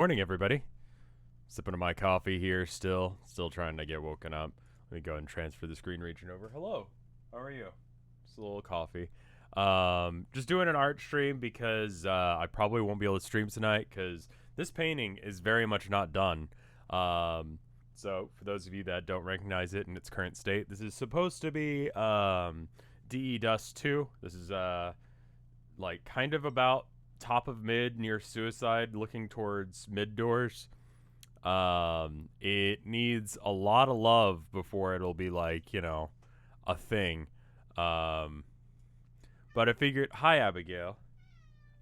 Morning, everybody. Sipping on my coffee here, still trying to get woken up. Let me go ahead and transfer the screen region over. Hello, how are you? Just a little coffee. Just doing an art stream because I probably won't be able to stream tonight because this painting is very much not done. So for those of you that don't recognize it in its current state, this is supposed to be DE Dust 2. This is like kind of about top of mid near suicide looking towards mid doors. It needs a lot of love before it'll be like, a thing. um but I figured, hi Abigail.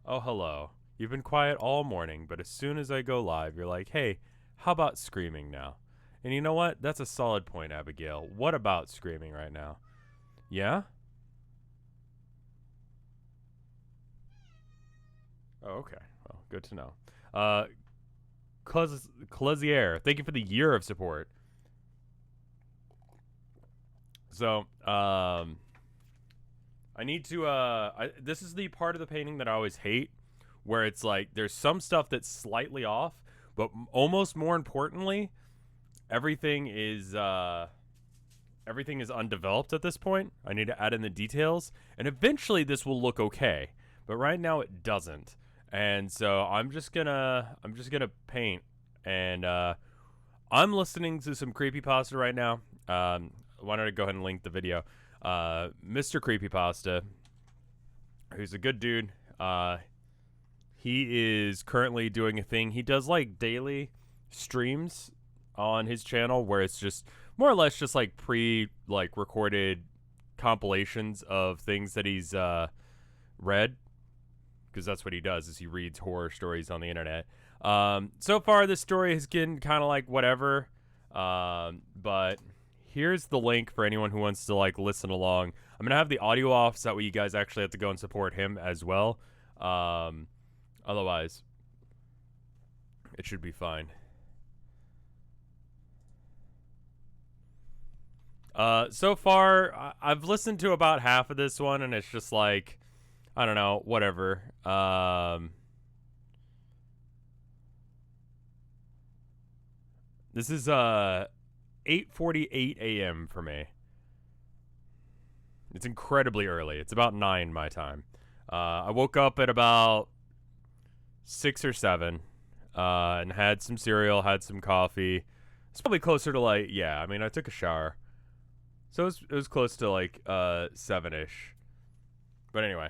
Oh, hello. You've been quiet all morning, but as soon as I go live you're like, hey, how about screaming now? And you know what, that's a solid point, Abigail. What about screaming right now? Yeah. Oh, okay. Well, good to know. Closier, thank you for the year of support. So, I need to, this is the part of the painting that I always hate, where it's like, there's some stuff that's slightly off, but almost more importantly, everything is undeveloped at this point. I need to add in the details, and eventually this will look okay, but right now it doesn't. And so I'm just gonna paint, and I'm listening to some creepypasta right now. Why don't I go ahead and link the video? Mr. Creepypasta, who's a good dude. He is currently doing a thing. He does like daily streams on his channel where it's just more or less just like recorded compilations of things that he's read, because that's what he does, is he reads horror stories on the internet. So far this story has been kind of like whatever, but here's the link for anyone who wants to like listen along. I'm gonna have the audio off so that way you guys actually have to go and support him as well. Otherwise it should be fine. So far I've listened to about half of this one, and it's just like, I don't know, whatever. This is 8:48 a.m. for me. It's incredibly early. It's about 9 my time. I woke up at about 6 or 7, and had some cereal, had some coffee. It's probably closer to like, yeah, I mean, I took a shower. So it was close to like 7-ish. But anyway,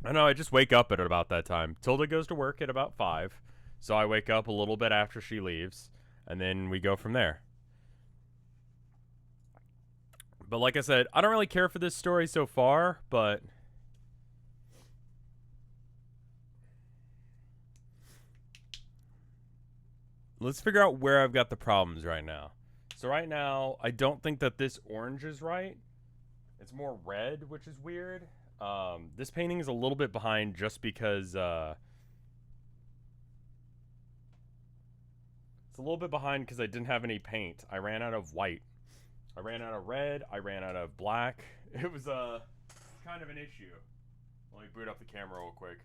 I know I just wake up at about that time. Tilda goes to work at about 5, so I wake up a little bit after she leaves, and then we go from there. But like I said, I don't really care for this story so far, but let's figure out where I've got the problems right now. So right now, I don't think that this orange is right. It's more red, which is weird. This painting is a little bit behind just because it's a little bit behind because I didn't have any paint. I ran out of white. I ran out of red. I ran out of black. It was kind of an issue. Let me boot up the camera real quick.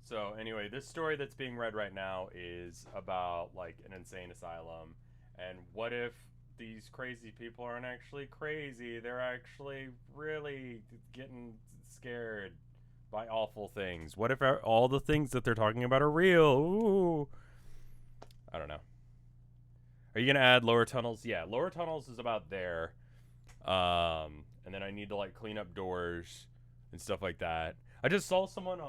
So anyway, this story that's being read right now is about like an insane asylum, and what if these crazy people aren't actually crazy? They're actually really getting scared by awful things. What if all the things that they're talking about are real? Ooh. I don't know. Are you gonna add lower tunnels? Yeah, lower tunnels is about there. And then I need to like clean up doors and stuff like that. I just saw someone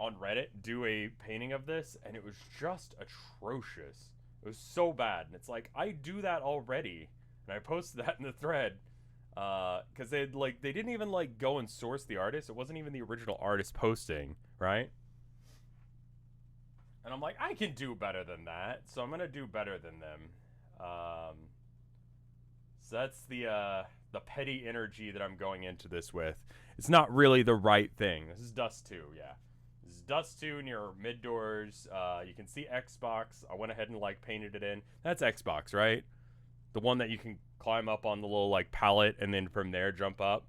on Reddit do a painting of this, and it was just atrocious. It was so bad, and it's like, I do that already, and I posted that in the thread, because they didn't even like go and source the artist. It wasn't even the original artist posting, right? And I'm like, I can do better than that, so I'm gonna do better than them. So that's the petty energy that I'm going into this with. It's not really the right thing. This is Dust 2, yeah. This is Dust 2 near mid doors. You can see Xbox. I went ahead and like painted it in. That's Xbox, right? The one that you can climb up on the little like pallet and then from there jump up.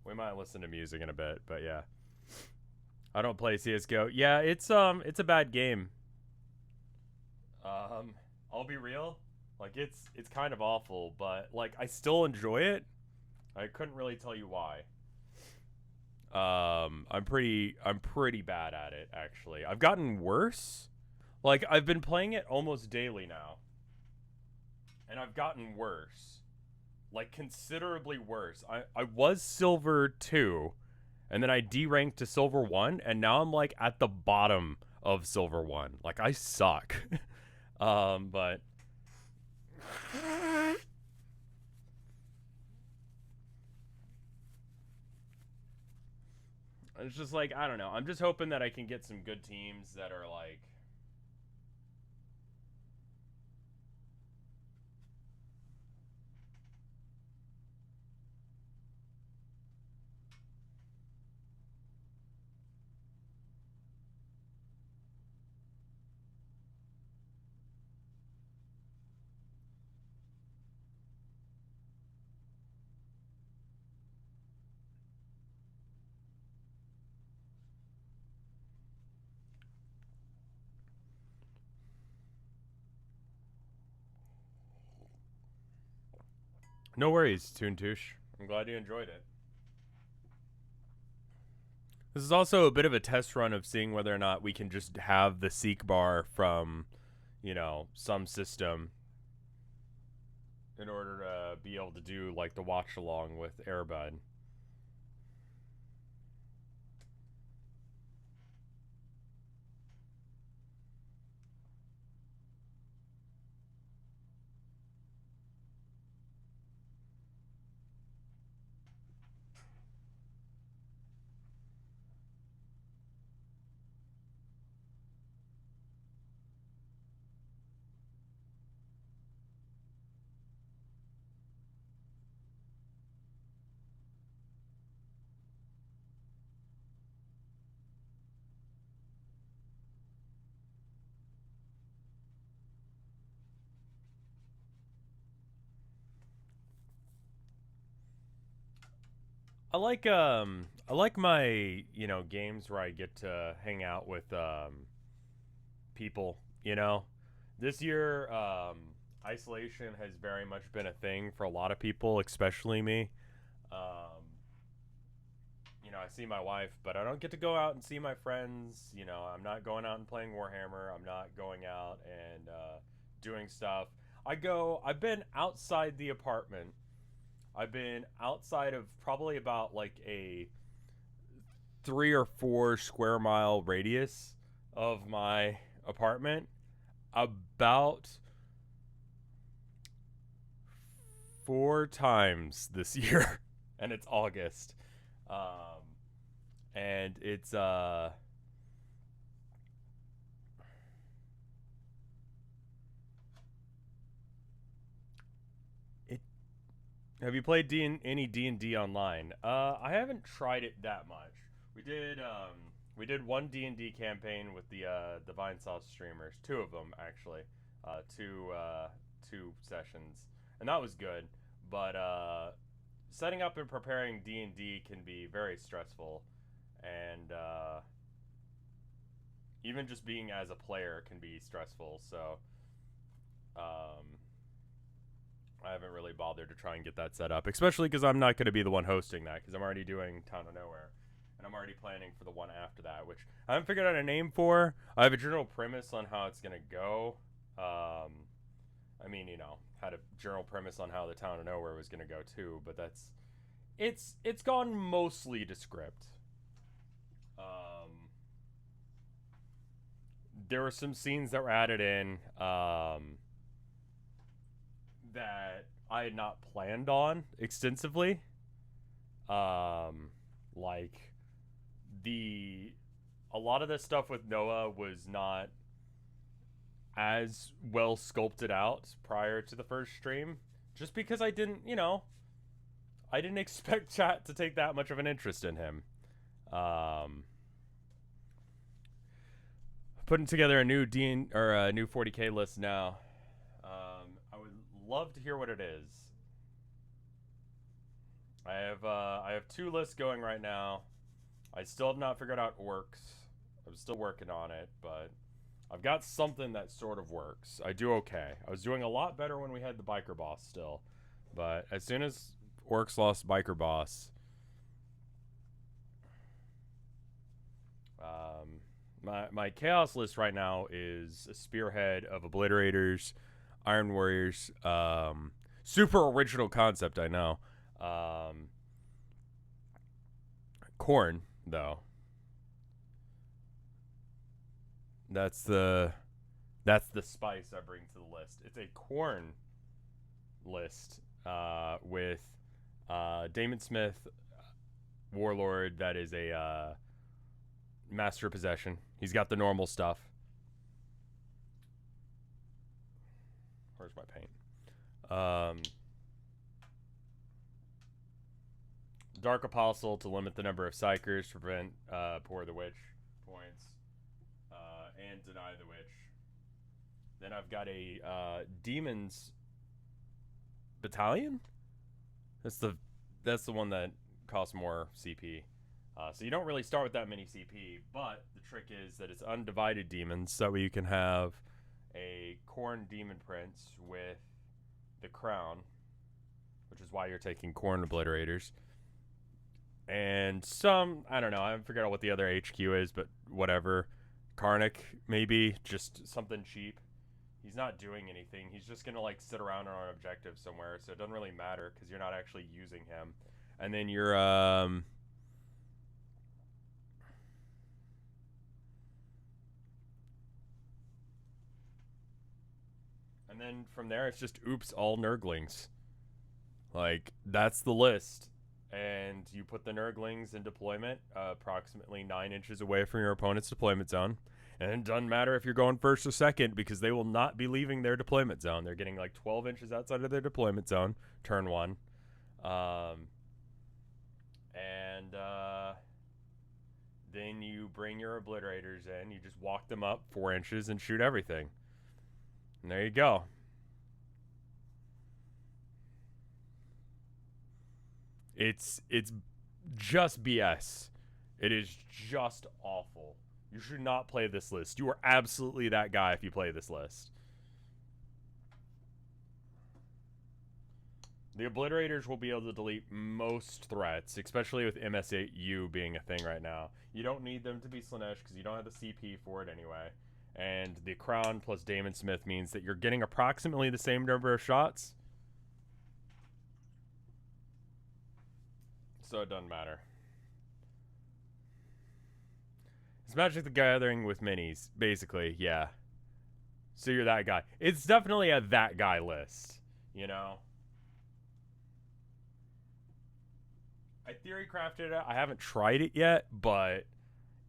We might listen to music in a bit, but yeah. I don't play CS:GO. Yeah, it's a bad game. I'll be real. Like it's kind of awful, but like I still enjoy it. I couldn't really tell you why. I'm pretty bad at it actually. I've gotten worse. Like I've been playing it almost daily now. And I've gotten worse. Like considerably worse. I was silver 2 and then I deranked to silver 1 and now I'm like at the bottom of silver 1. Like I suck. But it's just like I don't know. I'm just hoping that I can get some good teams that are like no worries, Toontush. I'm glad you enjoyed it. This is also a bit of a test run of seeing whether or not we can just have the seek bar from, some system in order to be able to do like the watch along with Airbud. I like my, games where I get to hang out with people. This year isolation has very much been a thing for a lot of people, especially me. Um I see my wife, but I don't get to go out and see my friends. I'm not going out and playing Warhammer. I'm not going out and doing stuff. I've been outside the apartment. I've been outside of probably about like a 3 or 4 square mile radius of my apartment about 4 times this year, and it's August. And it's it. Have you played any D&D online? I haven't tried it that much. We did one D&D campaign with the Vinesauce streamers, 2 of them actually, two sessions, and that was good. But setting up and preparing D&D can be very stressful, and even just being as a player can be stressful. So I haven't really bothered to try and get that set up, especially because I'm not going to be the one hosting that, because I'm already doing Town of Nowhere. And I'm already planning for the one after that, which I haven't figured out a name for. I have a general premise on how it's going to go. Had a general premise on how the Town of Nowhere was going to go too, but it's gone mostly to script. There were some scenes that were added in that I had not planned on extensively. Like a lot of this stuff with Noah was not as well sculpted out prior to the first stream, just because I didn't expect chat to take that much of an interest in him. Putting together a new a new 40k list now. I would love to hear what it is. I have 2 lists going right now. I still have not figured out orcs. I'm still working on it, but I've got something that sort of works. I do okay. I was doing a lot better when we had the biker boss still, but as soon as orcs lost biker boss, my chaos list right now is a spearhead of obliterators, iron warriors, super original concept, I know. Corn though. That's the spice I bring to the list. It's a corn list with Damon Smith, Warlord. That is a Master of Possession. He's got the normal stuff. Where's my paint? Dark Apostle to limit the number of psychers to prevent Pour the Witch points. And Deny the Witch. Then I've got a Demons Battalion. That's the one that costs more CP. So you don't really start with that many CP, but the trick is that it's undivided demons, so you can have a Corn Demon Prince with the crown, which is why you're taking Corn Obliterators. And some, I don't know, I forgot what the other HQ is, but whatever. Karnak, maybe, just something cheap. He's not doing anything. He's just going to, like, sit around on an objective somewhere, so it doesn't really matter, because you're not actually using him. And then you're, and then from there, it's just, oops, all Nurglings. Like, that's the list. And you put the Nurglings in deployment approximately 9 inches away from your opponent's deployment zone. And it doesn't matter if you're going first or second, because they will not be leaving their deployment zone. They're getting like 12 inches outside of their deployment zone, turn 1. Then you bring your obliterators in. You just walk them up 4 inches and shoot everything. And there you go. It's just BS. It is just awful. You should not play this list. You are absolutely that guy if you play this list. The obliterators will be able to delete most threats, especially with MSU being a thing right now. You don't need them to be Slanesh because you don't have the CP for it anyway. And the crown plus Damon Smith means that you're getting approximately the same number of shots. So it doesn't matter. It's Magic the Gathering with minis, basically, yeah. So you're that guy. It's definitely a that guy list, you know? I theory crafted it. I haven't tried it yet, but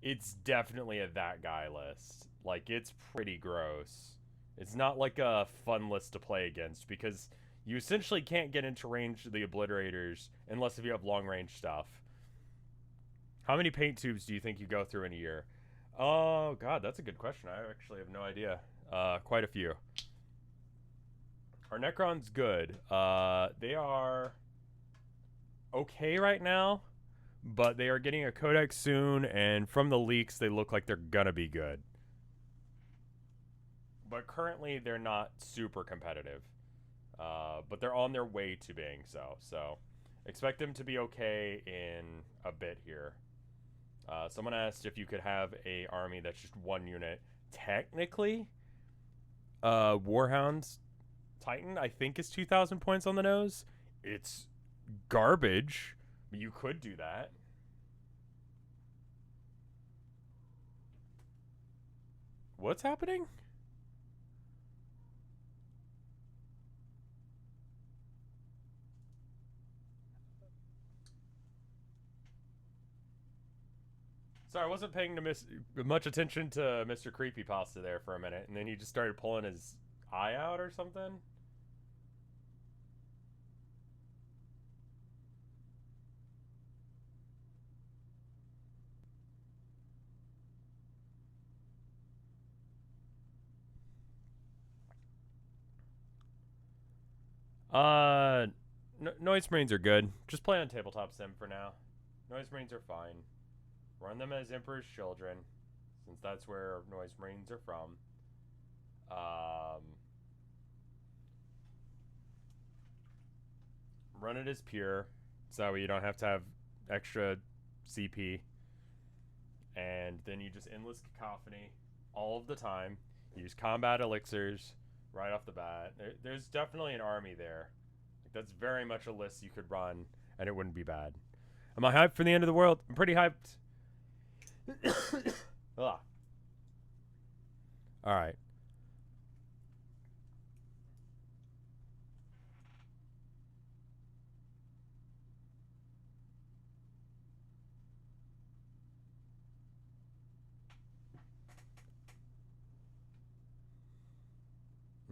it's definitely a that guy list. Like, it's pretty gross. It's not like a fun list to play against, because you essentially can't get into range of the obliterators unless if you have long range stuff. How many paint tubes do you think you go through in a year? Oh, God, that's a good question. I actually have no idea. Quite a few. Our Necron's good. They are okay right now, but they are getting a codex soon, and from the leaks, they look like they're gonna be good. But currently, they're not super competitive. But they're on their way to being so. So, expect them to be okay in a bit here. Someone asked if you could have a army that's just 1 unit. Technically, Warhound's Titan, I think, is 2,000 points on the nose. It's garbage, but you could do that. What's happening? Sorry, I wasn't paying much attention to Mr. Creepypasta there for a minute, and then he just started pulling his eye out or something. Noise Marines are good. Just play on Tabletop Sim for now. Noise Marines are fine. Run them as Emperor's Children, since that's where Noise Marines are from. Run it as pure, so that way you don't have to have extra CP. And then you just endless cacophony all of the time. Use combat elixirs right off the bat. There's definitely an army there. Like, that's very much a list you could run, and it wouldn't be bad. Am I hyped for the end of the world? I'm pretty hyped. Ugh. All right.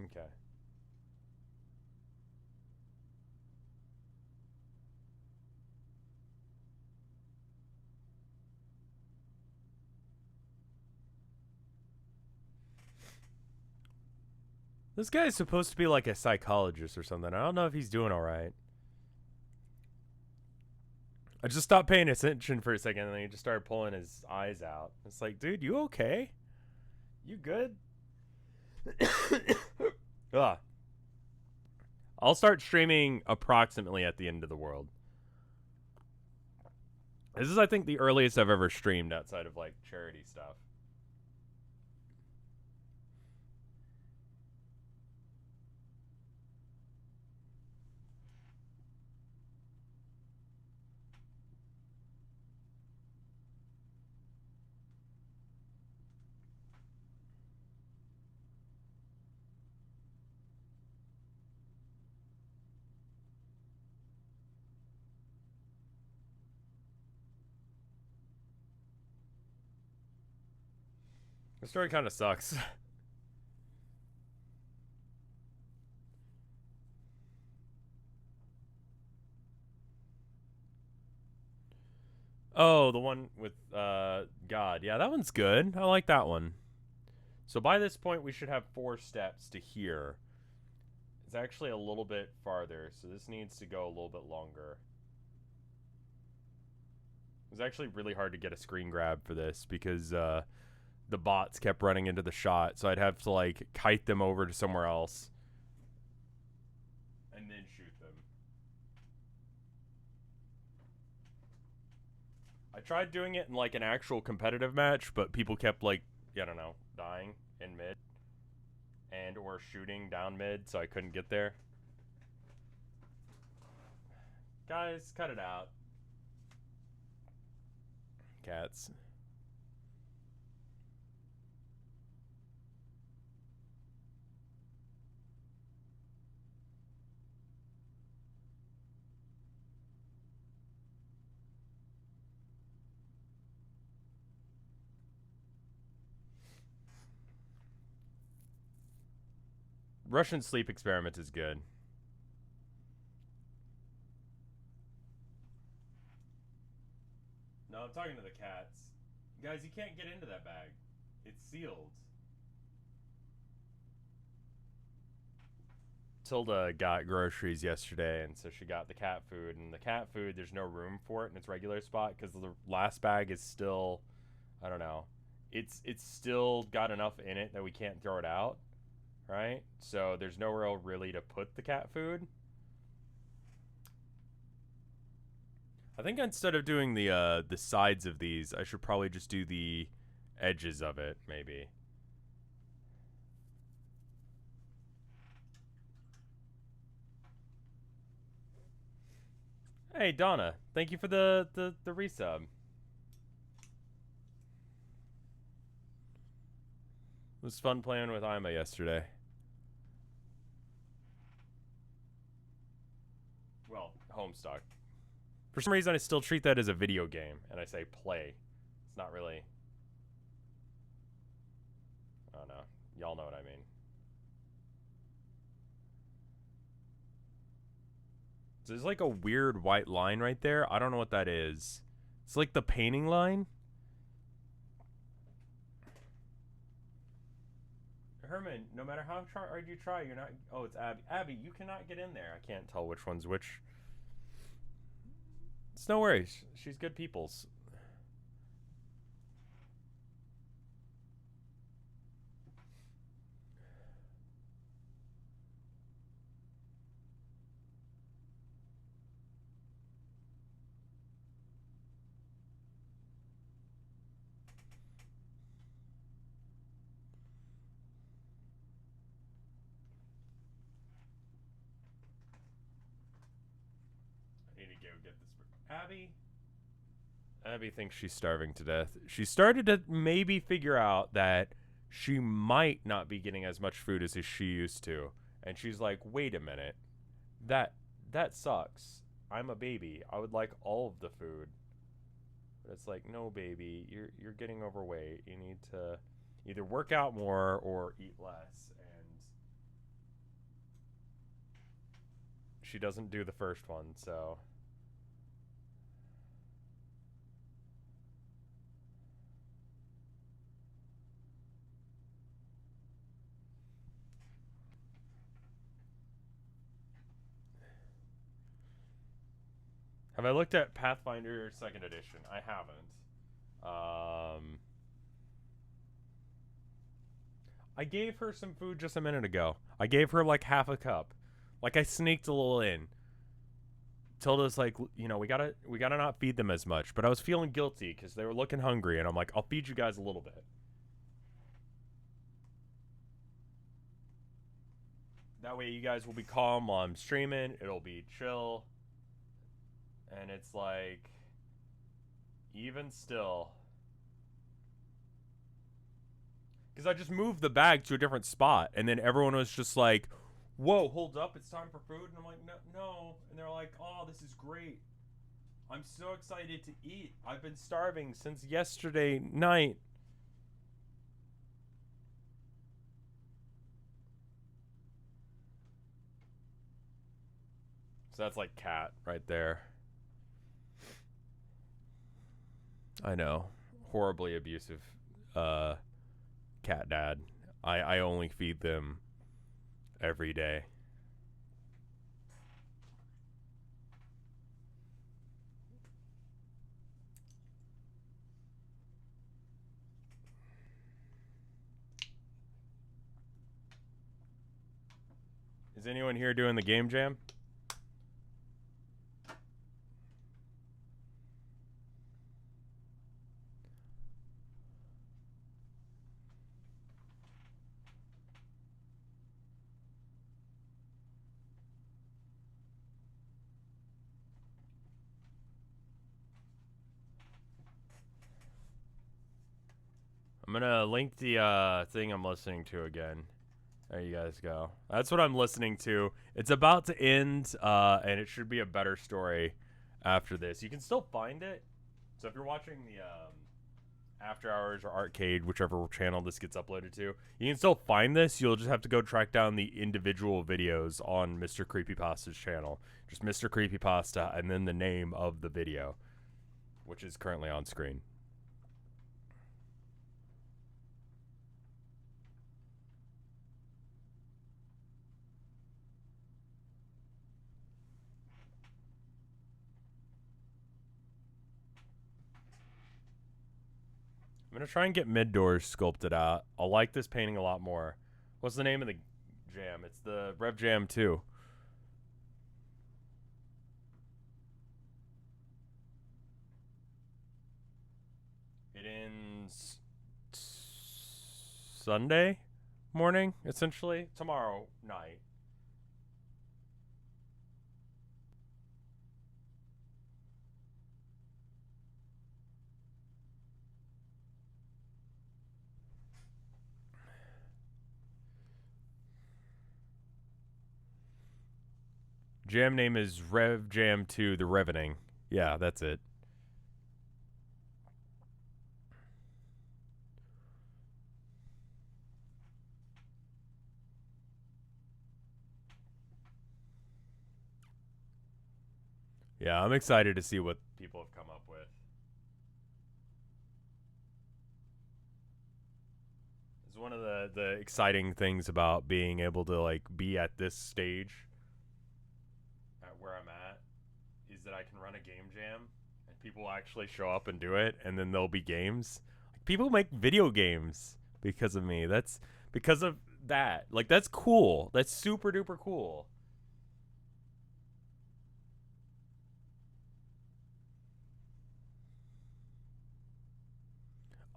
Okay. This guy's supposed to be like a psychologist or something. I don't know if he's doing all right. I just stopped paying attention for a second, and then he just started pulling his eyes out. It's like, dude, you okay? You good? Ugh. I'll start streaming approximately at the end of the world. This is, I think, the earliest I've ever streamed outside of, like, charity stuff. The story kind of sucks. Oh, the one with God. Yeah, that one's good. I like that one. So by this point, we should have 4 steps to here. It's actually a little bit farther, so this needs to go a little bit longer. It was actually really hard to get a screen grab for this because the bots kept running into the shot, so I'd have to, like, kite them over to somewhere else and then shoot them. I tried doing it in, like, an actual competitive match, but people kept, like, I don't know, dying in mid and or shooting down mid, so I couldn't get there. Guys, cut it out. Cats. Russian sleep experiment is good. No, I'm talking to the cats. Guys, you can't get into that bag. It's sealed. Tilda got groceries yesterday, and so she got the cat food. And the cat food, there's no room for it in its regular spot because the last bag is still, I don't know, it's still got enough in it that we can't throw it out, right? So there's nowhere really to put the cat food. I think instead of doing the sides of these, I should probably just do the edges of it, maybe. Hey, Donna, thank you for the resub. It was fun playing with Ima yesterday. Well, Homestuck. For some reason, I still treat that as a video game, and I say play. It's not really. I don't know. Y'all know what I mean. So there's like a weird white line right there. I don't know what that is. It's like the painting line. Herman, no matter how hard you try, you're not. Oh, it's Abby. Abby, you cannot get in there. I can't tell which one's which. It's no worries. She's good people's. I need to go get this. Abby? Abby thinks she's starving to death. She started to maybe figure out that she might not be getting as much food as she used to. And she's like, wait a minute. That sucks. I'm a baby. I would like all of the food. But it's like, no, baby, you're getting overweight. You need to either work out more or eat less. And she doesn't do the first one, so... Have I looked at Pathfinder 2nd Edition? I haven't. I gave her some food just a minute ago. I gave her like half a cup. Like I sneaked a little in. Tilda's like, you know, we gotta not feed them as much. But I was feeling guilty because they were looking hungry, and I'm like, I'll feed you guys a little bit. That way you guys will be calm while I'm streaming. It'll be chill. And it's like, even still. Because I just moved the bag to a different spot. And then everyone was just like, whoa, hold up, it's time for food. And I'm like, no. And they're like, oh, this is great. I'm so excited to eat. I've been starving since yesterday night. So that's like Cat right there. I know. Horribly abusive cat dad. I only feed them every day. Is anyone here doing the game jam? I'm gonna link the thing I'm listening to again. There you guys go. That's what I'm listening to. It's about to end, and it should be a better story after this. You can still find it. So if you're watching the After Hours or Arcade, whichever channel this gets uploaded to, you can still find this. You'll just have to go track down the individual videos on Mr. Creepypasta's channel. Just Mr. Creepypasta and then the name of the video, which is currently on screen. I'm going to try and get mid doors sculpted out. I like this painting a lot more. What's the name of the jam? It's the Rev Jam 2. It ends Sunday morning, essentially. Tomorrow night. Jam name is Rev Jam 2, The Revening. Yeah, that's it. Yeah, I'm excited to see what people have come up with. It's one of the exciting things about being able to like be at this stage at where I'm at is that I can run a game jam and people will actually show up and do it, and then there'll be games. Like, people make video games because of me. That's because of that. Like, that's cool. That's super duper cool.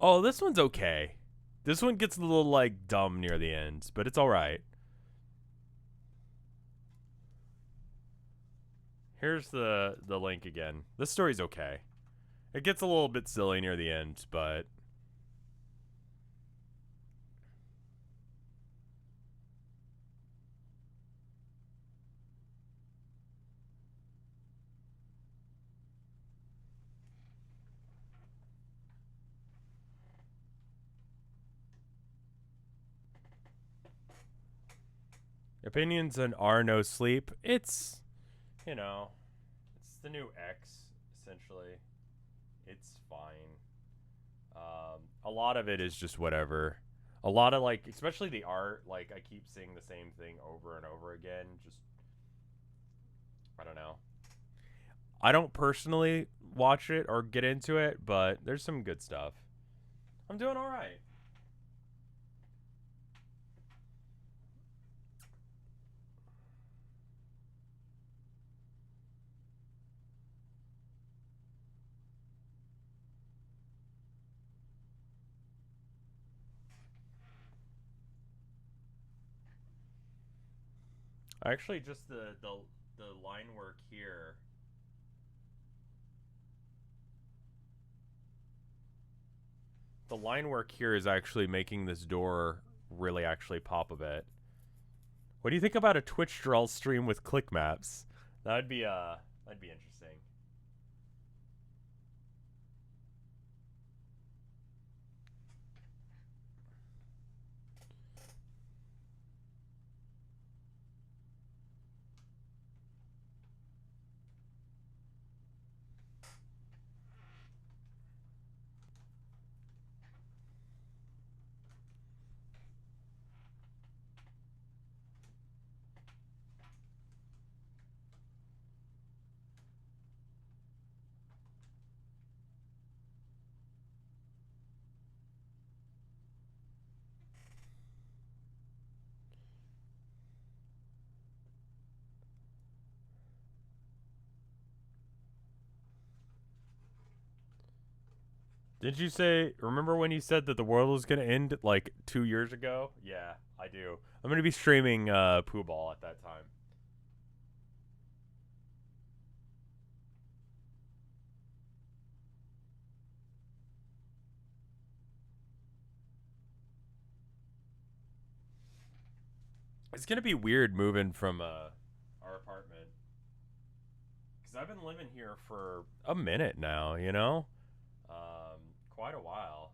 Oh, this one's okay. This one gets a little like dumb near the end, but it's all right. Here's the link again. This story's okay. It gets a little bit silly near the end, but opinions on Are No Sleep. It's, you know, it's the new X essentially. It's fine. A lot of it is just whatever. A lot of like, especially the art. Like, I keep seeing the same thing over and over again. Just, I don't know. I don't personally watch it or get into it, but there's some good stuff. I'm doing all right. Actually, just the line work here. The line work here is actually making this door really actually pop a bit. What do you think about a Twitch draw stream with click maps? That'd be interesting. Did you say? Remember when you said that the world was gonna end like 2 years ago? Yeah, I do. I'm gonna be streaming Pooh Ball at that time. It's gonna be weird moving from our apartment because I've been living here for a minute now. Quite a while.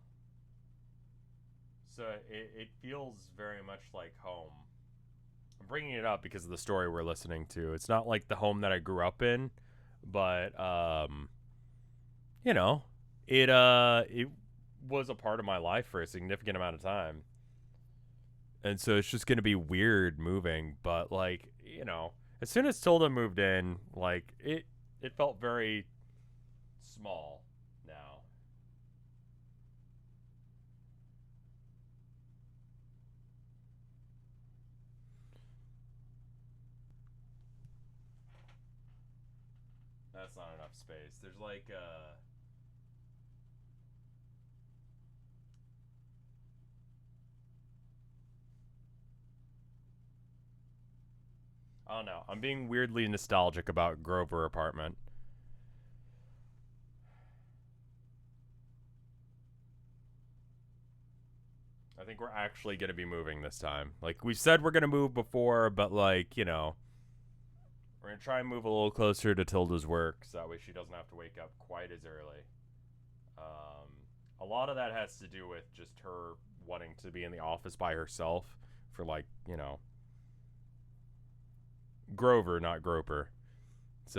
So it feels very much like home. I'm bringing it up because of the story we're listening to. It's not like the home that I grew up in, but you know, it was a part of my life for a significant amount of time. And so it's just going to be weird moving, but like, as soon as Tilda moved in, like it felt very small now. That's not enough space. There's like I don't know. I'm being weirdly nostalgic about Grover apartment. I think we're actually going to be moving this time. Like we said we're going to move before, but like, we're going to try and move a little closer to Tilda's work so that way she doesn't have to wake up quite as early. A lot of that has to do with just her wanting to be in the office by herself for like, Grover, not Groper. It's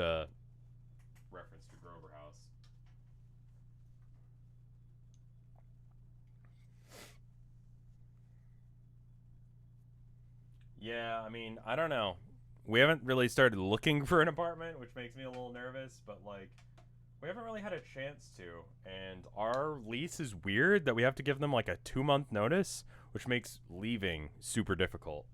Yeah, I mean, I don't know. We haven't really started looking for an apartment, which makes me a little nervous, but like we haven't really had a chance to. And our lease is weird that we have to give them like a 2 month notice, which makes leaving super difficult.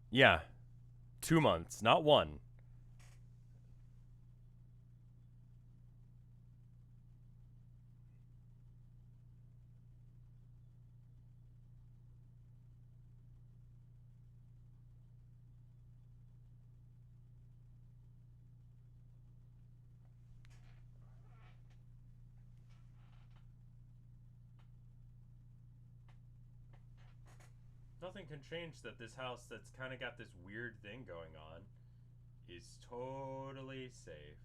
Yeah, 2 months, not one. Nothing can change that this house that's kind of got this weird thing going on is totally safe.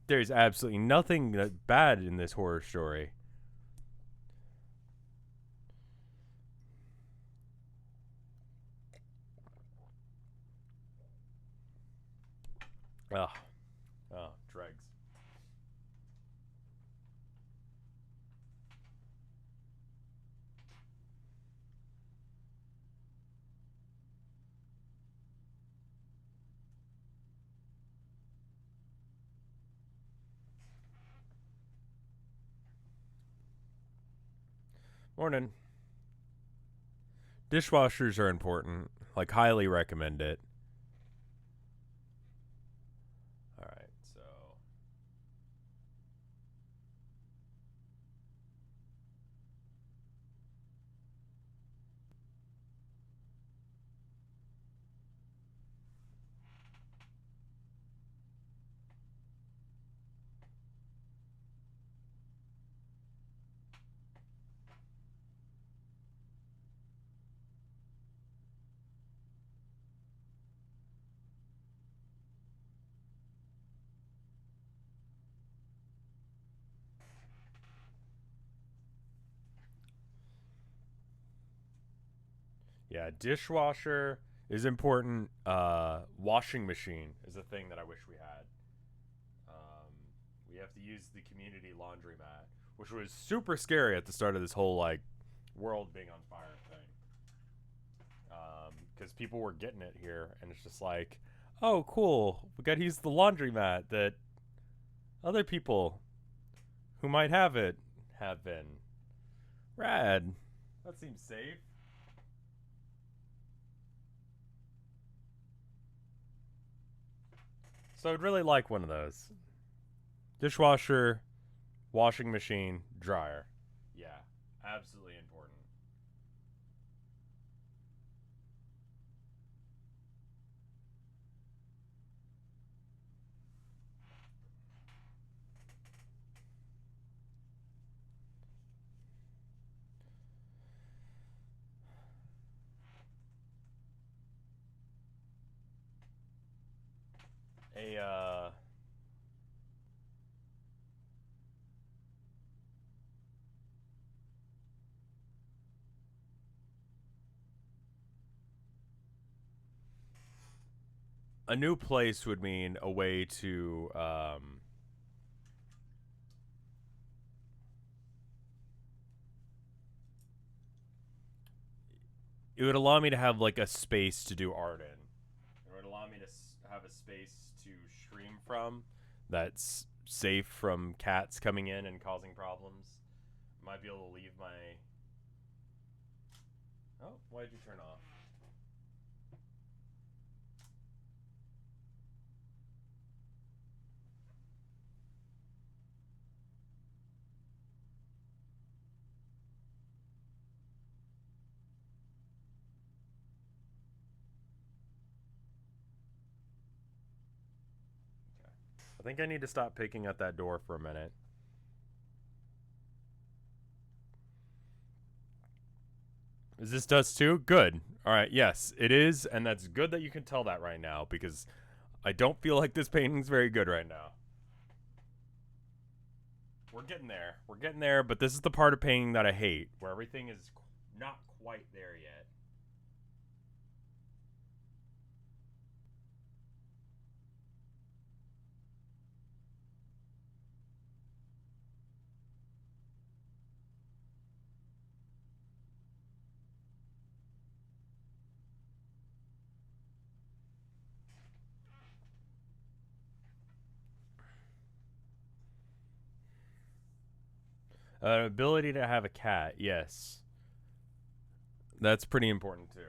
There's absolutely nothing bad in this horror story. Ugh. Oh, dregs. Morning. Dishwashers are important. Like, highly recommend it. All right, so. Yeah, dishwasher is important. Washing machine is a thing that I wish we had. Um, we have to use the community laundromat, which was super scary at the start of this whole like world being on fire thing. Because people were getting it here, and it's just like, oh, cool, we got to use the laundromat that other people who might have it have been. Rad. That seems safe. So I'd really like one of those. Dishwasher, washing machine, dryer. Yeah, absolutely important. A new place would mean a way to it would allow me to have like a space to do art in. It would allow me to have a space to stream from that's safe from cats coming in and causing problems. Might be able to leave my. Oh, why did you turn off? Okay. I think I need to stop picking at that door for a minute. Is this dust too? Good. All right. Yes, it is, and that's good that you can tell that right now because I don't feel like this painting's very good right now. We're getting there. We're getting there, but this is the part of painting that I hate, where everything is not quite there yet. Ability to have a cat, yes. That's pretty important too.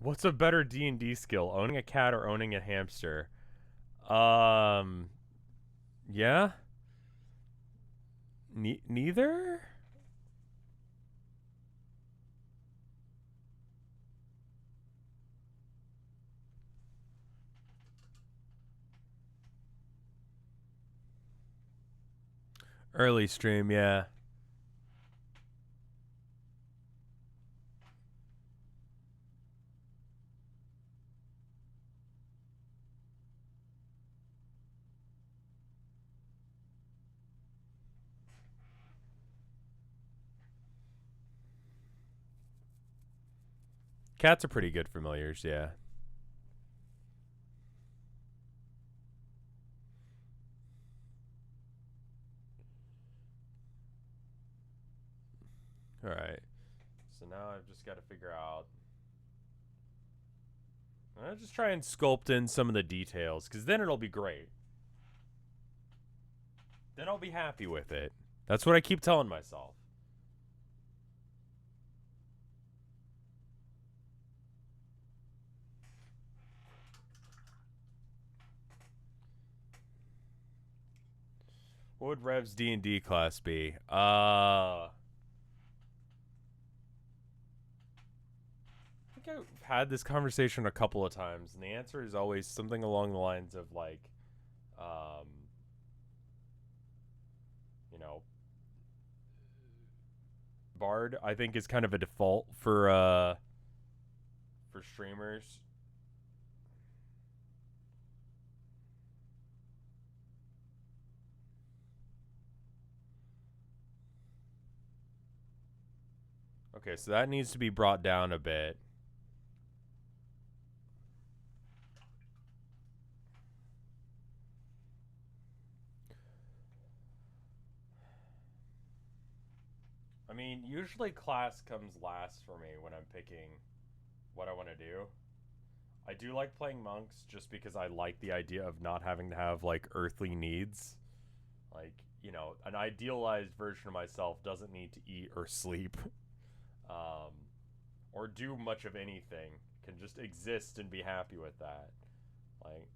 What's a better D&D skill, owning a cat or owning a hamster? Yeah? Neither? Early stream, yeah. Cats are pretty good familiars, yeah. Alright. So now I've just got to figure out. I'll just try and sculpt in some of the details, because then it'll be great. Then I'll be happy with it. That's what I keep telling myself. What would Rev's D&D class be? I think I've had this conversation a couple of times, and the answer is always something along the lines of like, you know, Bard. I think is kind of a default for streamers. Okay, so that needs to be brought down a bit. I mean, usually class comes last for me when I'm picking what I want to do. I do like playing monks just because I like the idea of not having to have like earthly needs. Like, you know, an idealized version of myself doesn't need to eat or sleep um, or do much of anything, can just exist and be happy with that. Like,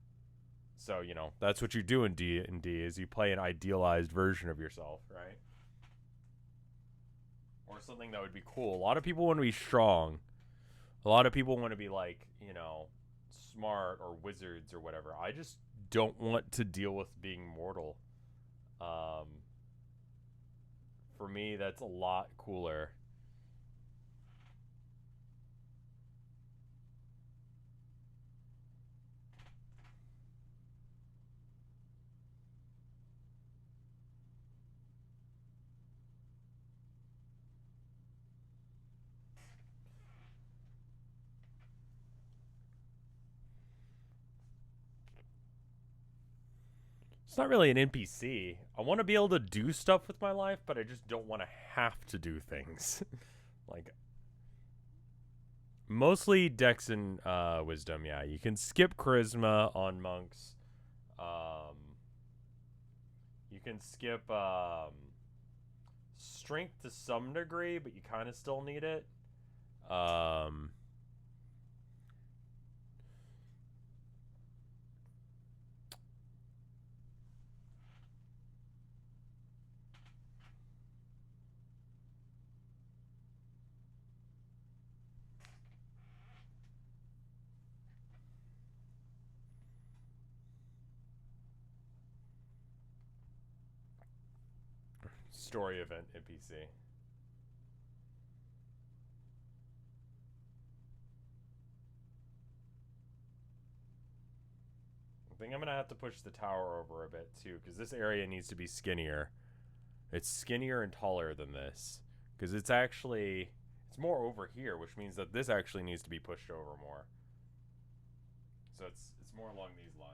so, you know, that's what you do in D&D is you play an idealized version of yourself, right? Or something that would be cool. A lot of people want to be strong. A lot of people want to be like, you know, smart or wizards or whatever. I just don't want to deal with being mortal. Um, for me, that's a lot cooler. It's not really an NPC. I want to be able to do stuff with my life, but I just don't want to have to do things. Like, mostly Dex and Wisdom, yeah. You can skip Charisma on monks. You can skip Strength to some degree, but you kind of still need it. Story event NPC. I think I'm gonna have to push the tower over a bit too, because this area needs to be skinnier. It's skinnier and taller than this, because it's more over here, which means that this actually needs to be pushed over more. So it's more along these lines.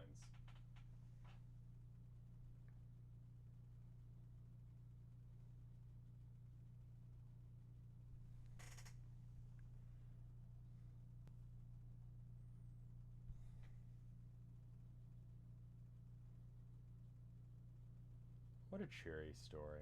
What a cheery story.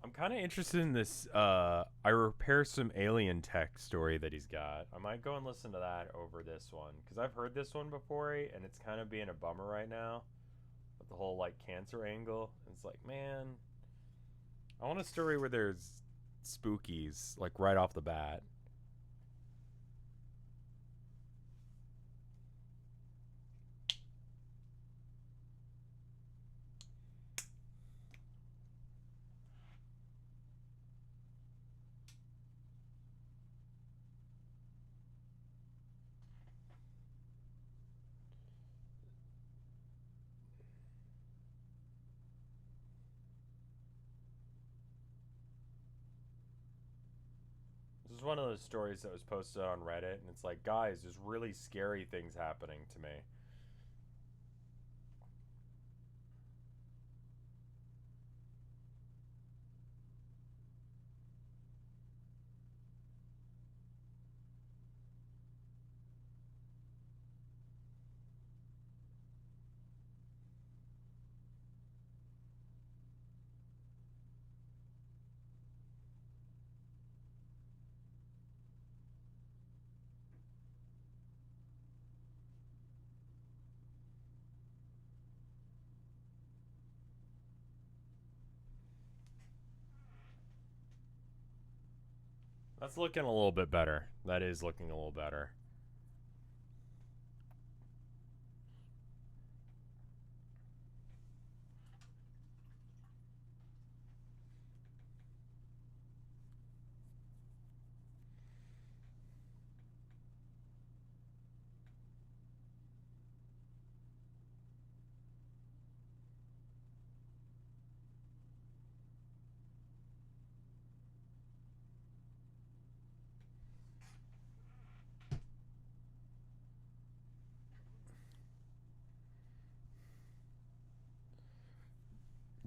I'm kind of interested in this I repair some alien tech story that he's got. I might go and listen to that over this one, because I've heard this one before, and it's kind of being a bummer right now with the whole like cancer angle. It's like, man, I want a story where there's spookies like right off the bat. This is one of those stories that was posted on Reddit, and it's like, guys, there's really scary things happening to me. That's looking a little bit better. That is looking a little better.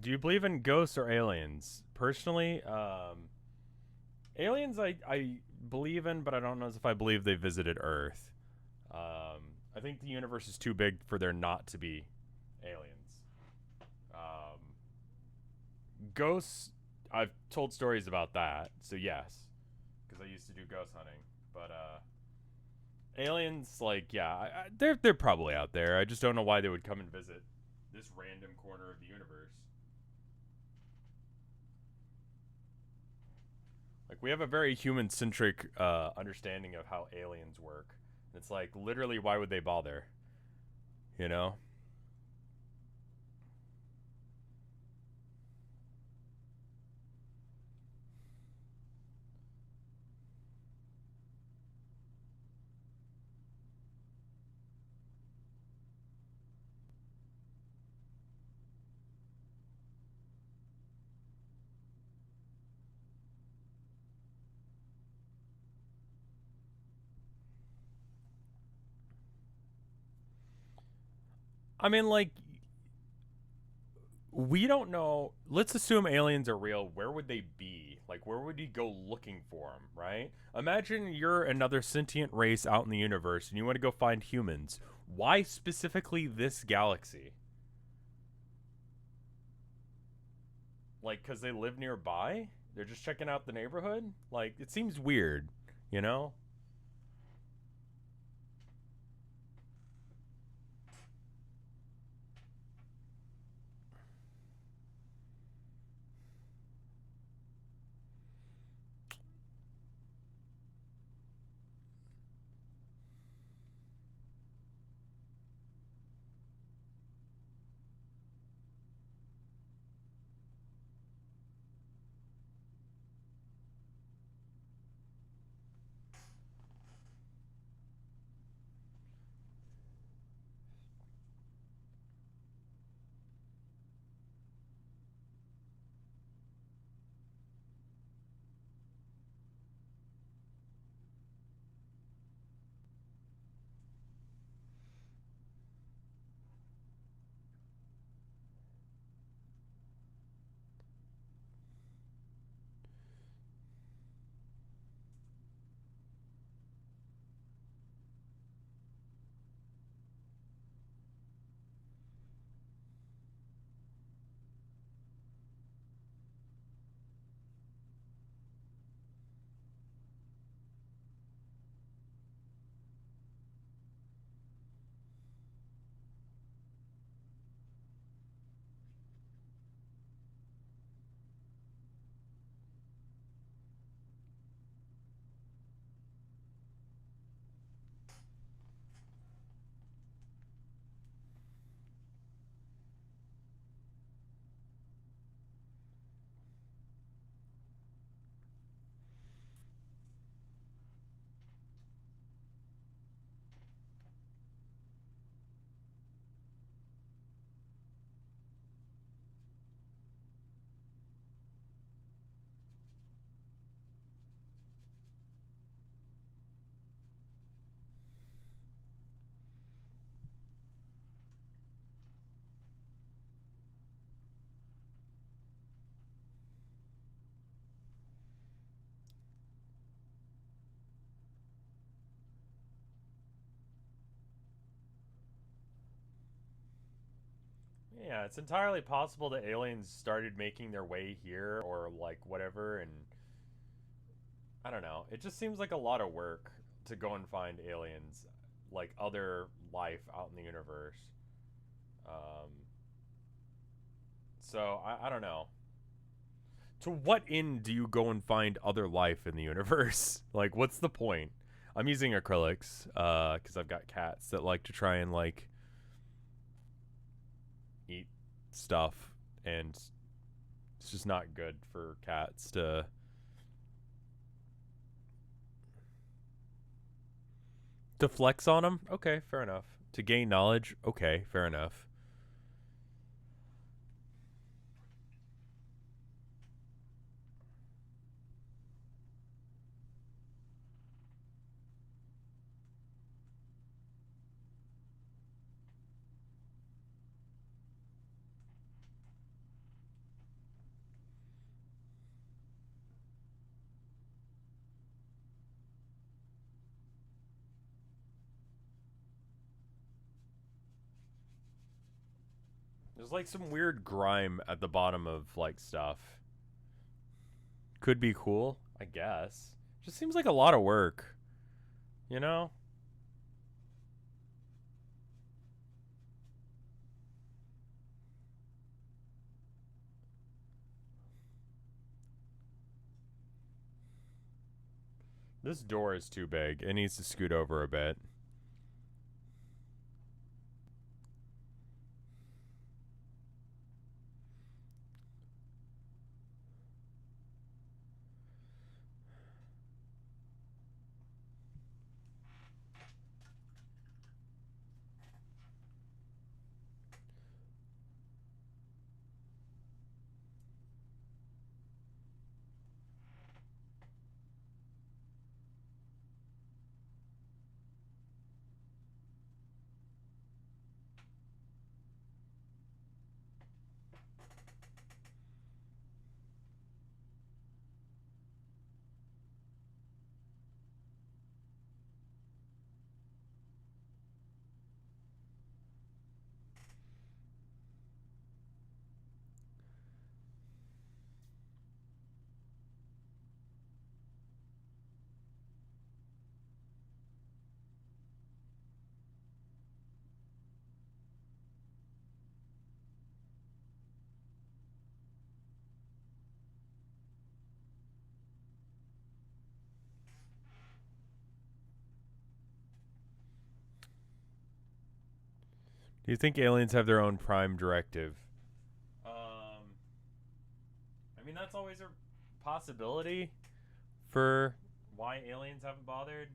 Do you believe in ghosts or aliens? Personally, aliens I believe in, but I don't know if I believe they visited Earth. I think the universe is too big for there not to be aliens. Um, Ghosts, I've told stories about that, so yes, because I used to do ghost hunting. But aliens, like, yeah, they're probably out there. I just don't know why they would come and visit this random corner of the universe. Like, we have a very human centric understanding of how aliens work. It's like, literally, why would they bother? You know? I mean, like, we don't know. Let's assume aliens are real. Where would they be? Like, where would you go looking for them, right? Imagine you're another sentient race out in the universe and you want to go find humans. Why specifically this galaxy? Like, because they live nearby? They're just checking out the neighborhood? Like, it seems weird, you know? Yeah, it's entirely possible that aliens started making their way here or like whatever, and I don't know. It just seems like a lot of work to go and find aliens, like other life out in the universe. Um, so I don't know. To what end do you go and find other life in the universe? Like, what's the point? I'm using acrylics because I've got cats that like to try and like eat stuff, and it's just not good for cats to flex on them. Okay, fair enough. To gain knowledge. Okay, fair enough. There's like some weird grime at the bottom of like stuff. Could be cool, I guess. Just seems like a lot of work, you know? This door is too big. It needs to scoot over a bit. Do you think aliens have their own prime directive? I mean, that's always a possibility for why aliens haven't bothered.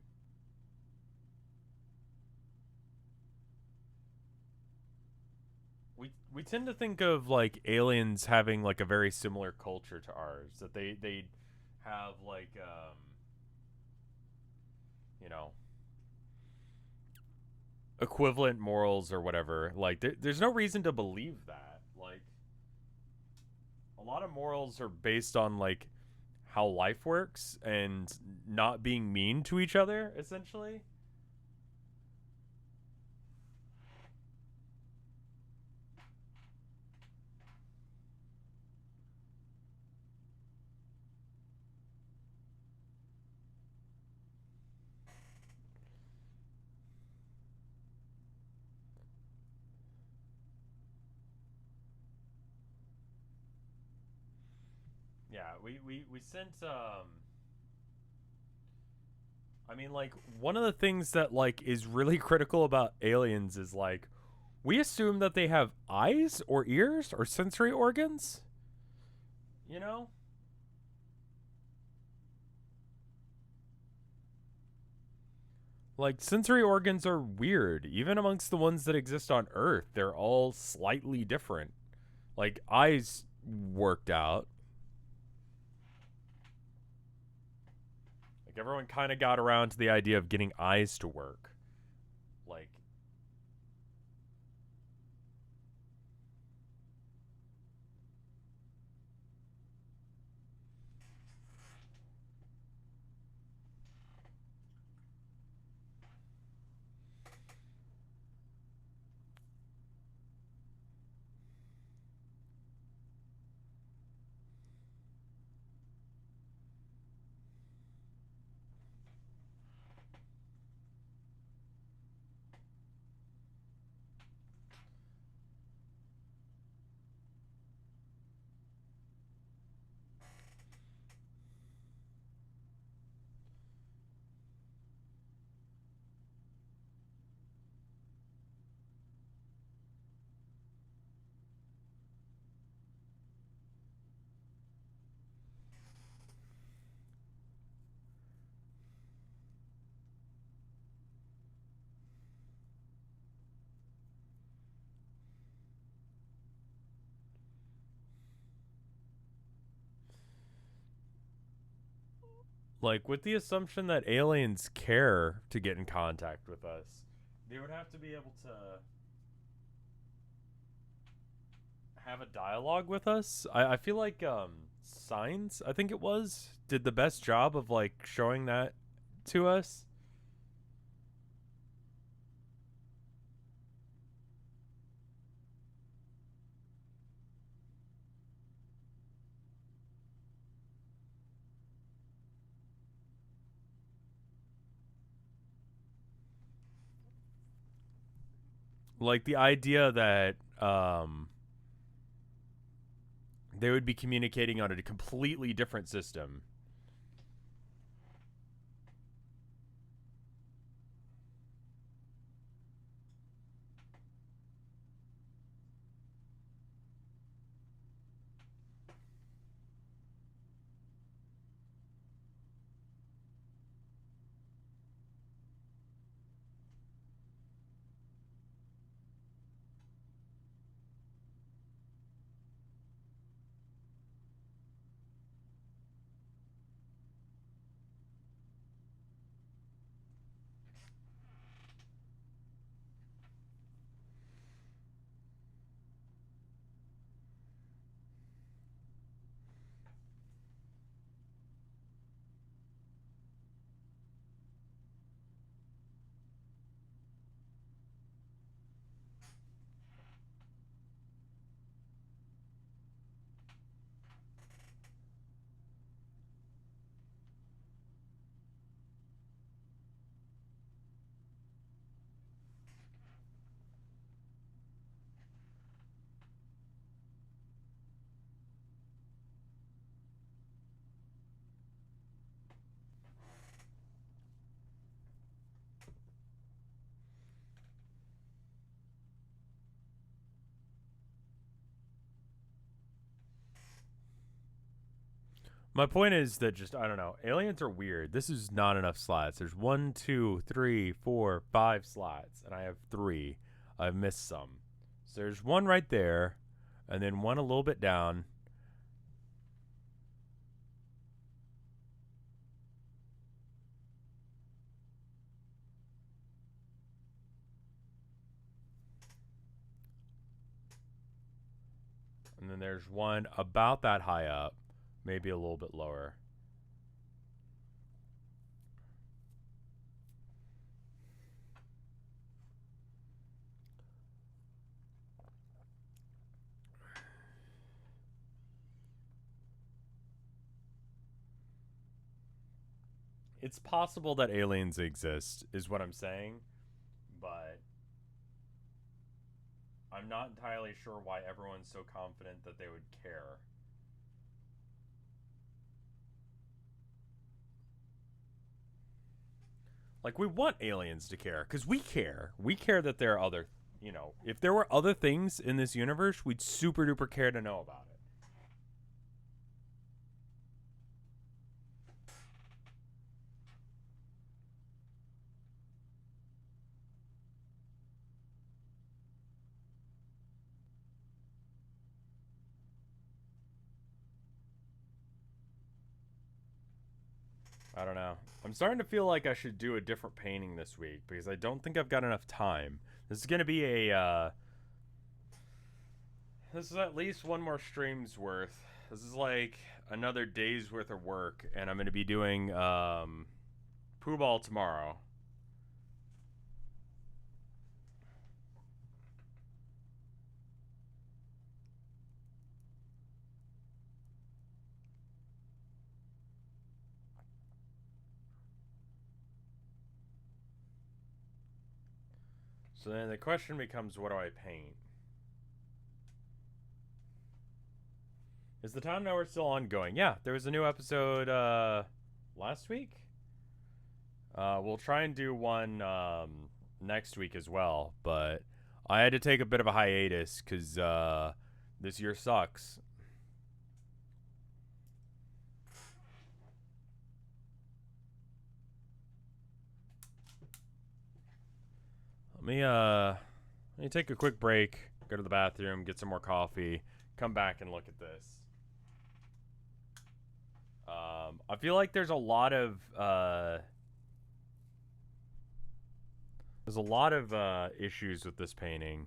We tend to think of like aliens having like a very similar culture to ours. That they have like you know, equivalent morals or whatever. Like there's no reason to believe that. Like a lot of morals are based on like how life works and not being mean to each other, essentially. Yeah, we sent I mean like one of the things that like is really critical about aliens is like we assume that they have eyes or ears or sensory organs, you know? Like sensory organs are weird even amongst the ones that exist on Earth. They're all slightly different. Like eyes worked out. Like everyone kind of got around to the idea of getting eyes to work. Like with the assumption that aliens care to get in contact with us, they would have to be able to have a dialogue with us. I feel like Signs, I think it was, did the best job of like showing that to us. Like the idea that they would be communicating on a completely different system. My point is that just I don't know. Aliens are weird. This is not enough slots. There's 1, 2, 3, 4, 5 slots, and I have 3. I've missed some. So there's one right there, and then one a little bit down. And then there's one about that high up, maybe a little bit lower. It's possible that aliens exist, is what I'm saying, but I'm not entirely sure why everyone's so confident that they would care. Like, we want aliens to care, because we care. We care that there are other, you know, if there were other things in this universe, we'd super duper care to know about it. I don't know. I'm starting to feel like I should do a different painting this week because I don't think I've got enough time. This is going to be this is at least one more stream's worth. This is like another day's worth of work, and I'm going to be doing Pooh Ball tomorrow. So then the question becomes, what do I paint? Is the Time Nowhere still ongoing? Yeah, there was a new episode last week. We'll try and do one next week as well, but I had to take a bit of a hiatus because this year sucks. Let me take a quick break, go to the bathroom, get some more coffee, come back and look at this. I feel like there's a lot of issues with this painting.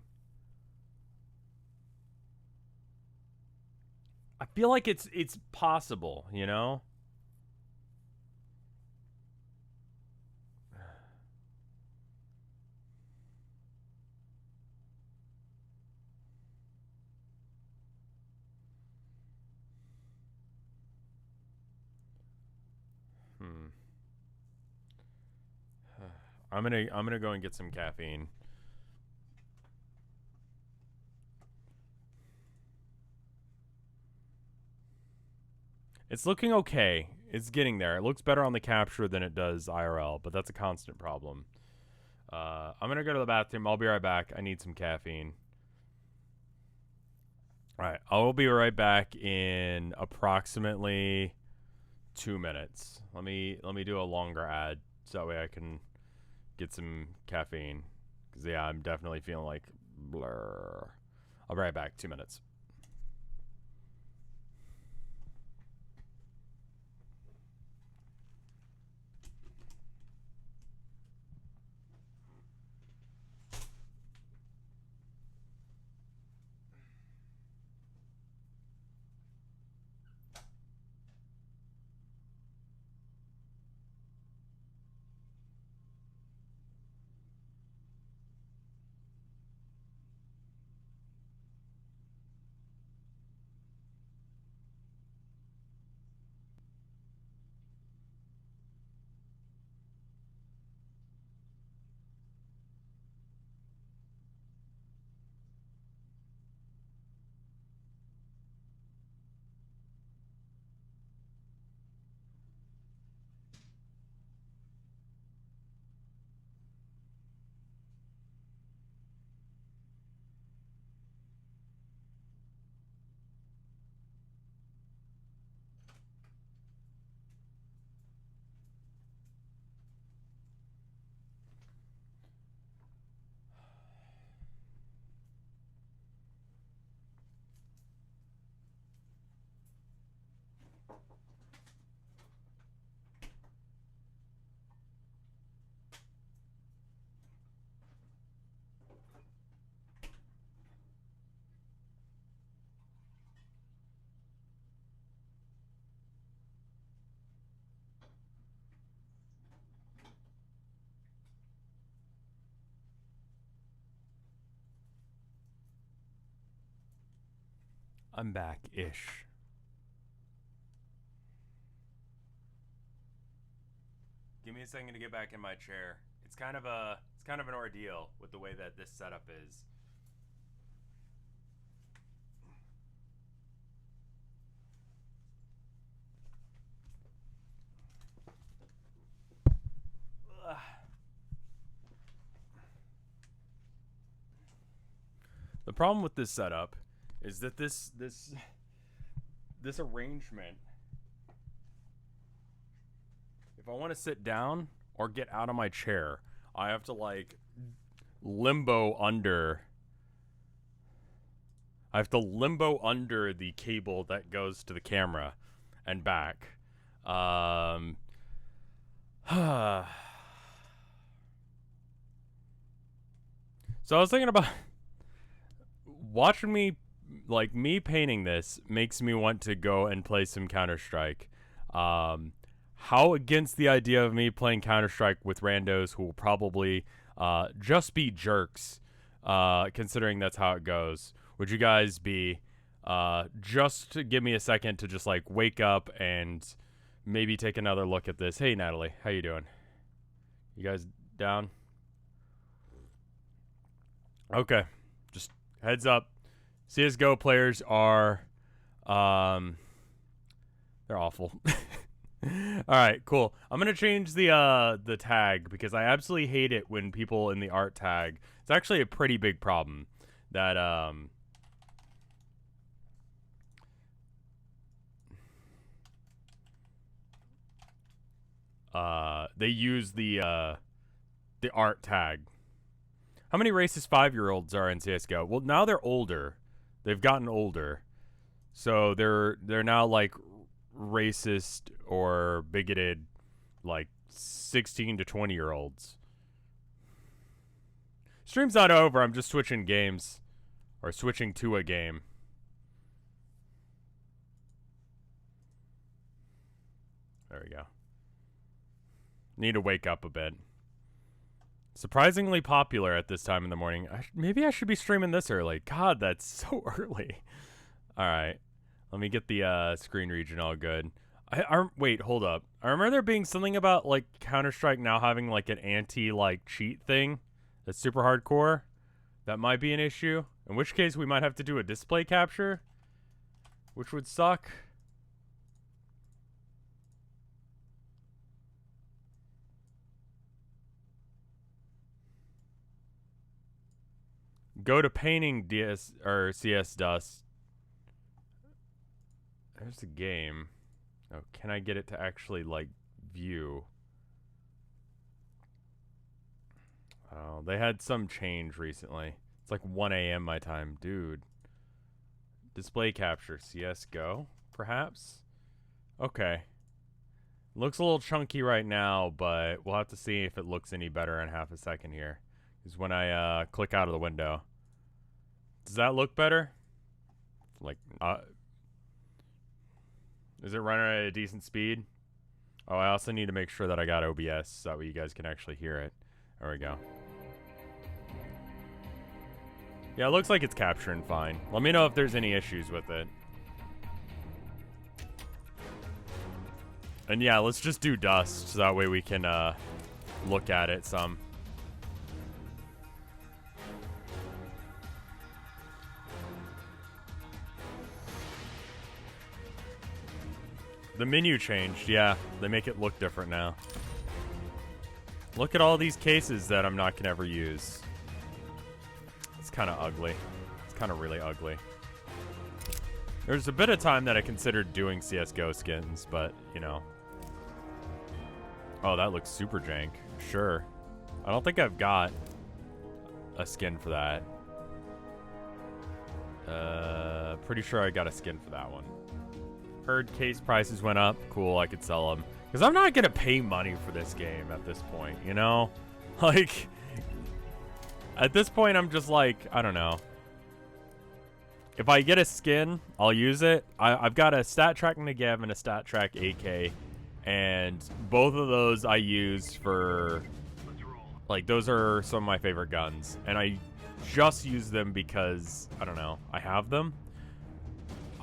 I feel like it's possible, you know? I'm gonna go and get some caffeine. It's looking okay. It's getting there. It looks better on the capture than it does IRL, but that's a constant problem. I'm going to go to the bathroom. I'll be right back. I need some caffeine. All right. I will be right back in approximately 2 minutes. Let me do a longer ad so that way I can get some caffeine. Because, yeah, I'm definitely feeling like blur. I'll be right back. 2 minutes. I'm back-ish. Give me a second to get back in my chair. It's kind of an ordeal with the way that this setup is. Ugh. The problem with this setup is that this arrangement, if I want to sit down or get out of my chair, I have to like limbo under. I have to limbo under the cable that goes to the camera and back. So I was thinking about watching me, like me painting this makes me want to go and play some Counter-Strike. How against the idea of me playing Counter-Strike with randos who will probably just be jerks, considering that's how it goes. Would you guys be, just to give me a second to just like wake up and maybe take another look at this? Hey, Natalie, how you doing? You guys down? Okay, just heads up. CSGO players are, they're awful. All right, cool. I'm gonna change the tag because I absolutely hate it when people in the art tag. It's actually a pretty big problem that they use the art tag. How many racist 5-year-olds are in CS:GO? Well, now they're older. They've gotten older, so they're now like racist or bigoted, like 16 to 20-year-olds. Stream's not over. I'm just switching games, or switching to a game. There we go. Need to wake up a bit. Surprisingly popular at this time in the morning. Maybe I should be streaming this early. God, that's so early. All right. Let me get the screen region all good. Wait, hold up. I remember there being something about like Counter-Strike now having like an anti-like cheat thing that's super hardcore. That might be an issue. In which case we might have to do a display capture, which would suck. Go to painting DS or CS dust. There's a game. Oh, can I get it to actually like view? Oh, they had some change recently. It's like 1 a.m. my time, dude. Display capture, CS:GO, perhaps? Okay. Looks a little chunky right now, but we'll have to see if it looks any better in half a second here. Is when I click out of the window. Does that look better? Like, is it running at a decent speed? Oh, I also need to make sure that I got OBS so that way you guys can actually hear it. There we go. Yeah, it looks like it's capturing fine. Let me know if there's any issues with it. And yeah, let's just do dust so that way we can look at it some. The menu changed, yeah. They make it look different now. Look at all these cases that I'm not gonna ever use. It's kind of ugly. It's kind of really ugly. There's a bit of time that I considered doing CSGO skins, but, you know. Oh, that looks super jank. Sure. I don't think I've got a skin for that. Pretty sure I got a skin for that one. Heard case prices went up. Cool, I could sell them. Because I'm not going to pay money for this game at this point, you know? Like, at this point, I'm just like, I don't know. If I get a skin, I'll use it. I've got a Stat Track Negev and a Stat Track AK. And both of those I use for, like, those are some of my favorite guns. And I just use them because, I don't know, I have them.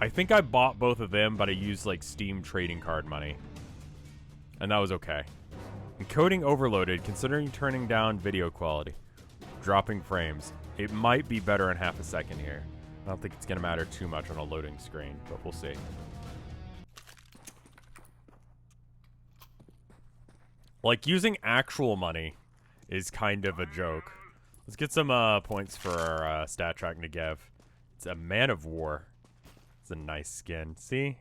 I think I bought both of them, but I used, like, Steam trading card money. And that was okay. Encoding overloaded, considering turning down video quality. Dropping frames. It might be better in half a second here. I don't think it's going to matter too much on a loading screen, but we'll see. Like, using actual money is kind of a joke. Let's get some points for our Stat Track Negev. It's a Man of War. It's a nice skin. See?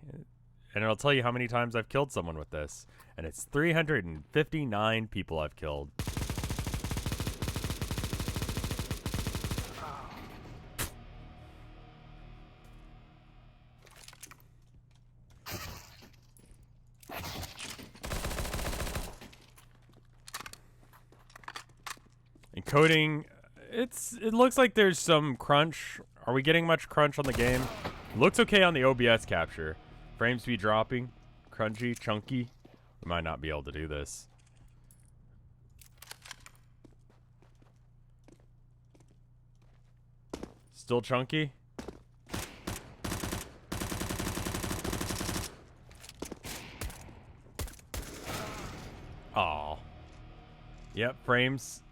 And it'll tell you how many times I've killed someone with this. And it's 359 people I've killed. Encoding, it looks like there's some crunch. Are we getting much crunch on the game? Looks okay on the OBS capture. Frame speed dropping, crunchy, chunky. We might not be able to do this. Still chunky? Aw. Yep, frames.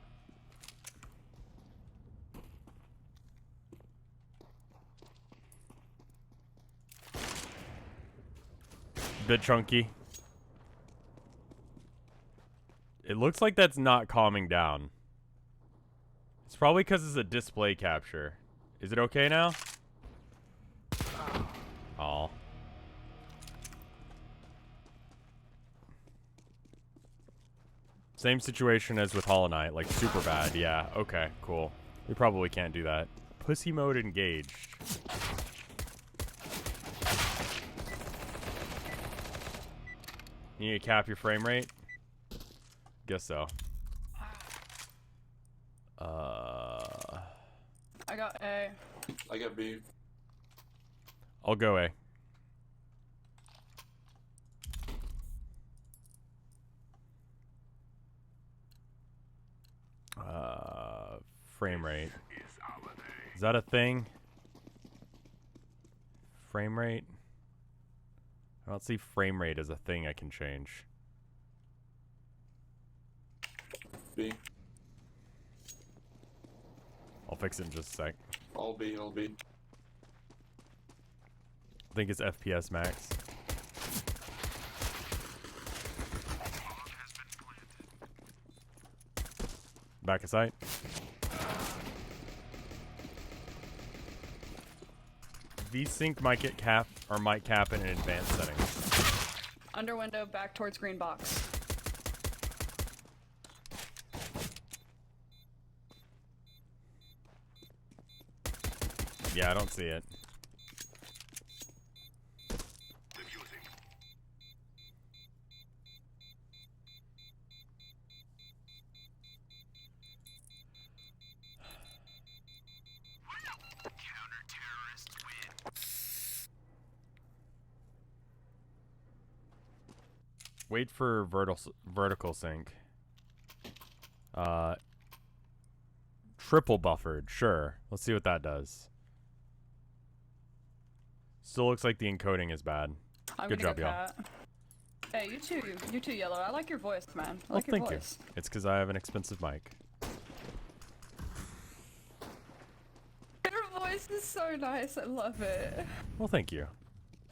Bit chunky. It looks like that's not calming down. It's probably because it's a display capture. Is it okay now? Aw. Same situation as with Hollow Knight, like super bad. Yeah, okay, cool. We probably can't do that. Pussy mode engaged. You need to cap your frame rate? Guess so. I got A. I got B. I'll go A. Frame rate. Is that a thing? Frame rate? I don't see frame rate as a thing I can change. B. I'll fix it in just a sec. All B, all B. I think it's FPS max. Back of sight. VSync might get cap or might cap in advanced settings. Under window, back towards green box. Yeah, I don't see it. Wait for vertical sync. Triple buffered, sure. Let's see what that does. Still looks like the encoding is bad. Good job, y'all. Hey, you too, Yellow. I like your voice, man. I like your thank voice. you. It's because I have an expensive mic. Your voice is so nice. I love it. Well, thank you.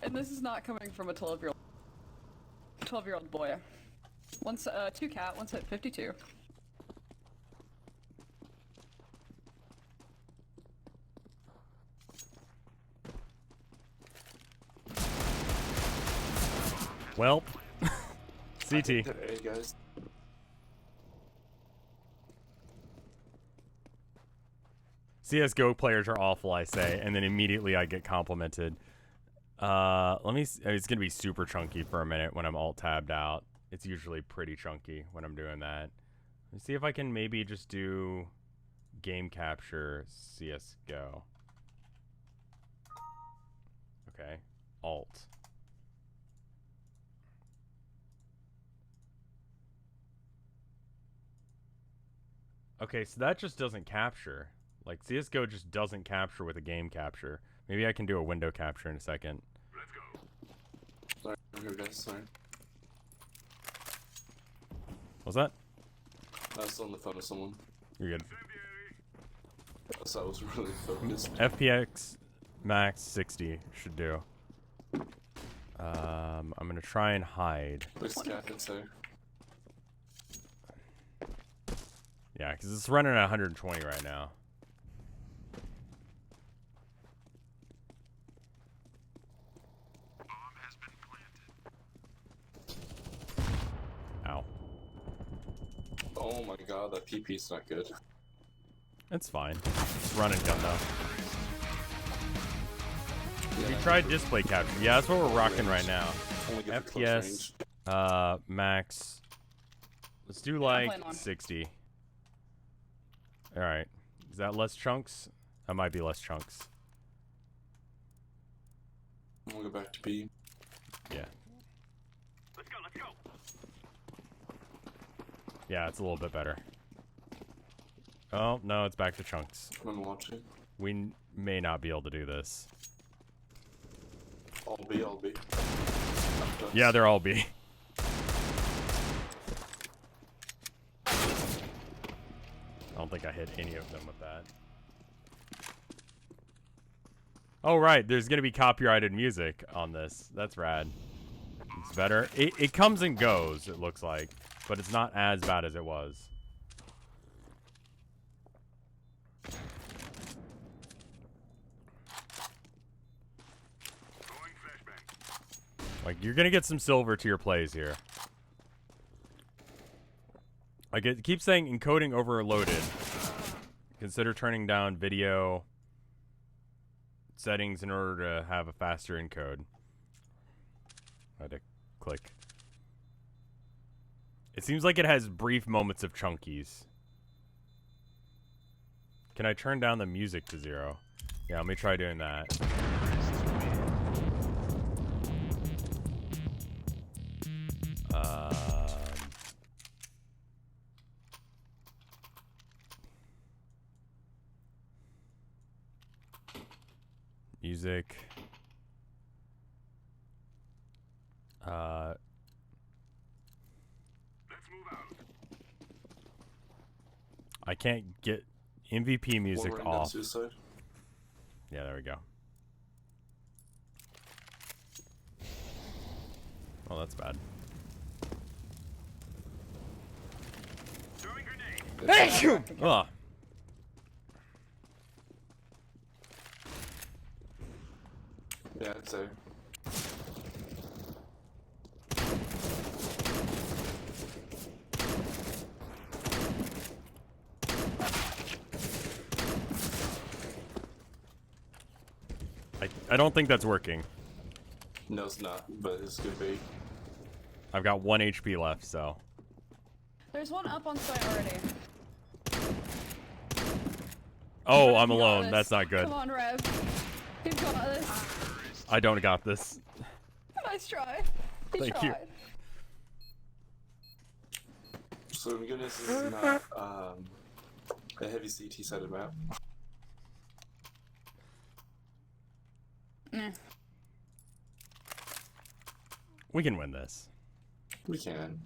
And this is not coming from a 12-year-old boy. One's 2 cat, one's hit 52. Well, CT. Hey guys. CSGO players are awful, I say, and then immediately I get complimented. Let me. It's gonna be super chunky for a minute when I'm alt tabbed out. It's usually pretty chunky when I'm doing that. Let's see if I can maybe just do game capture CSGO. Okay, alt. Okay, so that just doesn't capture. Like, CSGO just doesn't capture with a game capture. Maybe I can do a window capture in a second. Let's go. Sorry, I'm here, guys. Sorry. What's that? I was still on the phone with someone. You're good. So I was really focused. FPX max 60 should do. I'm gonna try and hide. Please scat and say. Yeah, because it's running at 120 right now. Ow. Oh my god, that PP's not good. It's fine. It's run and gun though. Yeah, We tried display capture. Yeah, that's what we're rocking right now. only good for close FPS, range. max. Let's do playing like on. 60. Alright. Is that less chunks? That might be less chunks. I'm gonna go back to B. Yeah. Let's go, let's go. Yeah, it's a little bit better. Oh, no, it's back to chunks. I'm watching. We may not be able to do this. I'll be. Yeah, they're all B. I don't think I hit any of them with that. Oh, right. There's going to be copyrighted music on this. That's rad. It's better. It comes and goes, it looks like. But it's not as bad as it was. Like, you're going to get some silver to your plays here. Like, it keeps saying encoding overloaded. Consider turning down video settings in order to have a faster encode. I had to click. It seems like it has brief moments of chunkies. Can I turn down the music to 0? Yeah, let me try doing that. Music. Let's move out. I can't get MVP music Wolverine got off. suicide. Yeah, there we go. Oh, that's bad. Throwing grenade. Thank you! Ugh. Yeah, I'd say. I don't think that's working. No, it's not, but it's good bait. I've got 1 HP left, so. There's one up on site already. Oh, Rev, I'm you got alone. this. That's not good. Come on, Rev. You've got this. I don't got this. Nice try. He Thank tried. you. So goodness, this is not a heavy CT sided map. We can win this. We can.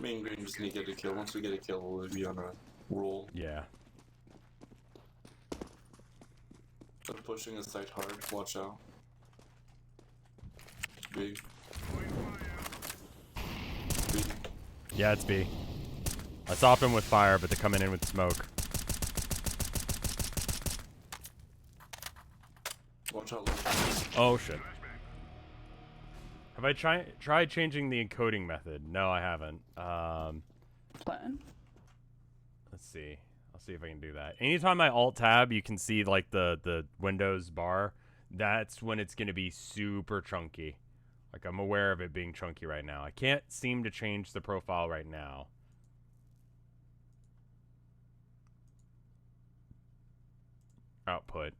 Me and Green just need to get a kill. Once we get a kill, we'll be on a roll. Yeah. They're pushing the site hard. Watch out. Big. Big. Yeah, it's B. I stopped him with fire, but they're coming in with smoke. Watch out. Oh, shit. Have I tried changing the encoding method? No, I haven't. Plan. Let's see. I'll see if I can do that. Anytime I alt-tab, you can see, like, the Windows bar. That's when it's going to be super chunky. Like, I'm aware of it being chunky right now. I can't seem to change the profile right now. Output.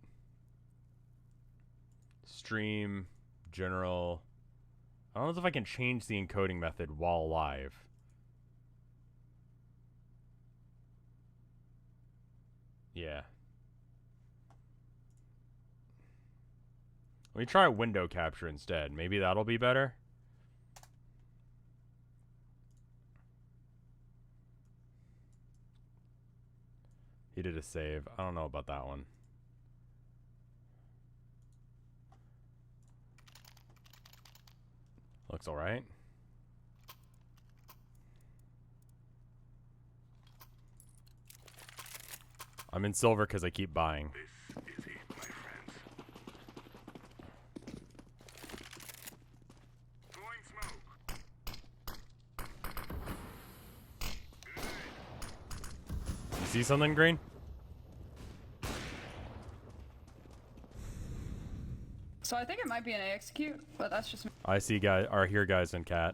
Stream. General. I don't know if I can change the encoding method while live. Yeah. Let me try window capture instead. Maybe that'll be better. He did a save. I don't know about that one. Looks alright. I'm in silver because I keep buying. This is it, my friends. Throwing smoke. You see something, Green? So I think it might be an A execute, but that's just me. I see guys, or hear guys in cat.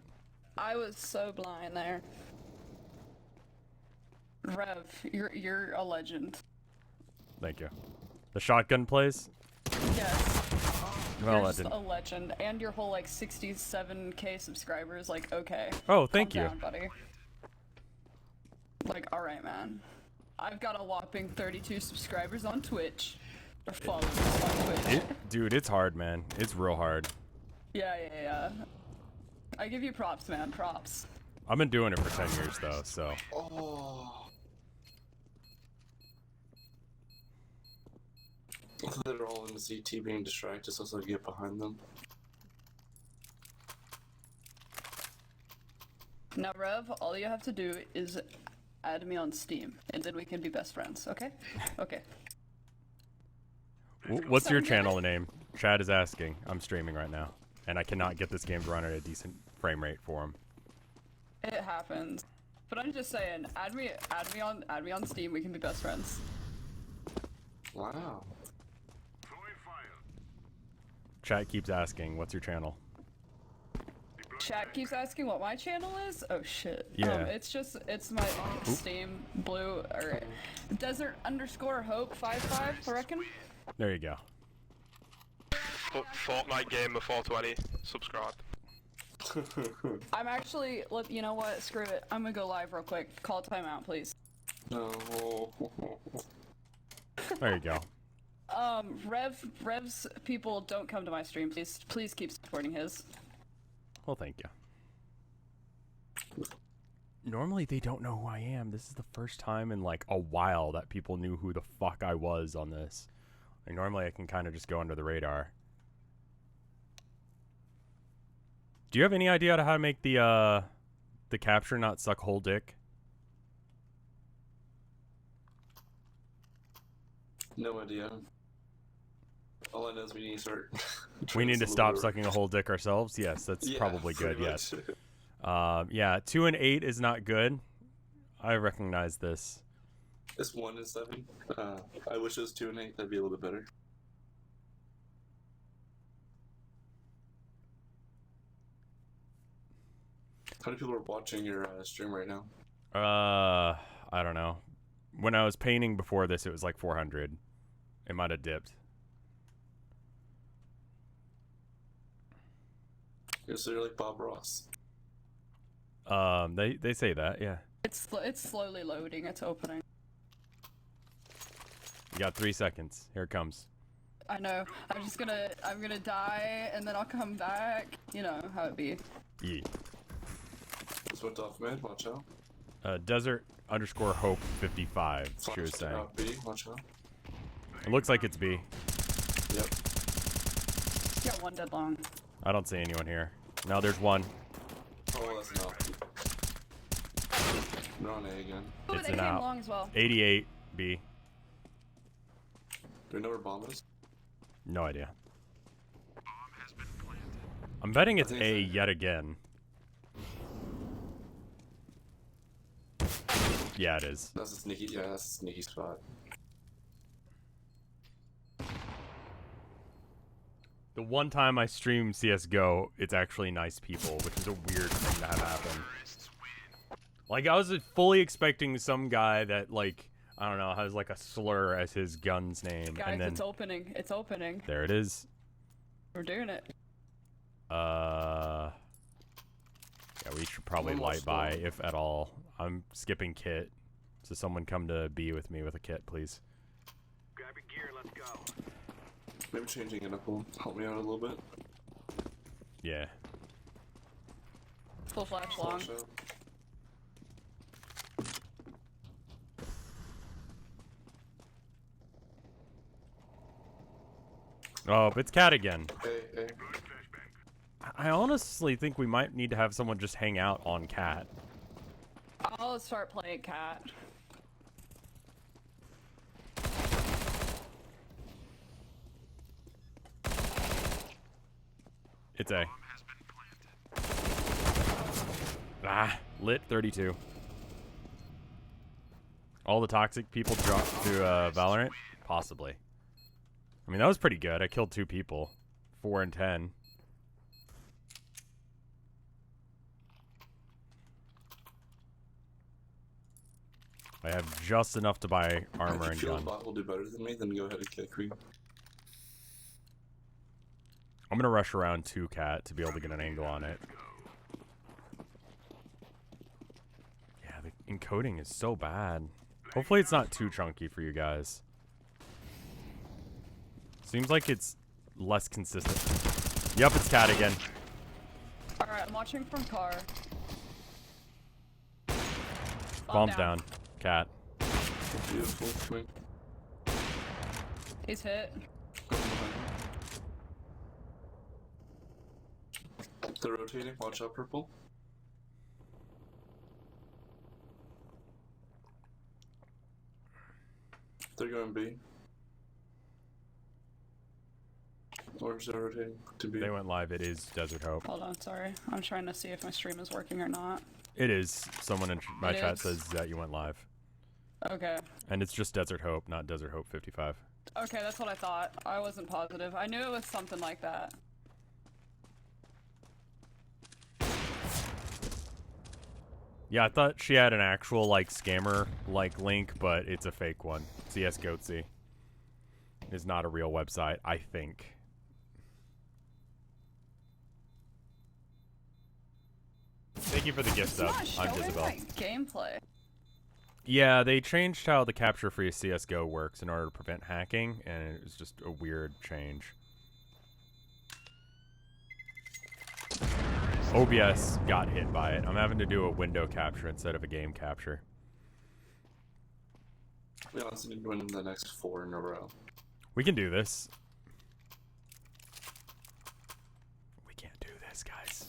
I was so blind there. Rev, you're a legend. Thank you. The shotgun plays? Yes. Well, You're that just didn't. a legend, and your whole like 67K subscribers. Like, okay. Oh, thank calm you. down, buddy. Like, all right, man. I've got a whopping 32 subscribers on Twitch. Or followers on Twitch. Dude, it's hard, man. It's real hard. Yeah. I give you props, man. Props. I've been doing it for 10 years, though, so. Oh. They're all in the CT being distracted, so I get behind them. Now, Rev, all you have to do is add me on Steam, and then we can be best friends, okay? Okay. What's your Sound good? channel name? Chad is asking. I'm streaming right now, and I cannot get this game to run at a decent frame rate for him. It happens. But I'm just saying, add me on Steam, we can be best friends. Wow. Throwing fire. Chat keeps asking, what's your channel? Chat keeps asking what my channel is? Oh shit. Yeah. It's my Steam blue or desert_hope55, I reckon. There you go. Fortnite Gamer 420. Subscribe. I'm actually, you know what? Screw it. I'm gonna go live real quick. Call timeout, please. No. There you go. Rev's people don't come to my stream, please. Please keep supporting his. Well, thank you. Normally they don't know who I am. This is the first time in like a while that people knew who the fuck I was on this. Like, normally I can kind of just go under the radar. Do you have any idea how to make the capture not suck whole dick? No idea. All I know is we need to start. We need to trying stop little- sucking a whole dick ourselves. Yes, that's Yeah, probably good. pretty Yes. much. Yeah, 2 and 8 is not good. I recognize this. It's 1 and 7. I wish it was 2 and 8. That'd be a little bit better. How many people are watching your stream right now? I don't know. When I was painting before this, it was like 400. It might have dipped. So you're like Bob Ross. They say that, yeah. It's slowly loading. It's opening. You got 3 seconds. Here it comes. I know. I'm gonna die and then I'll come back. You know how it be. Yeah. Just went off mid. Watch out. Desert_hope 55. She was Flashed saying. out B. Watch out. It looks like it's B. Yep. Got one dead long. I don't see anyone here. No, there's one. Oh, that's not. They're on A again. Oh, It's they an came out. long as well. 88 B. Do we know where bomb is? No idea. I'm betting it's think A so. yet again. Yeah, it is. That's a sneaky. Yeah, that's a sneaky spot. The one time I stream CSGO, it's actually nice people, which is a weird thing to have happen. Like, I was fully expecting some guy that, like, I don't know, has like a slur as his gun's name, Guys, and then it's opening. It's opening. there it is. We're doing it. Yeah, we should probably One more light by, spawn. if at all. I'm skipping kit, so someone come to B with me with a kit, please. Grab your gear, let's go. Maybe changing it up will help me out a little bit. Yeah. Full flash long. Flash out. Oh, it's cat again. A. I honestly think we might need to have someone just hang out on cat. I'll start playing cat. It's A. Ah, lit 32. All the toxic people dropped to Valorant? Possibly. I mean, that was pretty good. I killed 2 people. 4 and 10. I have just enough to buy armor If and you feel gun. the bot will do better than me, then go ahead and kick Creep. I'm gonna rush around 2 cat to be able to get an angle on it. Yeah, the encoding is so bad. Hopefully it's not too chunky for you guys. Seems like it's less consistent. Yep, it's cat again. Alright, I'm watching from car. Bomb's down. Cat. Beautiful. Swing. He's hit. Go behind him. They're rotating. Watch out, purple. They're going B. Orange, they're rotating to B. They went live. It is Desert Hope. Hold on, sorry. I'm trying to see if my stream is working or not. It is. Someone in my It chat is. says that you went live. Okay. And it's just Desert Hope, not Desert Hope 55. Okay, that's what I thought. I wasn't positive. I knew it was something like that. Yeah, I thought she had an actual, like, scammer, like, link, but it's a fake one. CS Goatsy is not a real website, I think. Thank you for the gift sub. It's not I'm showing Jezebel. my gameplay. Yeah, they changed how the capture for your CSGO works in order to prevent hacking, and it was just a weird change. OBS got hit by it. I'm having to do a window capture instead of a game capture. We honestly need to win the next 4 in a row. We can do this. We can't do this, guys.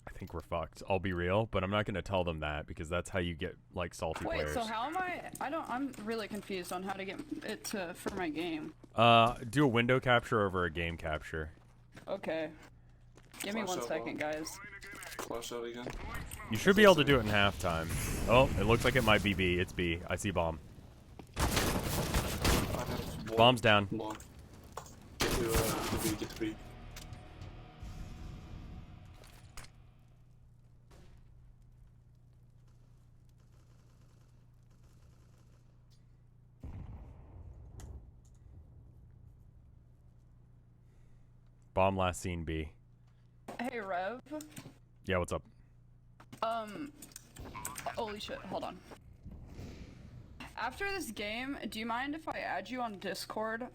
I think we're fucked. I'll be real, but I'm not gonna tell them that because that's how you get like salty Wait, players. so how am I'm really confused on how to get it for my game. Do a window capture over a game capture. Okay. Give me Flash 1 out, second, guys. Flash out again. You should be able to do it in halftime. Oh, it looks like it might be B. It's B. I see bomb. I have one. Bomb's down. One. Get to B, get to B. Bomb last seen B. Hey, Rev. Yeah, what's up? Holy shit, hold on. After this game, do you mind if I add you on Discord?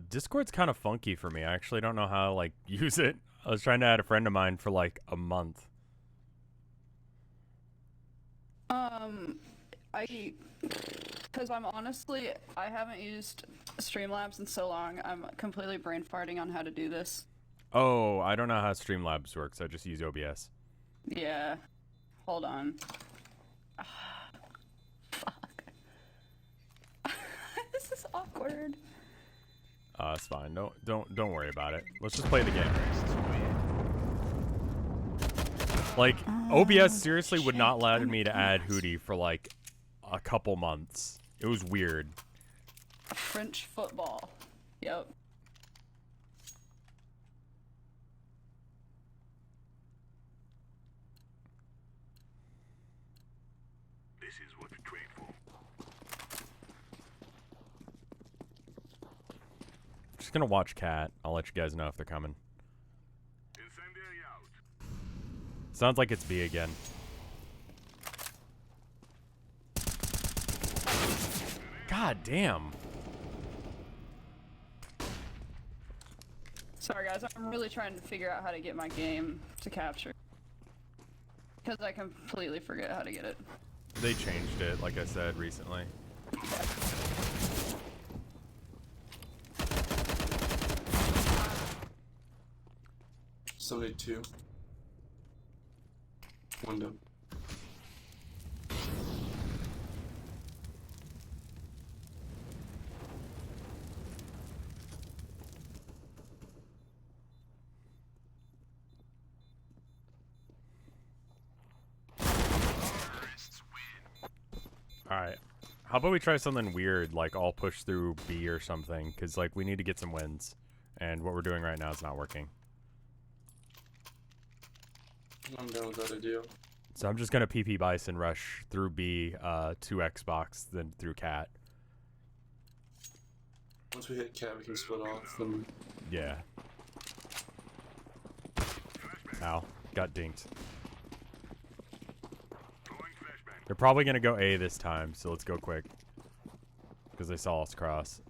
Discord's kind of funky for me. I actually don't know how to, like, use it. I was trying to add a friend of mine for, like, a month. Because I haven't used Streamlabs in so long, I'm completely brain farting on how to do this. Oh, I don't know how Streamlabs works. I just use OBS. Yeah. Hold on. Fuck. This is awkward. It's fine. Don't worry about it. Let's just play the game. Like, OBS seriously would not allow me to add Hootie for like a couple months. It was weird. French football. Yep. This is what we train for. Just gonna watch Cat. I'll let you guys know if they're coming. Incendiary out. Sounds like it's B again. God damn. Sorry guys, I'm really trying to figure out how to get my game to capture. Because I completely forget how to get it. They changed it, like I said, recently. 72. Window. Alright. How about we try something weird, like all push through B or something, because like we need to get some wins. And what we're doing right now is not working. I'm down with that idea. So I'm just gonna PP Bison rush through B to Xbox, then through Cat. Once we hit cat, we can split off and... Yeah. Ow. Got dinked. They're probably gonna go A this time, so let's go quick. Because they saw us cross.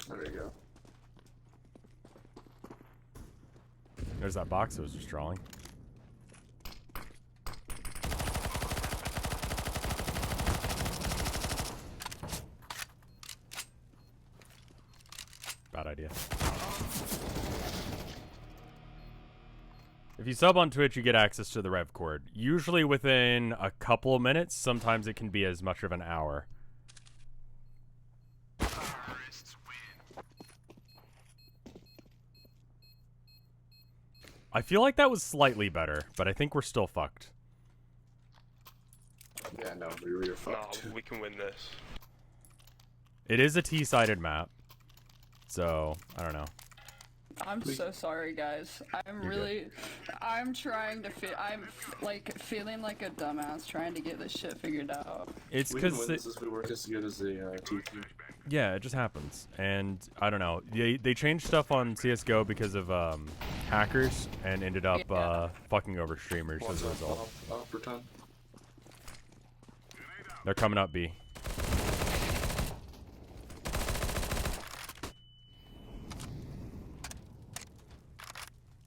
There we go. There's that box that was just drawing. Bad idea. If you sub on Twitch, you get access to the rev cord. Usually within a couple of minutes. Sometimes it can be as much of an hour. I feel like that was slightly better, but I think we're still fucked. Yeah, no, we were No, fucked. we can win this. It is a T-sided map. So, I don't know. I'm so sorry, guys. I'm trying to I'm like feeling like a dumbass trying to get this shit figured out. It's We can because win this if we work as good as the T2. yeah, it just happens. And I don't know. They changed stuff on CS:GO because of hackers and ended up fucking over streamers as a result. Off for 10. They're coming up B.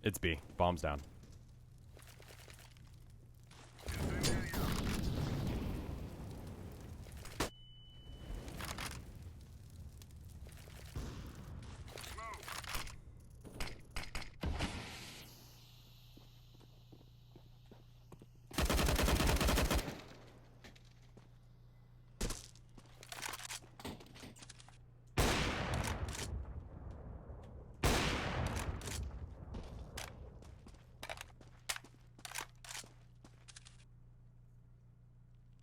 It's B. Bombs down.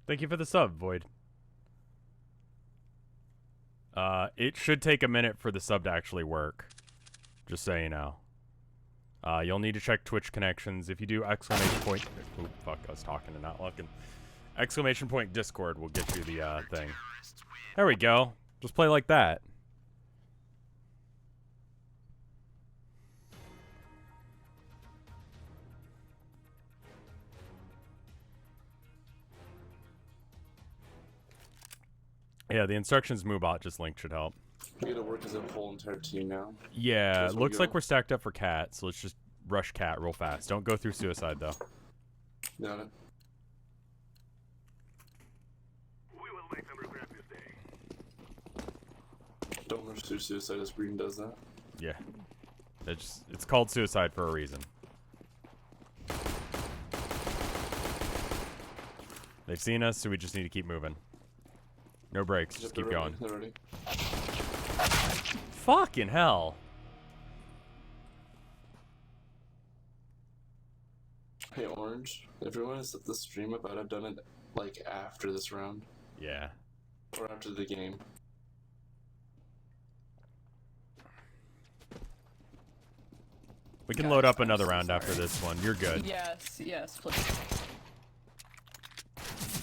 Thank you for the sub, Void. It should take a minute for the sub to actually work. Just so you know. You'll need to check Twitch connections. If you do exclamation point... Oh, fuck, I was talking and not looking. Exclamation point Discord will get you the thing. There we go. Just play like that. Yeah, the instructions Moobot just linked should help. We gotta work as a whole entire team now. Yeah, looks like we're stacked up for Cat, so let's just rush Cat real fast. Don't go through Suicide, though. Got it. We will make them regret this day. Don't rush through Suicide as Green does that. Yeah. It's called Suicide for a reason. They've seen us, so we just need to keep moving. No breaks, just keep going. They're ready. Fucking hell. Hey, Orange, everyone is at the stream about I've done it, like, after this round. Yeah. Or after the game. We can load up another round after this one. You're good. Yes, yes, please.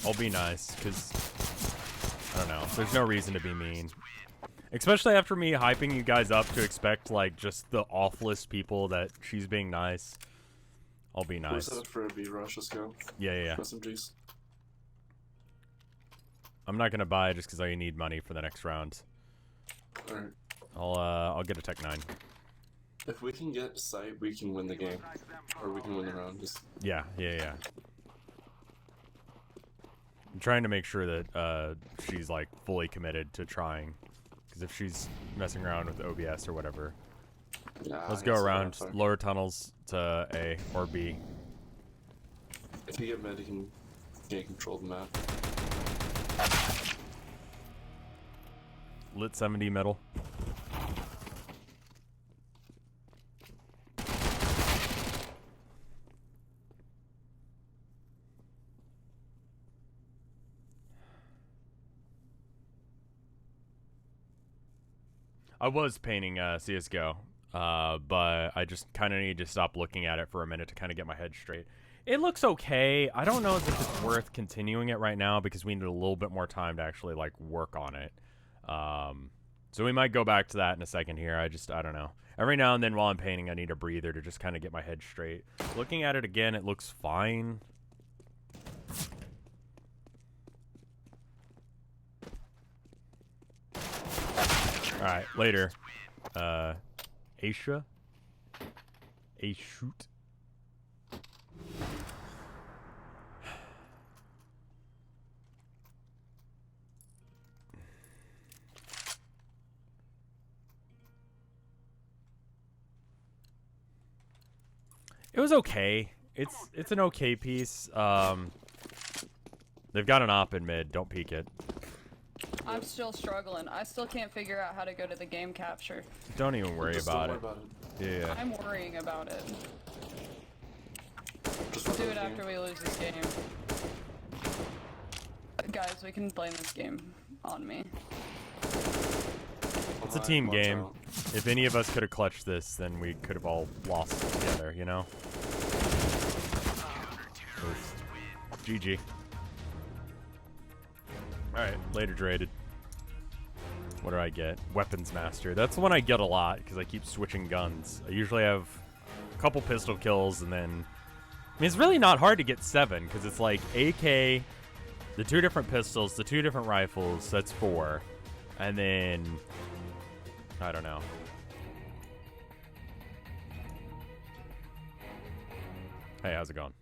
I'll be nice, because... I don't know. There's no reason to be mean. Especially after me hyping you guys up to expect, like, just the awfulest people that she's being nice. I'll be nice. We're set up for a B rush, let's go. Yeah. SMGs. I'm not gonna buy just because I need money for the next round. Alright. I'll get a Tech 9. If we can get sight, we can win the game. Or we can win the round. Just... Yeah. I'm trying to make sure that she's like fully committed to trying, because if she's messing around with OBS or whatever, Nah, let's go around lower tunnels to A or B. If you get mid, you can gain control of the map. Lit 70 middle. I was painting CSGO, but I just kind of need to stop looking at it for a minute to kind of get my head straight. It looks okay. I don't know if it's worth continuing it right now because we need a little bit more time to actually like work on it. So we might go back to that in a second here. I don't know. Every now and then while I'm painting, I need a breather to just kind of get my head straight. Looking at it again, it looks fine. Alright, later. Aisha? Aishoot? It was okay. It's an okay piece. They've got an op in mid. Don't peek it. I'm still struggling. I still can't figure out how to go to the game capture. Don't even worry about it. Yeah. I'm worrying about it. We'll do it after we lose this game. Guys, we can blame this game on me. It's a team game. If any of us could have clutched this, then we could have all lost together, you know? GG. Alright, later traded. What do I get? Weapons Master. That's the one I get a lot, because I keep switching guns. I usually have a couple pistol kills, and then... I mean, it's really not hard to get 7, because it's like AK, the 2 different pistols, the 2 different rifles, that's 4. And then... I don't know. Hey, how's it going?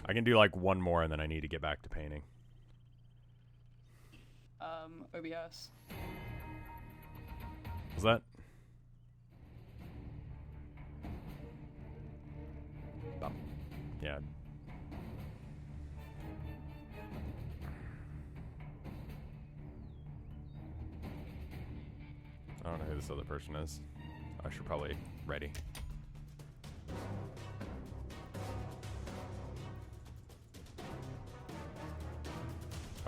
I can do like one more and then I need to get back to painting. OBS. Was that? Oh. Yeah. I don't know who this other person is. I should probably ready.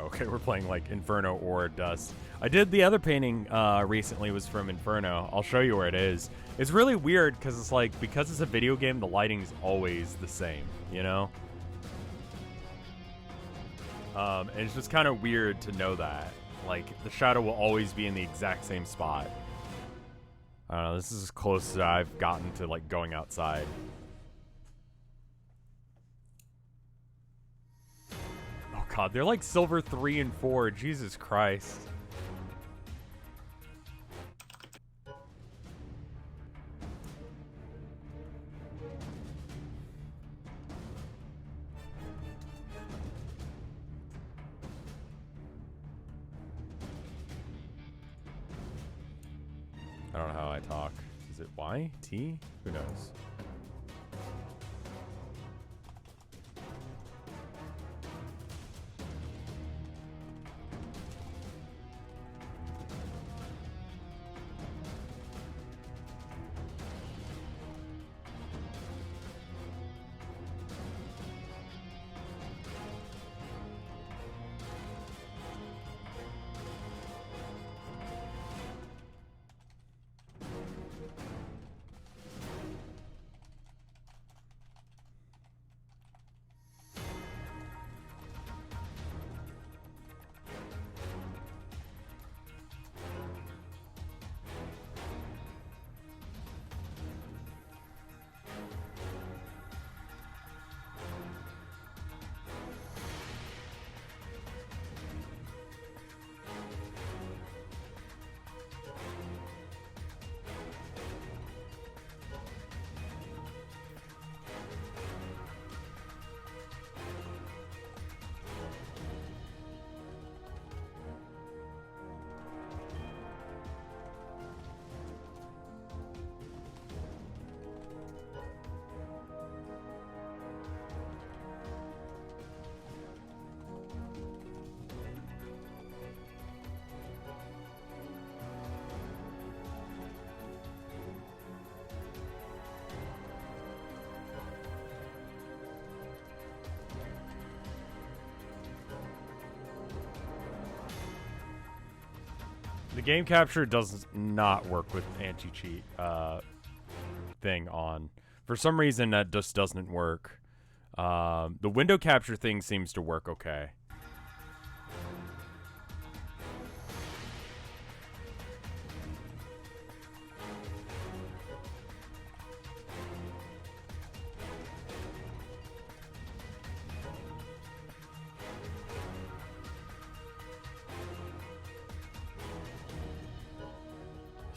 Okay, we're playing like Inferno or Dust. I did the other painting recently was from Inferno. I'll show you where it is. It's really weird because it's like, because it's a video game, the lighting's always the same, you know? And it's just kind of weird to know that. Like, the shadow will always be in the exact same spot. I don't know, this is as close as I've gotten to like going outside. Oh god, they're like silver 3 and 4. Jesus Christ. I don't know how I talk. Is it Y? T? Who knows? The game capture does not work with anti-cheat thing on. For some reason, that just doesn't work. The window capture thing seems to work okay.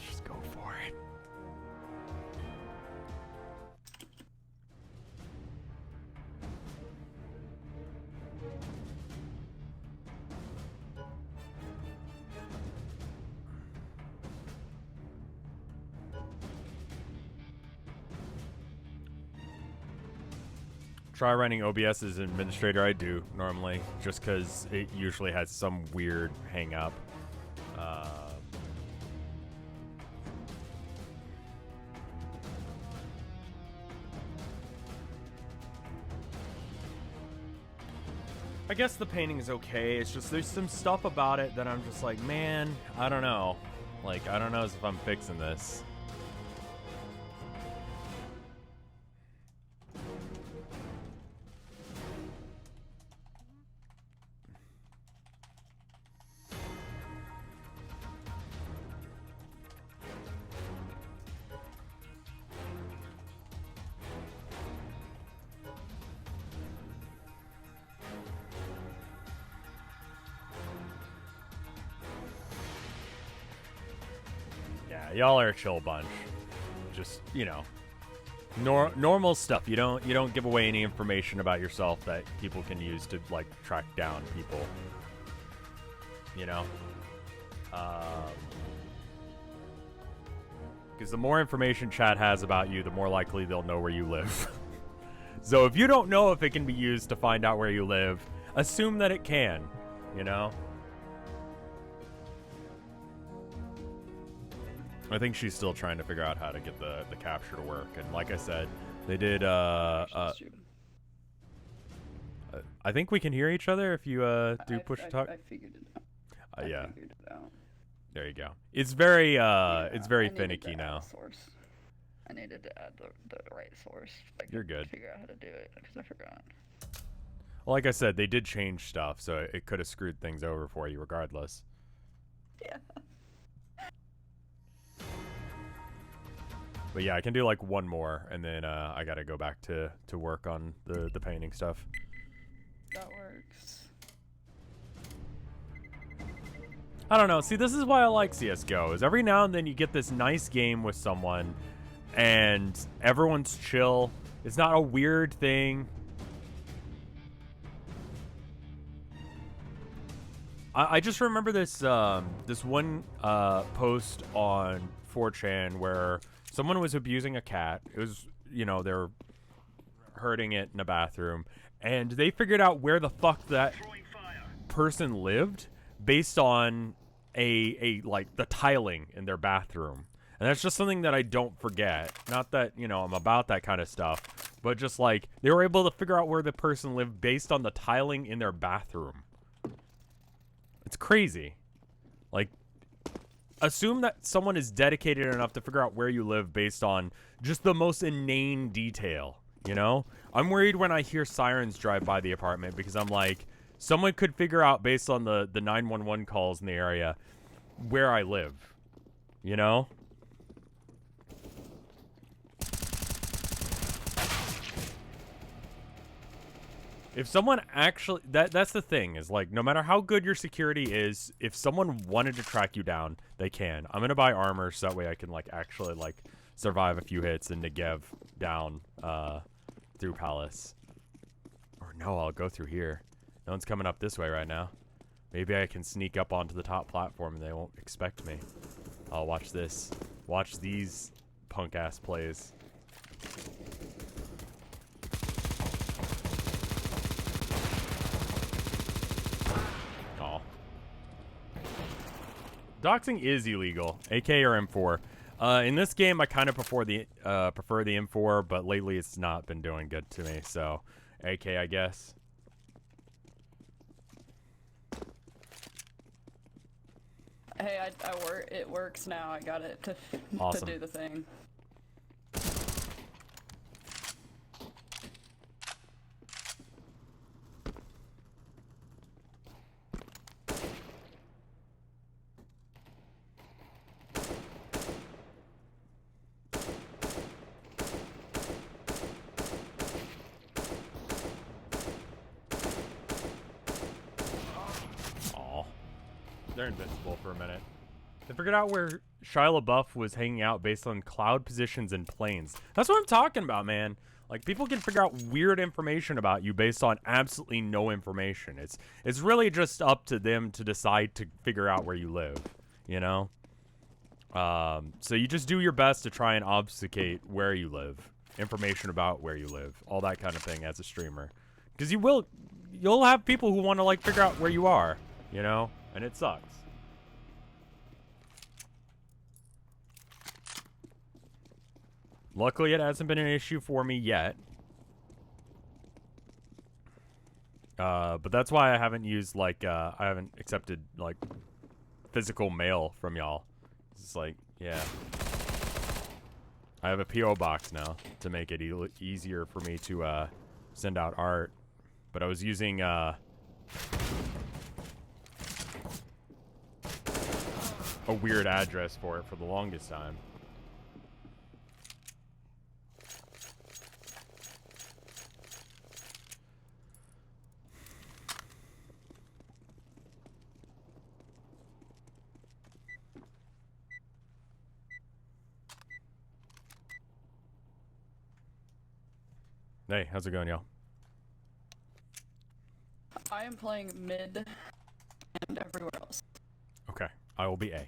Just go for it. Try running OBS as an administrator. I do normally, just because it usually has some weird hang up. I guess the painting is okay. It's just there's some stuff about it that I'm just like, man, I don't know. Like, I don't know if I'm fixing this. Y'all are a chill bunch. Just, you know, normal stuff. You don't give away any information about yourself that people can use to like track down people. You know, because the more information chat has about you, the more likely they'll know where you live. So if you don't know if it can be used to find out where you live, assume that it can. You know. I think she's still trying to figure out how to get the capture to work, and like I said, they did I I think we can hear each other if you do push to talk. I figured it out. Yeah. I figured it out. There you go. It's very Yeah, it's very I needed finicky to add now. a source. I needed to add the right source. I You're could good. Figure out how to do it because I forgot. Well, like I said, they did change stuff, so it could have screwed things over for you regardless. Yeah. But yeah, I can do like one more, and then I gotta go back to work on the painting stuff. That works. I don't know. See, this is why I like CSGO, is every now and then you get this nice game with someone, and everyone's chill. It's not a weird thing. I just remember this this one post on 4chan where someone was abusing a cat. It was, you know, they were hurting it in a bathroom, and they figured out where the fuck that person lived based on a like the tiling in their bathroom. And that's just something that I don't forget. Not that, you know, I'm about that kind of stuff, but just like they were able to figure out where the person lived based on the tiling in their bathroom. It's crazy. Like, assume that someone is dedicated enough to figure out where you live based on just the most inane detail, you know? I'm worried when I hear sirens drive by the apartment because I'm like, someone could figure out based on the 911 calls in the area where I live, you know? If someone actually, that's the thing, is like, no matter how good your security is, if someone wanted to track you down, they can. I'm gonna buy armor so that way I can like actually like survive a few hits and Negev down through Palace. Or no, I'll go through here. No one's coming up this way right now. Maybe I can sneak up onto the top platform and they won't expect me. I'll watch this. Watch these punk ass plays. Doxing is illegal, AK or M4. In this game, I kind of prefer the M4, but lately it's not been doing good to me, so AK, I guess. Hey, it works now. I got it to Awesome. do the thing. They're invincible for a minute. They figured out where Shia LaBeouf was hanging out based on cloud positions and planes. That's what I'm talking about, man. Like, people can figure out weird information about you based on absolutely no information. It's really just up to them to decide to figure out where you live, you know? So you just do your best to try and obfuscate where you live, information about where you live, all that kind of thing as a streamer. Because you'll have people who want to, like, figure out where you are, you know? And it sucks. Luckily, it hasn't been an issue for me yet. But that's why I haven't used, like, I haven't accepted, like, physical mail from y'all. It's like, yeah. I have a P.O. box now to make it easier for me to, send out art. But I was using, a weird address for it for the longest time. Hey, how's it going, y'all? I am playing mid and everywhere else. Okay, I will be A.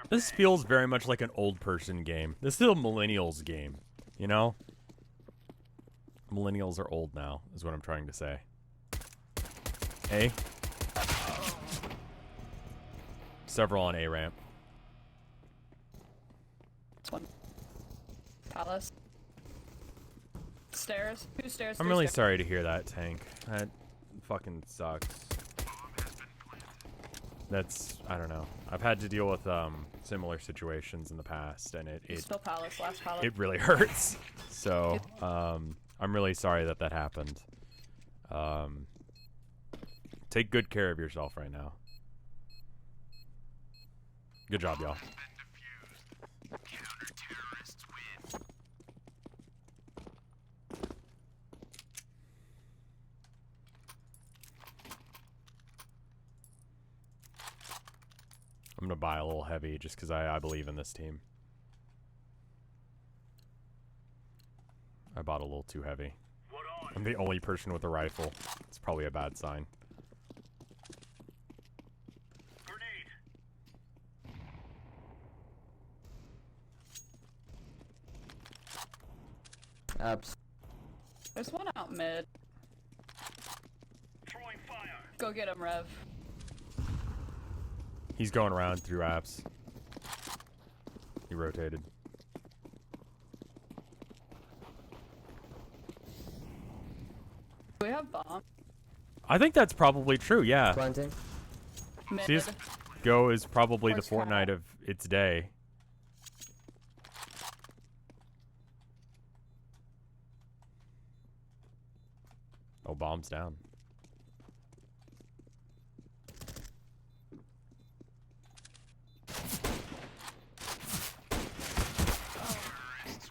This feels very much like an old person game. This is a millennials game, you know? Millennials are old now, is what I'm trying to say. A. Several on A ramp. Palace. Stairs. Two stairs. I'm three really stairs. sorry to hear that, Tank. That fucking sucks. That's, I don't know. I've had to deal with similar situations in the past, and it Still Palace. Last Palace. it really hurts. So I'm really sorry that that happened. Take good care of yourself right now. Good job, y'all. I'm gonna buy a little heavy just because I believe in this team. I bought a little too heavy. I'm the only person with a rifle. It's probably a bad sign. Abs. There's one out mid. Throwing fire. Go get him, Rev. He's going around through apps. He rotated. Do we have bomb? I think that's probably true, yeah. Planting. Mid. CSGO is probably the Where's Fortnite Cat? of its day. Oh, bomb's down.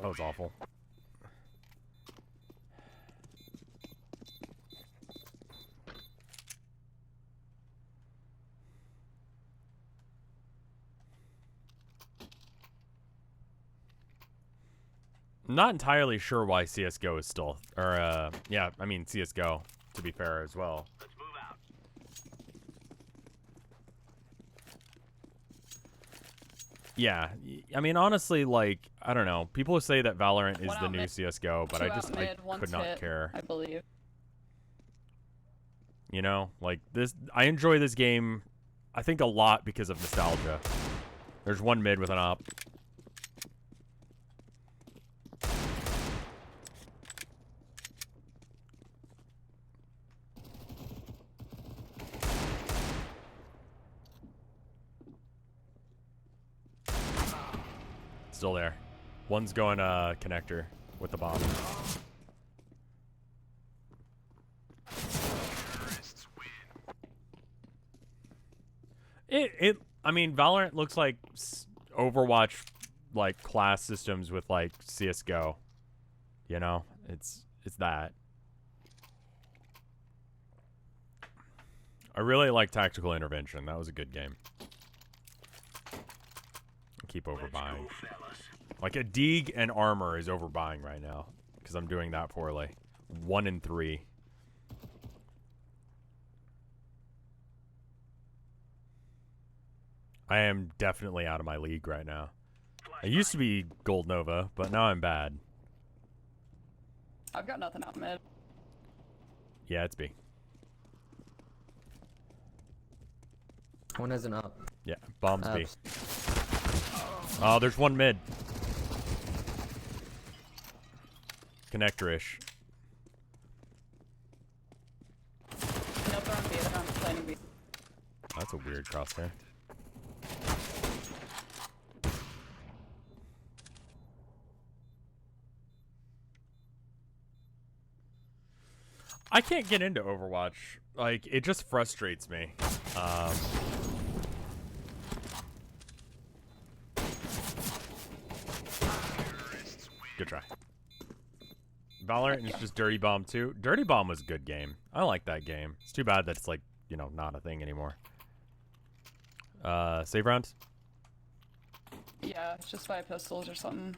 That was awful. I'm not entirely sure why CSGO is still, or yeah, I mean CSGO, to be fair as well. Let's move out. Yeah, I mean honestly, like, I don't know. People say that Valorant is One the out new mid, CSGO, but two I out just, I mid, one's could not hit, care. I believe. You know, like this, I enjoy this game, I think a lot because of nostalgia. There's one mid with an op. Still there. One's going connector with the bomb. I mean, Valorant looks like Overwatch, like class systems with like CS:GO. You know, it's that. I really like Tactical Intervention. That was a good game. Keep overbuying. Like a Deeg and Armor is overbuying right now because I'm doing that poorly. 1 in 3. I am definitely out of my league right now. I used to be Gold Nova, but now I'm bad. I've got nothing out mid. Yeah, it's B. One has an up. Yeah, bombs B. Abs. Oh, there's one mid. Connector-ish. Nope, they're on B. They're on planning B. That's a weird crosshair. I can't get into Overwatch. Like, it just frustrates me. Good try. Valorant is just Dirty Bomb 2. Dirty Bomb was a good game. I like that game. It's too bad that it's like, you know, not a thing anymore. Save round? Yeah, it's just 5 pistols or something.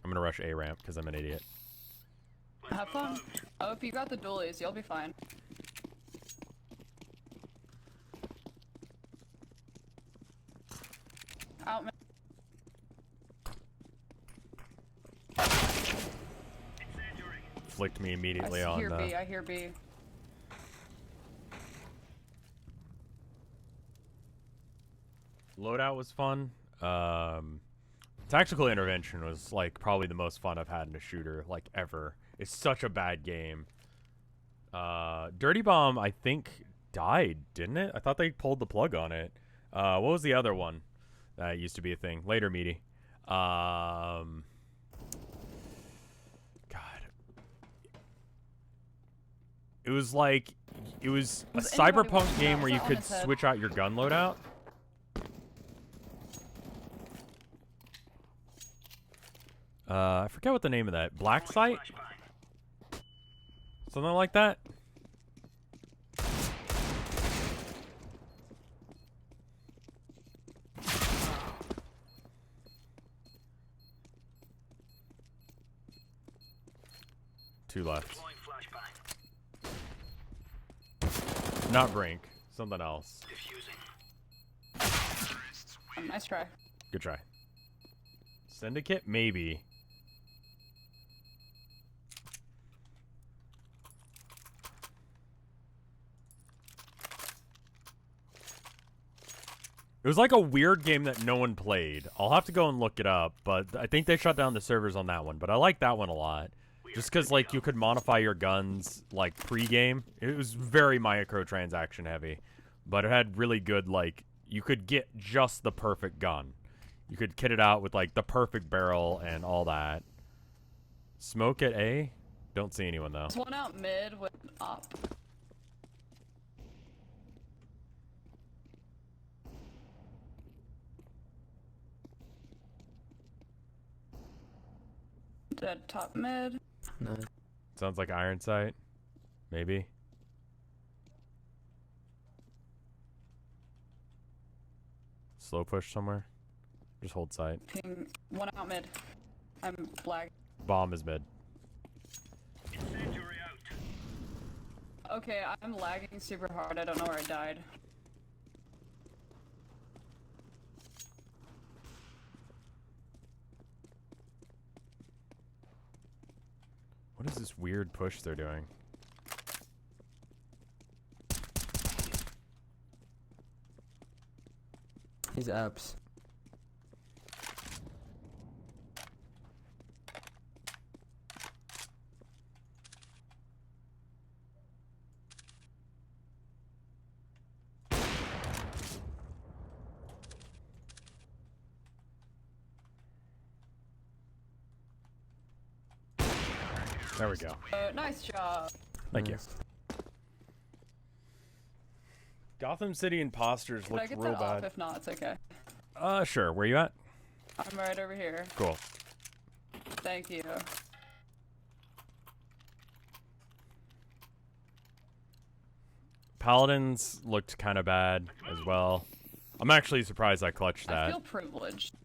I'm gonna rush A ramp because I'm an idiot. Have fun. Oh, if you got the dualies, you'll be fine. Out mid. Flicked me immediately I on hear the... B. I hear B. Loadout was fun. Tactical Intervention was like probably the most fun I've had in a shooter like ever. It's such a bad game. Dirty Bomb I think died, didn't it? I thought they pulled the plug on it. What was the other one that used to be a thing? Later, Meaty. God. It was like a cyberpunk game where you could switch out your gun loadout. I forget what the name of that. Black Site? Something like that? Two left. Not Brink. Something else. Nice try. Good try. Syndicate? Maybe. It was like a weird game that no one played. I'll have to go and look it up, but I think they shut down the servers on that one. But I like that one a lot. Just because, like, you could modify your guns, like, pre-game. It was very microtransaction heavy. But it had really good, like, you could get just the perfect gun. You could kit it out with, like, the perfect barrel and all that. Smoke at A? Don't see anyone, though. There's one out mid with op. Dead top mid. No. Sounds like Iron Sight. Maybe. Slow push somewhere. Just hold sight. Ping. One out mid. I'm black. Bomb is mid. Okay, I'm lagging super hard. I don't know where I died. What is this weird push they're doing? He's apps. There we go. Nice job. Thank you. Gotham City Imposters Can I looked get real that off? bad. If not, it's okay. Sure. Where you at? I'm right over here. Cool. Thank you. Paladins looked kind of bad as well. I'm actually surprised I clutched that. I feel privileged.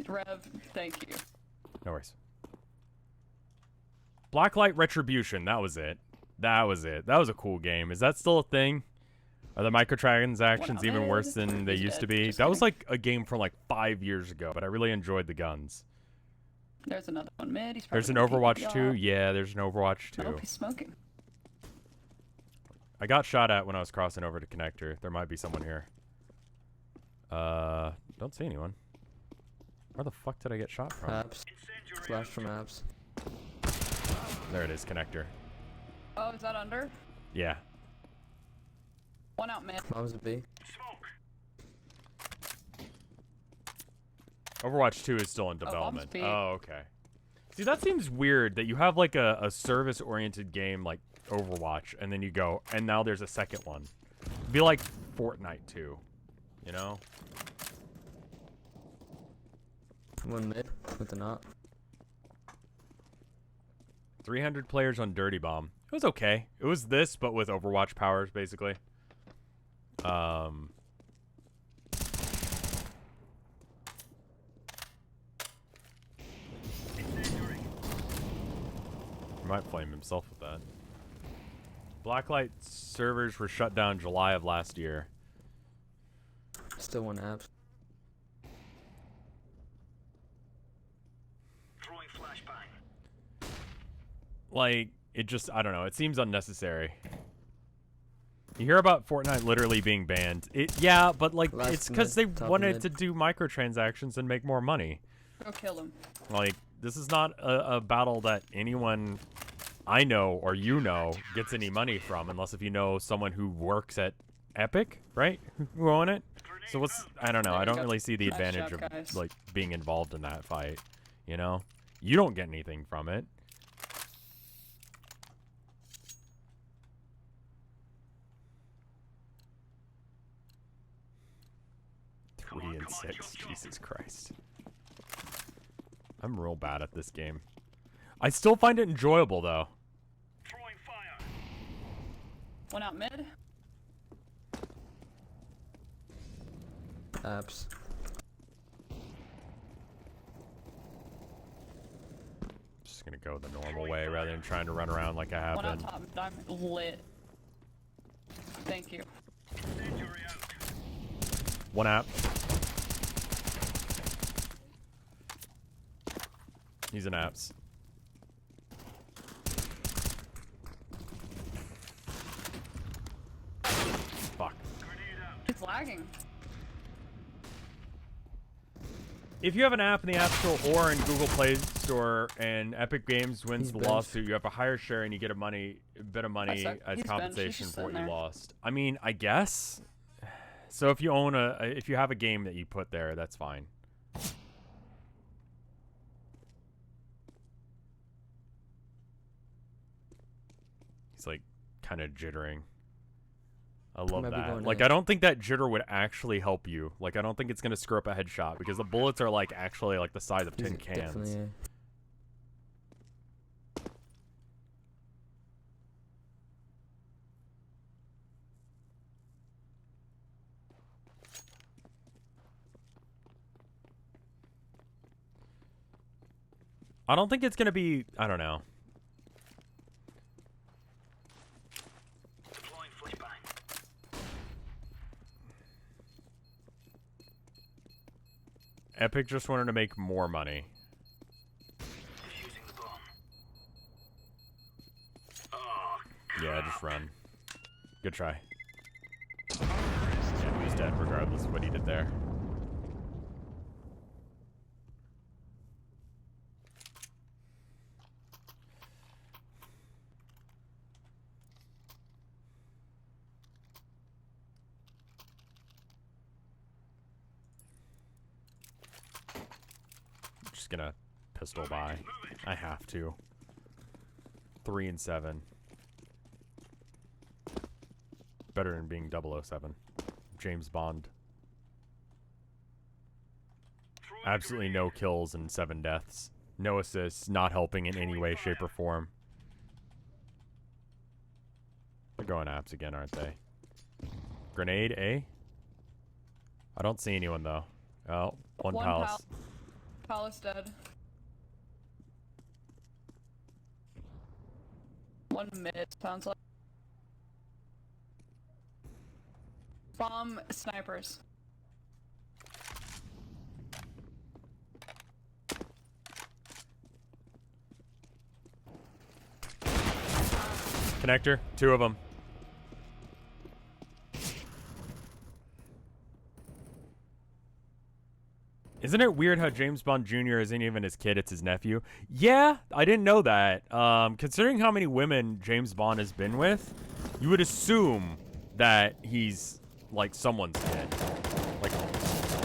Rev, thank you. No worries. Blacklight Retribution, that was it. That was it. That was a cool game. Is that still a thing? Are the microtransactions even worse than they used to be? That was like a game from like 5 years ago, but I really enjoyed the guns. There's another one mid. He's There's an probably Overwatch 2? off. Yeah, there's an Overwatch 2. I hope he's smoking. I got shot at when I was crossing over to Connector. There might be someone here. Don't see anyone. Where the fuck did I get shot from? Apps. Flash from apps. There it is, Connector. Oh, is that under? Yeah. One out mid. What was it B? Overwatch 2 is still in bomb's development. B. Oh, okay. See, that seems weird that you have like a service-oriented game like Overwatch, and then you go, and now there's a second one. It'd be like Fortnite 2, you know? One mid with an op. 300 players on Dirty Bomb. It was okay. It was this, but with Overwatch powers, basically. I might flame himself with that. Blacklight servers were shut down July of last year. Still one apps. Like, it just, I don't know, it seems unnecessary. You hear about Fortnite literally being banned. Yeah, but like Last it's because mid, they top wanted mid. to do microtransactions and make more money. Go kill him. Like this is not a battle that anyone I know or you know gets any money from, unless if you know someone who works at Epic, right? Who own it. So what's I don't know. There I you don't go. really see the Nice advantage job, of guys. like being involved in that fight. You know, you don't get anything from it. Three and 6. Jesus Christ. I'm real bad at this game. I still find it enjoyable though. Throwing fire. One out mid. Apps. Just gonna go the normal way rather than trying to run around like I have One out been. top mid. I'm lit. Thank you. Incendiary out. One app. He's in apps. Fuck. It's lagging. If you have an app in the App Store or in Google Play Store and Epic Games wins He's the benched. lawsuit, you have a higher share and you get a bit of money suck. as He's benched. He's compensation just for what you sitting there. lost. I mean, I guess. So if you own if you have a game that you put there, that's fine. He's like kind of jittering. I love Might be that. going Like, A. I don't think that jitter would actually help you. Like, I don't think it's gonna screw up a headshot because the bullets are like actually like the size of He's tin cans. definitely A. I don't think it's gonna be. I don't know. Deploying flashbang. Epic just wanted to make more money. Defusing the bomb. Oh, Yeah, just run. Good try. Yeah, he was dead regardless of what he did there. I'm just gonna pistol by. I have to. 3 and 7. Better than being 007. James Bond. Absolutely no kills and 7 deaths. No assists, not helping in any way, shape, or form. They're going apps again, aren't they? Grenade, A? I don't see anyone, though. Oh, one palace. Palace dead. One mid, sounds like. Bomb snipers. Connector, 2 of them. Isn't it weird how James Bond Jr. isn't even his kid, it's his nephew? Yeah, I didn't know that. Considering how many women James Bond has been with, you would assume that he's, like, someone's kid. Like,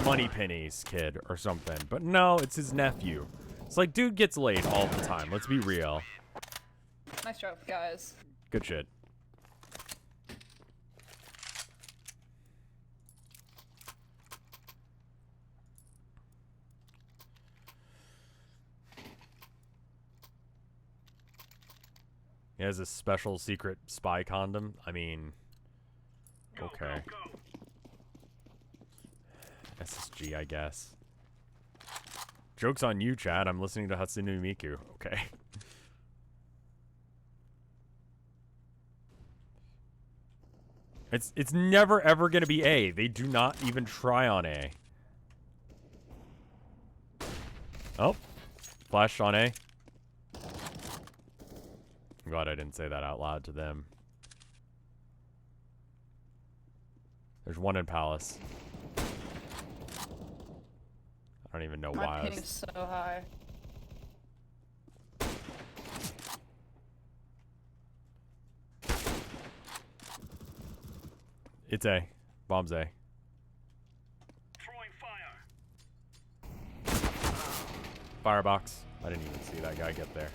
Moneypenny's kid or something. But no, it's his nephew. It's like, dude gets laid all the time. Let's be real. Nice job, guys. Good shit. He has a special secret spy condom. I mean, okay. SSG, I guess. Joke's on you, Chad. I'm listening to Hatsune Miku. Okay. It's never ever gonna be A. They do not even try on A. Oh, flash on A. I'm glad I didn't say that out loud to them. There's one in Palace. I don't even know My why. ping is so high. It's A. Bomb's A. Throwing fire. Firebox. I didn't even see that guy get there.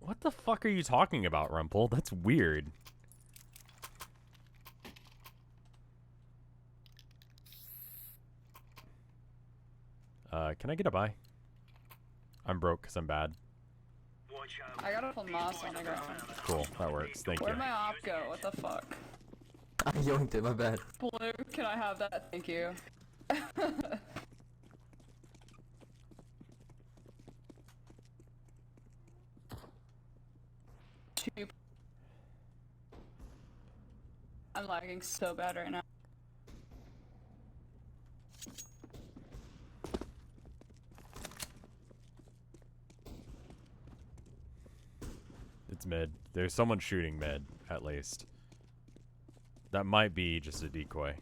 What the fuck are you talking about, Rumple? That's weird. Can I get a buy? I'm broke because I'm bad. Watch out. I got a full moss on the ground. Cool, that works. Thank you. Where'd my op go? What the fuck? I yoinked it, my bad. Blue, can I have that? Thank you. Two. I'm lagging so bad right now. It's mid. There's someone shooting mid, at least. That might be just a decoy.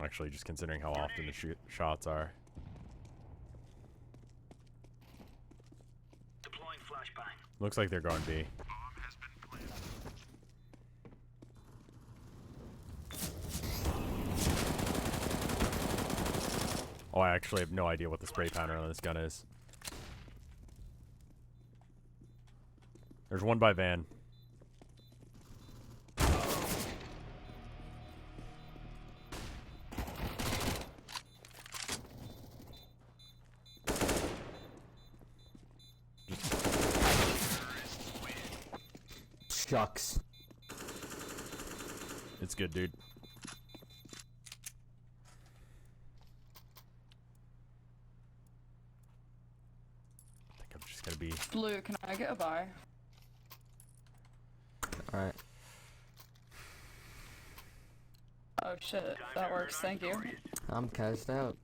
Actually, just considering how often the shots are. Deploying flashbang. Looks like they're going B. Oh, I actually have no idea what the spray pattern on this gun is. There's one by van. Shucks. It's good, dude. I think I'm just gonna be... Blue, can I get a buy? Alright. Oh shit, that works, thank you. I'm cashed out.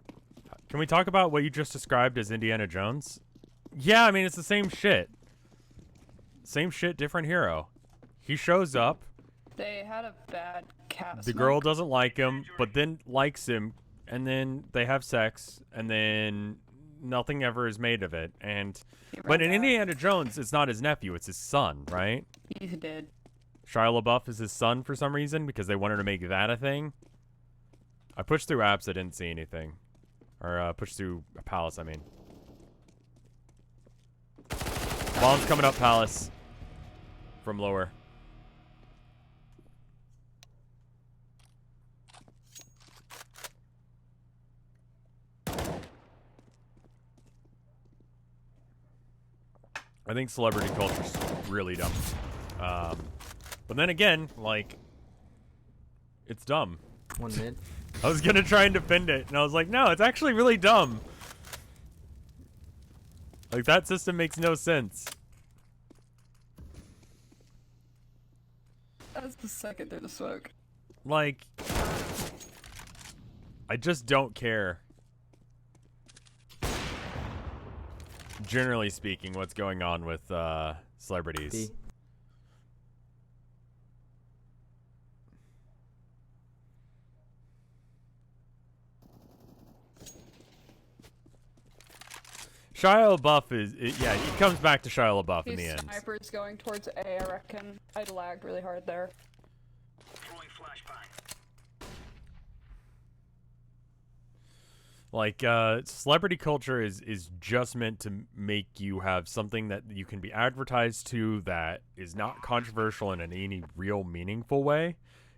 Can we talk about what you just described as Indiana Jones? Yeah, I mean, it's the same shit. Same shit, different hero. He shows up. They had a bad cat The girl doesn't like him, but then likes him, and then they have sex, and then nothing ever is made of it. And but in Indiana Jones, it's not his nephew, it's his son, right? He's dead. Shia LaBeouf is his son for some reason because they wanted to make that a thing. I pushed through apps, I didn't see anything. Or pushed through a Palace, I mean. Bomb's coming up Palace. From lower. I think celebrity culture's really dumb. But then again, like, it's dumb. One mid. I was gonna try and defend it, and I was like, no, it's actually really dumb. Like, that system makes no sense. That's the second through the smoke. Like, I just don't care. Generally speaking, what's going on with celebrities. B. Shia LaBeouf yeah, he comes back to Shia LaBeouf in the end. Sniper's going towards A, I reckon. I lagged really hard there. Throwing flashbang. Like, celebrity culture is just meant to make you have something that you can be advertised to that is not controversial in any real meaningful way.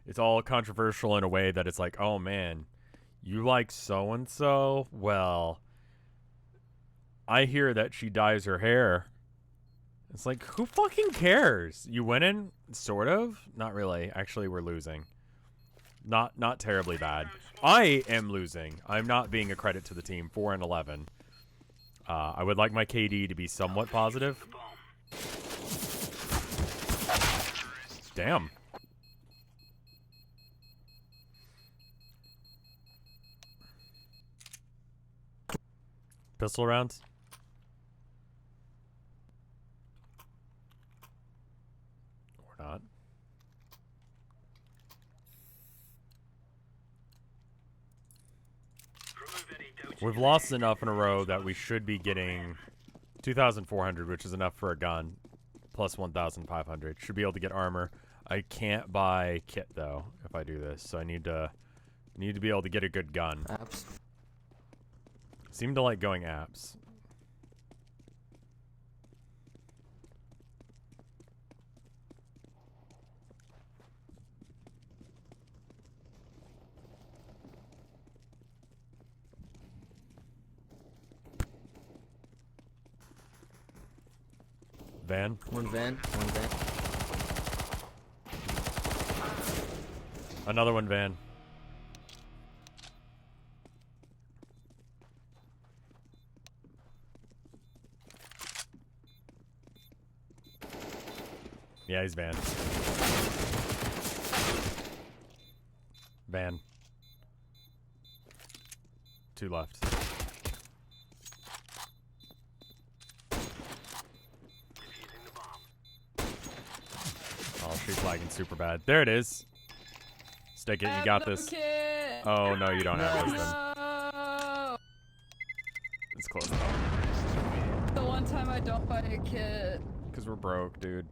It's all controversial in a way that it's like, oh man, you like so-and-so? Well, I hear that she dyes her hair. It's like, who fucking cares? You winning? Sort of? Not really. Actually, we're losing. Not terribly bad. I am losing. I'm not being a credit to the team. 4-11. I would like my KD to be somewhat positive. Damn. Pistol rounds? Or not. We've lost enough in a row that we should be getting 2,400, which is enough for a gun, plus 1,500. Should be able to get armor. I can't buy kit though if I do this, so I need to be able to get a good gun. Apps. Seem to like going apps. Van. One van. One van. Another one van. Yeah, he's van. Van. 2 left. Oh, she's lagging super bad. There it is. Stick it. You got this. Kit. Oh, no, you don't have this then. No. It's close enough. The one time I don't buy a kit. Because we're broke, dude.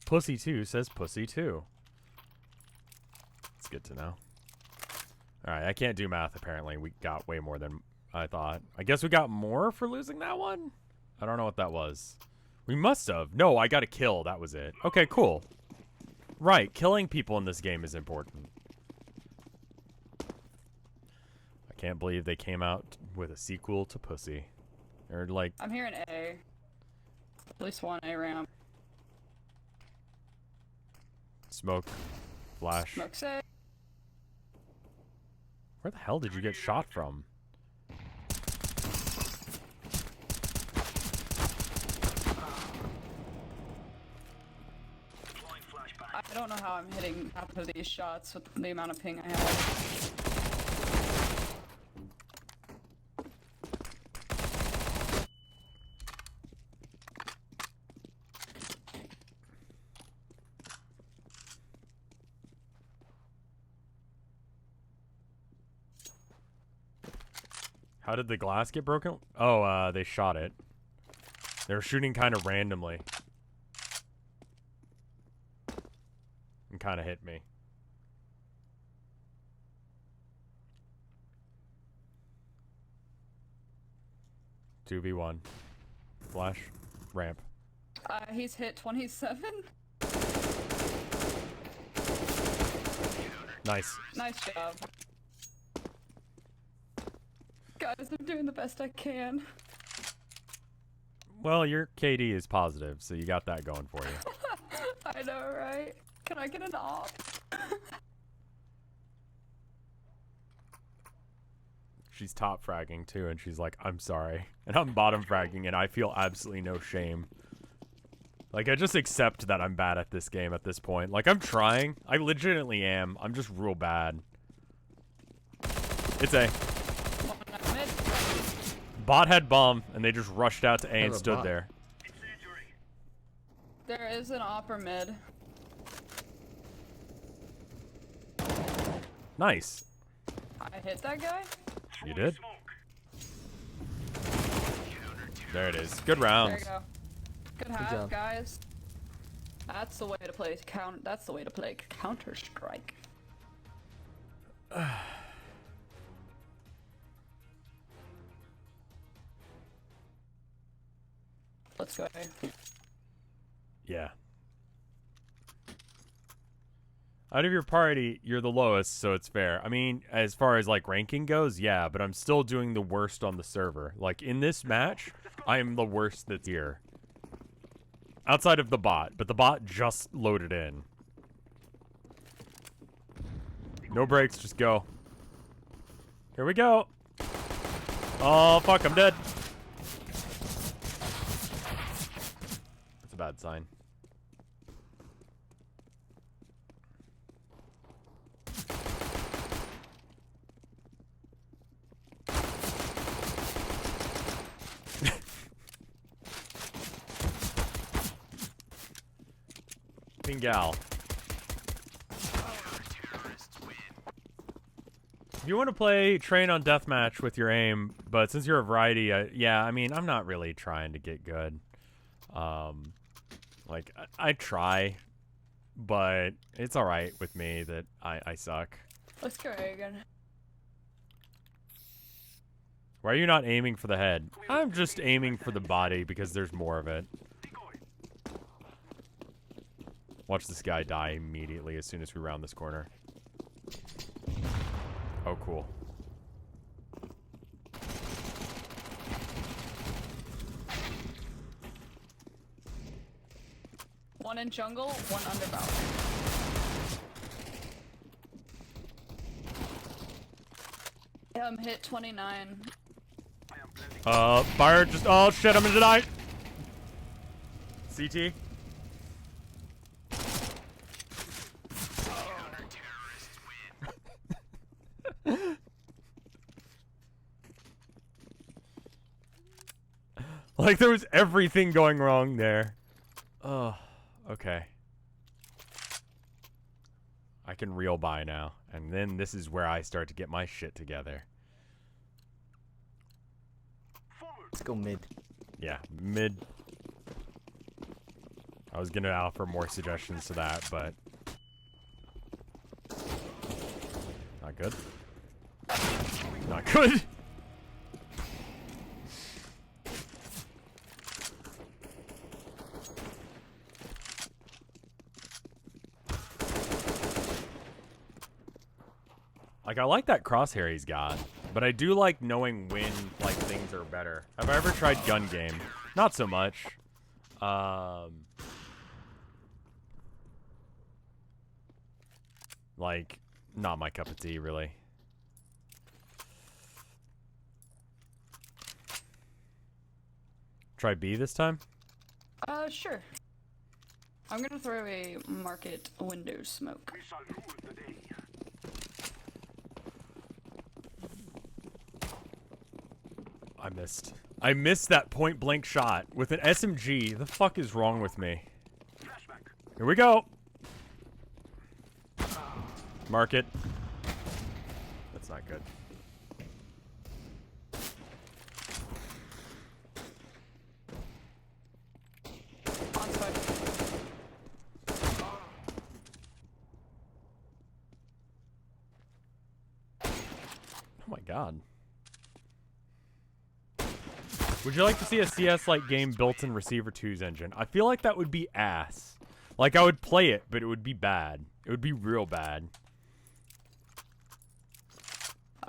Pussy 2 says pussy 2. It's good to know. Alright, I can't do math apparently. We got way more than I thought. I guess we got more for losing that one? I don't know what that was. We must have. No, I got a kill. That was it. Okay, cool. Right, killing people in this game is important. I can't believe they came out with a sequel to Pussy. Or like... I'm hearing A. At least one A ramp. Smoke. Flash. Smoke say. Where the hell did you get shot from? I don't know how I'm hitting half of these shots with the amount of ping I have. How did the glass get broken? Oh, they shot it. They were shooting kind of randomly. And kind of hit me. Two v one. Flash. Ramp. He's hit 27. Nice. Nice job. Guys, I'm doing the best I can. Well, your KD is positive, so you got that going for you. I know, right? Can I get an op? She's top fragging too, and she's like, I'm sorry. And I'm bottom fragging, and I feel absolutely no shame. Like, I just accept that I'm bad at this game at this point. Like, I'm trying. I legitimately am. I'm just real bad. It's A. Bot had bomb, and they just rushed out to A and stood there. There is an op or mid. Nice. I hit that guy? You did? There it is. Good There rounds. you go. Good half, job. guys. That's the way to play That's the way to play Counter-Strike. Let's go. Yeah. Out of your party, you're the lowest, so it's fair. I mean, as far as, like, ranking goes, yeah, but I'm still doing the worst on the server. Like, in this match, I am the worst that's here. Outside of the bot, but the bot just loaded in. No breaks, just go. Here we go. Oh, fuck, I'm dead. That's a bad sign. sleeping gal. If you want to play Train on Deathmatch with your aim, but since you're a variety, yeah, I mean, I'm not really trying to get good. Like, I try, but it's alright with me that I suck. Let's go A again. Why are you not aiming for the head? I'm just aiming for the body because there's more of it. Watch this guy die immediately as soon as we round this corner. Oh, cool. One in jungle, one under bower. Hit 29. Fire just. Oh shit! I'm gonna die. CT. Like there was everything going wrong there. Oh, okay. I can reel by now, and then this is where I start to get my shit together. Let's go mid. Yeah, mid. I was gonna offer more suggestions to that, but not good. Not good. Like, I like that crosshair he's got, but I do like knowing when, like, things are better. Have I ever tried gun game? Not so much. Like, not my cup of tea, really. Try B this time? Sure. I'm gonna throw a market window smoke. We shall rule the day. I missed. I missed that point blank shot with an SMG. The fuck is wrong with me? Flashback. Here we go. Mark it. That's not good. On side. Oh my god. Would you like to see a CS-like game built in Receiver 2's engine? I feel like that would be ass. Like, I would play it, but it would be bad. It would be real bad.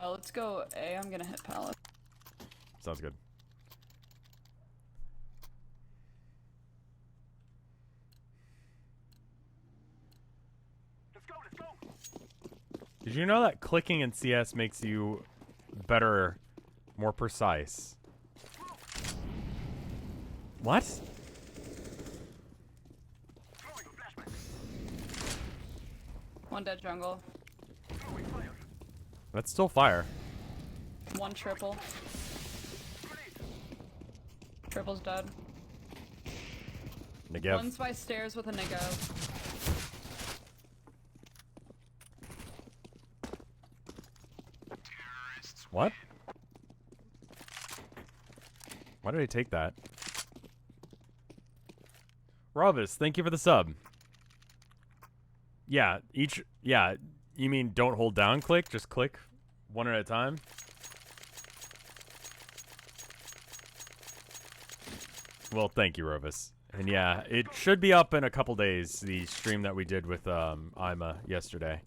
Let's go A. I'm gonna hit pallet. Sounds good. Let's go, let's go. Did you know that clicking in CS makes you better, more precise? What? Throwing a flashback. One dead jungle. Throwing fire. That's still fire. One triple. Triple's dead. Negev. One's by stairs with a Negev. What? Why did I take that? Rovis, thank you for the sub. Yeah, yeah, you mean don't hold down click, just click one at a time? Well, thank you, Rovis. And yeah, it should be up in a couple days, the stream that we did with Ima yesterday.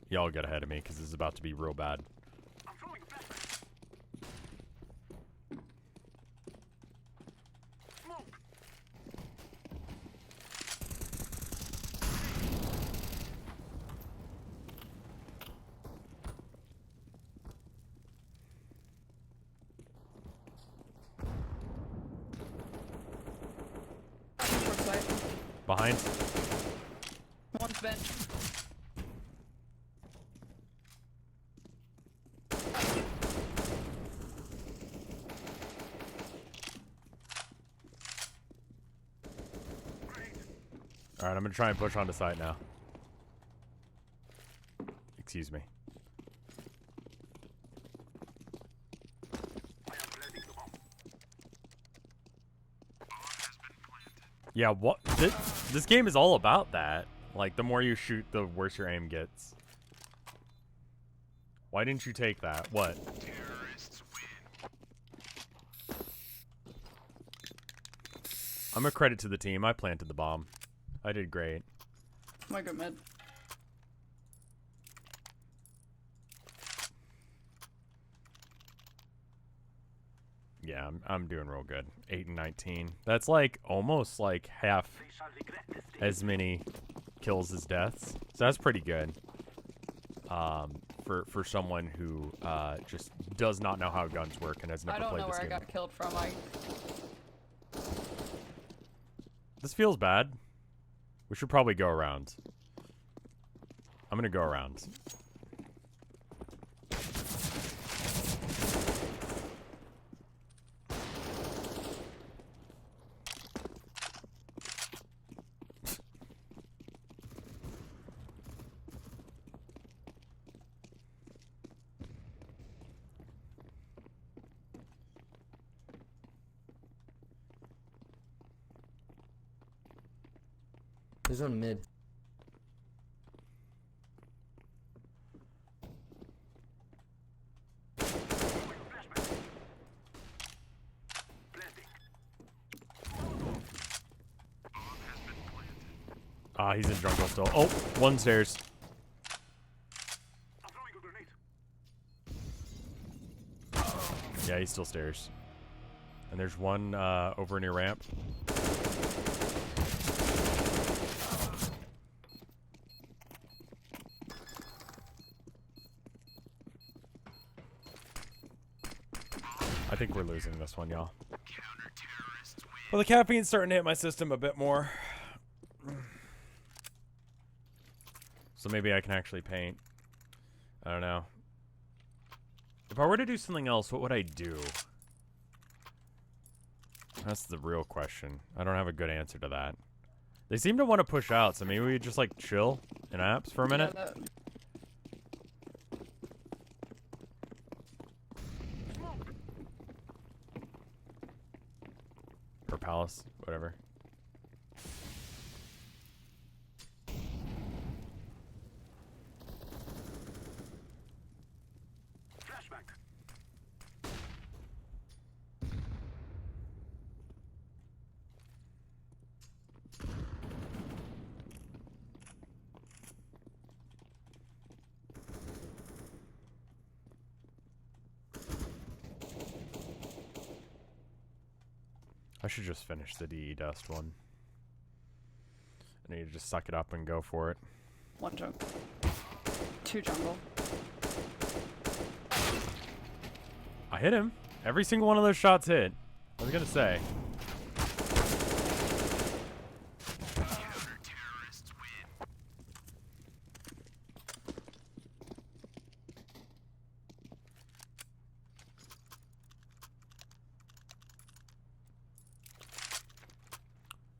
Y'all get ahead of me, because this is about to be real bad. I'm throwing a flashback. Smoke. Short side. Behind. One's bench. Alright, I'm gonna try and push onto site now. Excuse me. Yeah, what? This game is all about that. Like, the more you shoot, the worse your aim gets. Why didn't you take that? What? I'm a credit to the team. I planted the bomb. I did great. I go mid. Yeah, I'm doing real good. 8 and 19. That's like almost like half They shall regret this day. as many kills as deaths. So that's pretty good. For someone who just does not know how guns work and has never I don't played know this where I game. got killed from. This feels bad. We should probably go around. I'm gonna go around. There's one mid. Ah, he's in jungle still. Oh, one stairs. I'm throwing a grenade. Yeah, he's still stairs. And there's one over near ramp. I think we're losing this one, y'all. Well, the caffeine's starting to hit my system a bit more. So maybe I can actually paint. I don't know. If I were to do something else, what would I do? That's the real question. I don't have a good answer to that. They seem to want to push out, so maybe we just like chill in apps for a minute. Yeah, Or palace, whatever. Flashback. I should just finish the DE dust one. I need to just suck it up and go for it. one jungle. 2 jungle. I hit him. Every single one of those shots hit. I was gonna say.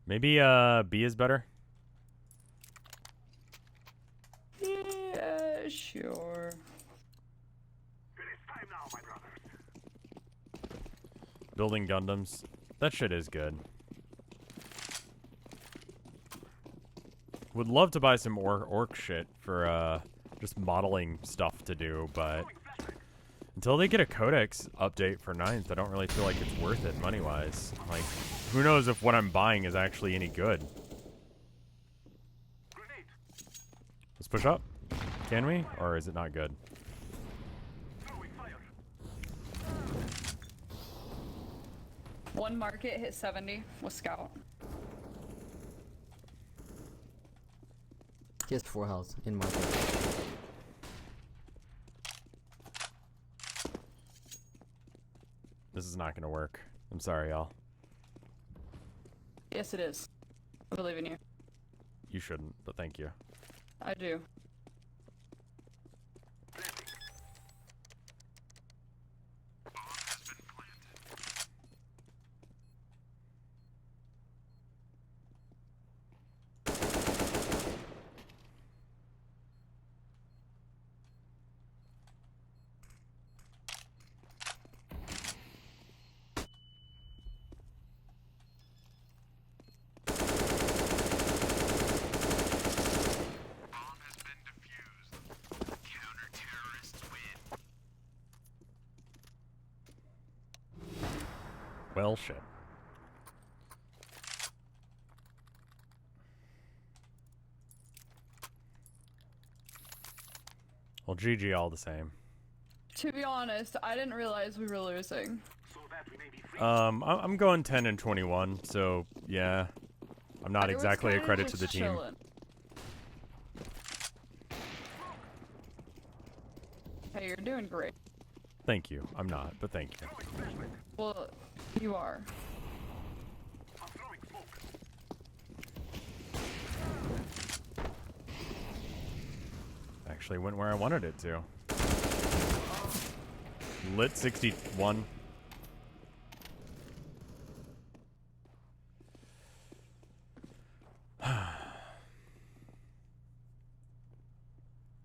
Maybe B is better. Yeah, sure. It is time now, my brothers. Building Gundams. That shit is good. Would love to buy some orc shit for just modeling stuff to do, but until they get a codex update for 9th, I don't really feel like it's worth it money-wise. Like, who knows if what I'm buying is actually any good. Grenade. Let's push up. Can we? Or is it not good? Throwing fire. One market hit 70 with scout. He has 4 health in market. This is not gonna work. I'm sorry, y'all. Yes, it is. I believe in you. You shouldn't, but thank you. I do. Well, shit. Well, GG all the same. To be honest, I didn't realize we were losing. So that we may be free. I'm going 10 and 21, so yeah. I'm not I was exactly a kinda credit to just the team. chilling. Hey, you're doing great. Thank you. I'm not, but thank you. Throwing flashbang. Well, you are. I'm throwing smoke. Actually went where I wanted it to. Lit 61.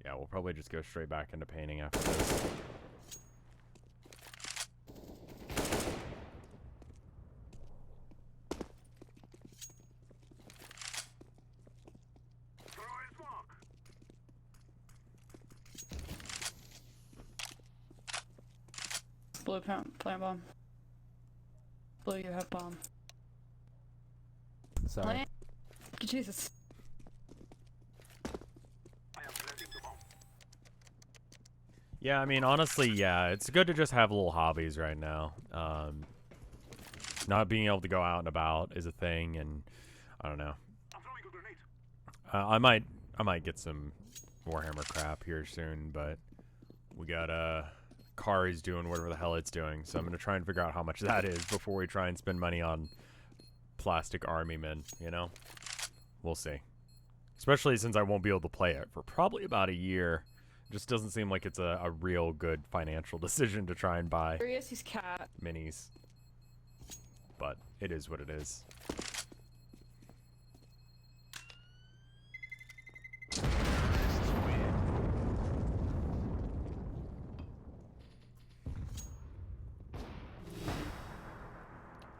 Yeah, we'll probably just go straight back into painting after this. Throwing smoke. Blue plant bomb. Blue, you have bomb. Sorry. Plant. Jesus. I am planting the bomb. Yeah, I mean, honestly, yeah, it's good to just have little hobbies right now. Not being able to go out and about is a thing, and I don't know. I'm throwing a grenade. I might get some Warhammer crap here soon, but we got Kari's doing whatever the hell it's doing, so I'm gonna try and figure out how much that is before we try and spend money on plastic army men. You know, we'll see. Especially since I won't be able to play it for probably about a year. It just doesn't seem like it's a real good financial decision to try and buy Curious, he's cat. minis. But it is what it is.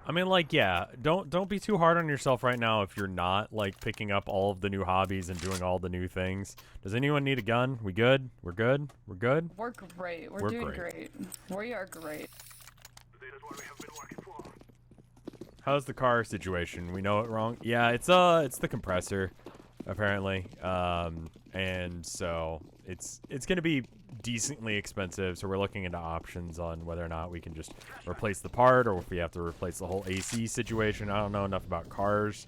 I mean, like, yeah, don't be too hard on yourself right now if you're not, like, picking up all of the new hobbies and doing all the new things. Does anyone need a gun? We good? We're good? We're good? We're great. We're We're doing great. great. We are great. That is what we have been working for. How's the car situation? We know it wrong? Yeah, it's the compressor, apparently. And so it's gonna be decently expensive, so we're looking into options on whether or not we can just replace the part or if we have to replace the whole AC situation. I don't know enough about cars.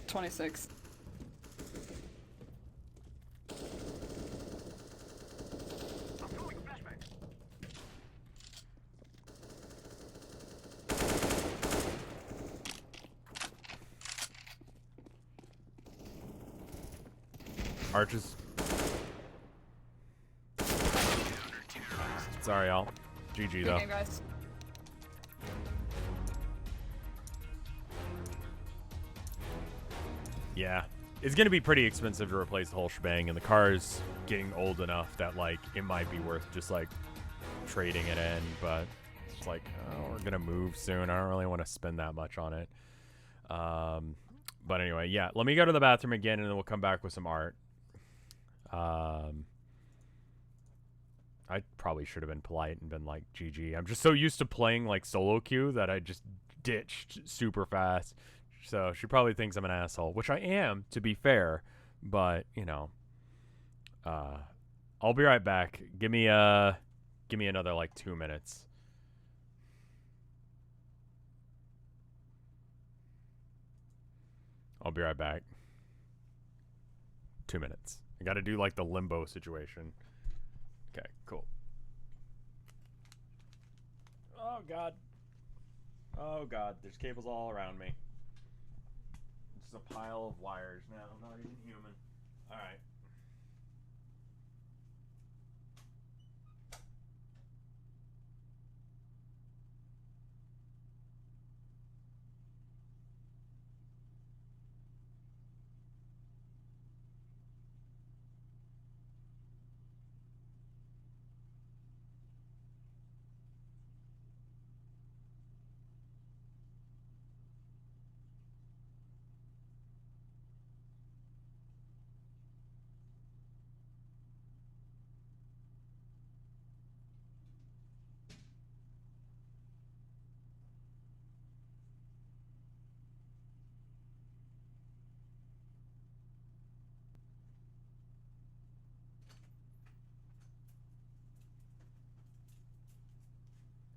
26. I'm throwing flashbang. Arches. Sorry, y'all. GG Good though. game, guys. Yeah. It's gonna be pretty expensive to replace the whole shebang, and the car is getting old enough that, like, it might be worth just, like, trading it in, but it's like, we're gonna move soon. I don't really want to spend that much on it. But anyway, yeah, let me go to the bathroom again, and then we'll come back with some art. I probably should have been polite and been like, GG. I'm just so used to playing, like, solo queue that I just ditched super fast. So she probably thinks I'm an asshole, which I am, to be fair. But, you know, I'll be right back. Give me another, like, 2 minutes. I'll be right back. 2 minutes. I got to do, like, the limbo situation. Okay, cool. Oh, God. Oh, God. There's cables all around me. It's just a pile of wires now. I'm not even human. All right.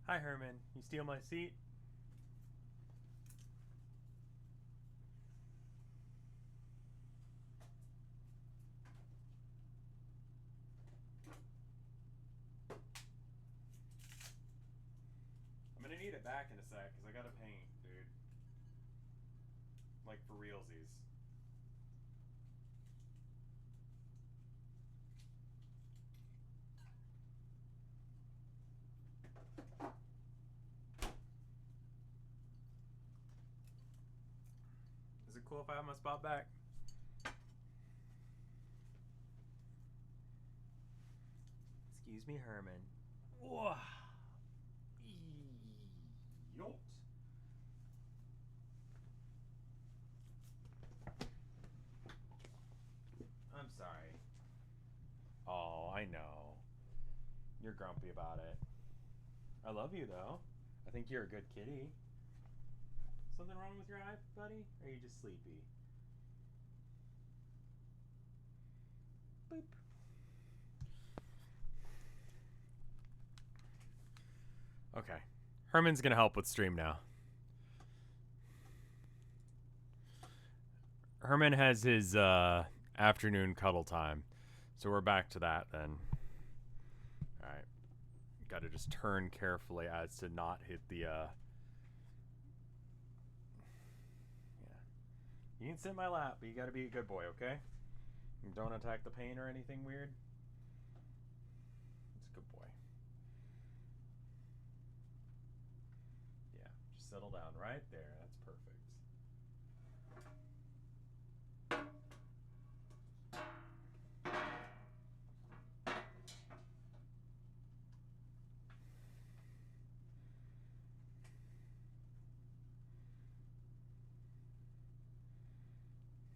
Hi, Herman. You steal my seat? I'm gonna need it back in a sec, because I gotta paint, dude. Like, for realsies. Is it cool if I have my spot back? Excuse me, Herman. Whoa. Yot. I'm sorry. Oh, I know. You're grumpy about it. I love you, though. I think you're a good kitty. Something wrong with your eye, buddy? Or are you just sleepy? Boop. Okay. Herman's gonna help with stream now. Herman has his afternoon cuddle time. So we're back to that then. Alright. Gotta just turn carefully as to not hit the Yeah. You can sit in my lap, but you gotta be a good boy, okay? And don't attack the paint or anything weird. It's a good boy. Yeah, just settle down right there. That's perfect.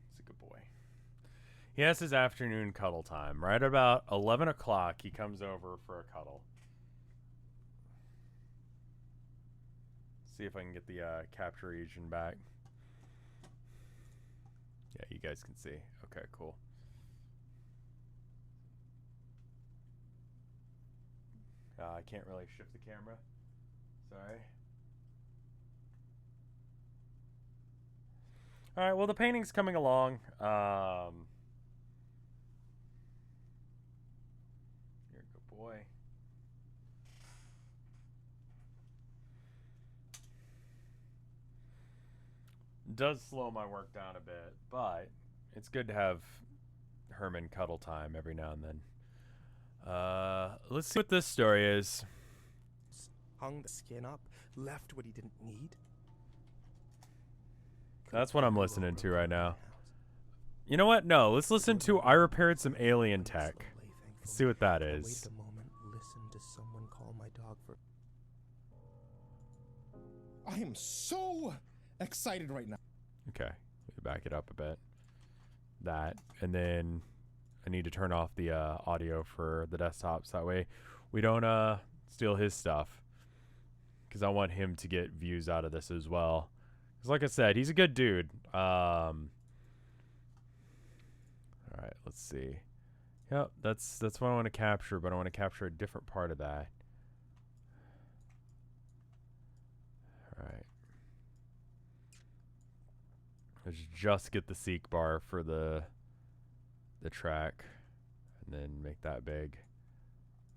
It's a good boy. He has his afternoon cuddle time. Right about 11 o'clock, he comes over for a cuddle. See if I can get the capture region back. Yeah, you guys can see. Okay, cool. I can't really shift the camera. Sorry. All right, well, the painting's coming along. You're a good boy. Does slow my work down a bit, but it's good to have Herman cuddle time every now and then. Let's see what this story is. Hung the skin up, left what he didn't need. That's what I'm listening to right now. You know what? No, let's listen to I Repaired Some Alien Tech. Let's see what that is. Wait a moment, listen to someone call my dog for... I am so excited right now. Okay, let me back it up a bit. That, and then I need to turn off the audio for the desktops. That way we don't steal his stuff. Because I want him to get views out of this as well. Because like I said, he's a good dude. Alright, let's see. Yep, that's what I want to capture, but I want to capture a different part of that. Alright. Let's just get the seek bar for the track. And then make that big.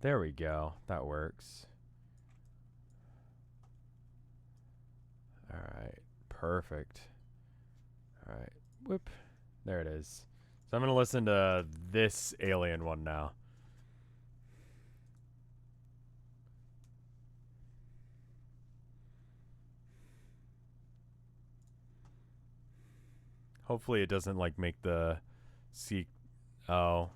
There we go. That works. Alright. Perfect. Alright. Whoop. There it is. So I'm going to listen to this alien one now. Hopefully it doesn't like make the seek. Oh.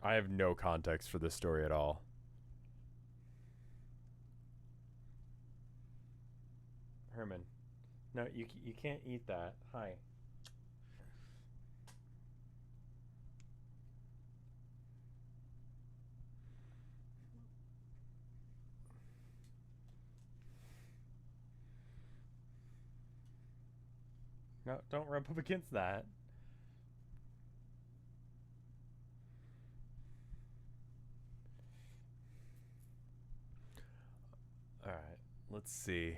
I have no context for this story at all. Herman. No, you can't eat that. Hi. No, don't rub up against that. Alright, let's see.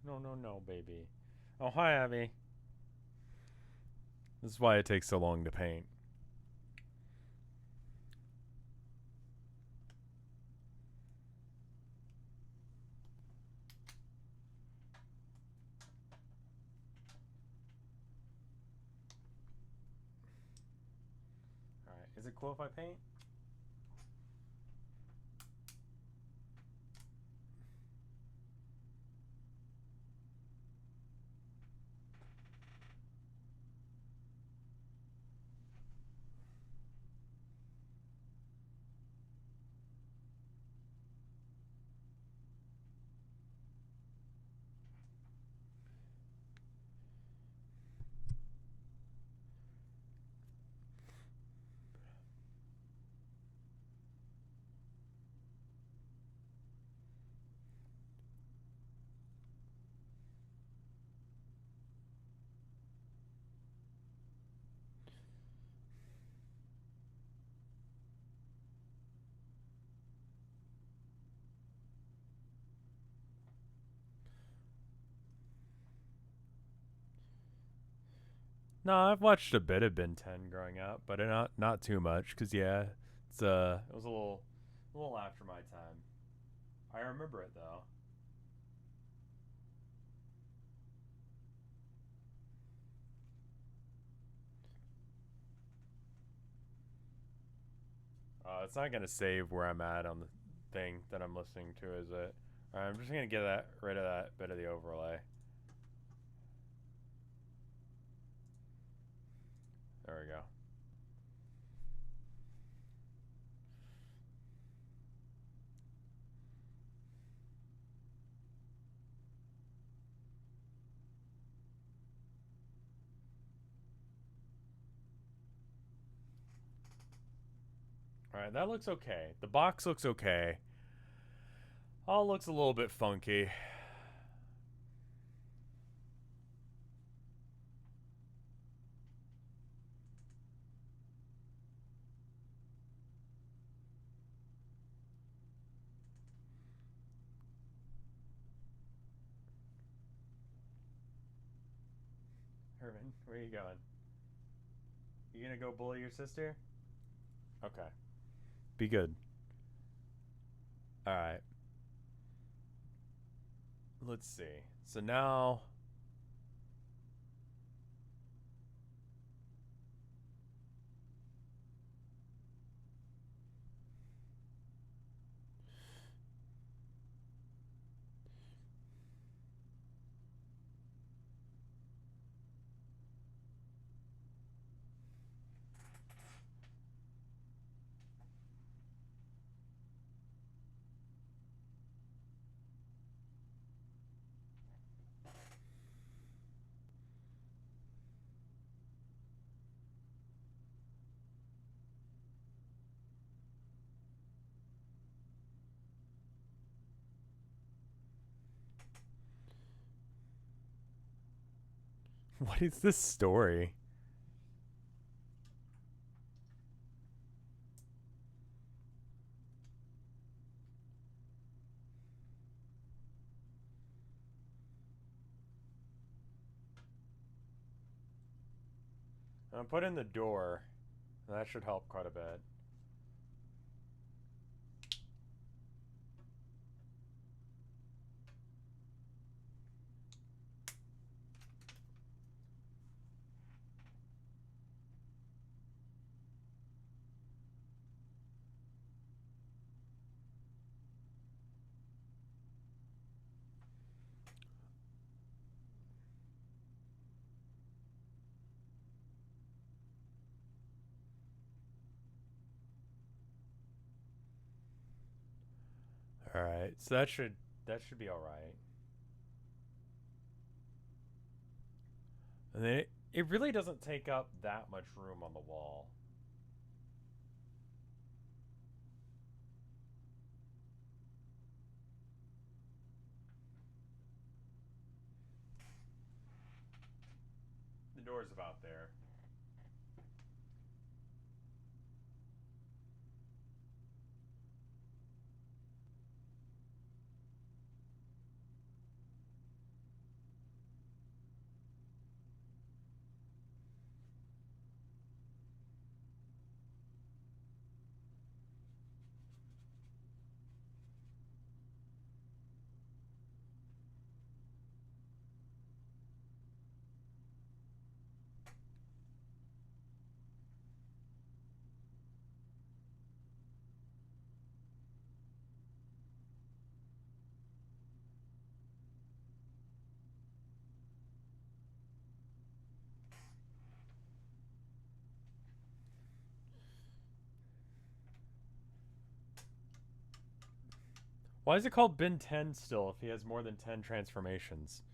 No, no, baby. Oh, hi, Abby. This is why it takes so long to paint. Alright, is it cool if I paint? No, I've watched a bit of Ben 10 growing up, but not too much, cause yeah, it was a little after my time. I remember it though. It's not gonna save where I'm at on the thing that I'm listening to, is it? Alright, I'm just gonna get rid of that bit of the overlay. There we go. Alright, that looks okay. The box looks okay. All looks a little bit funky. Herman, where are you going? You gonna go bully your sister? Okay. Be good. Alright. Let's see. So now... What is this story? I'm put in the door. That should help quite a bit. All right, so that should be all right. And then it really doesn't take up that much room on the wall. The door's about there. Why is it called bin 10 still if he has more than 10 transformations?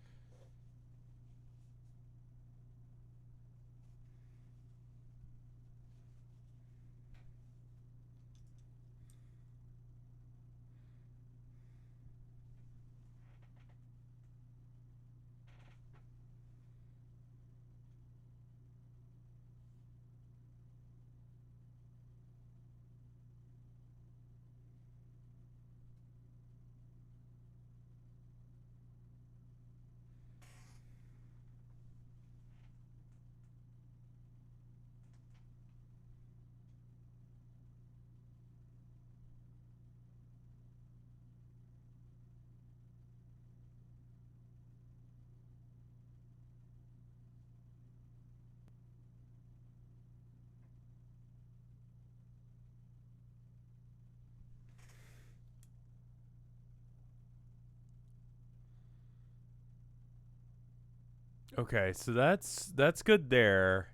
Okay, so that's good there.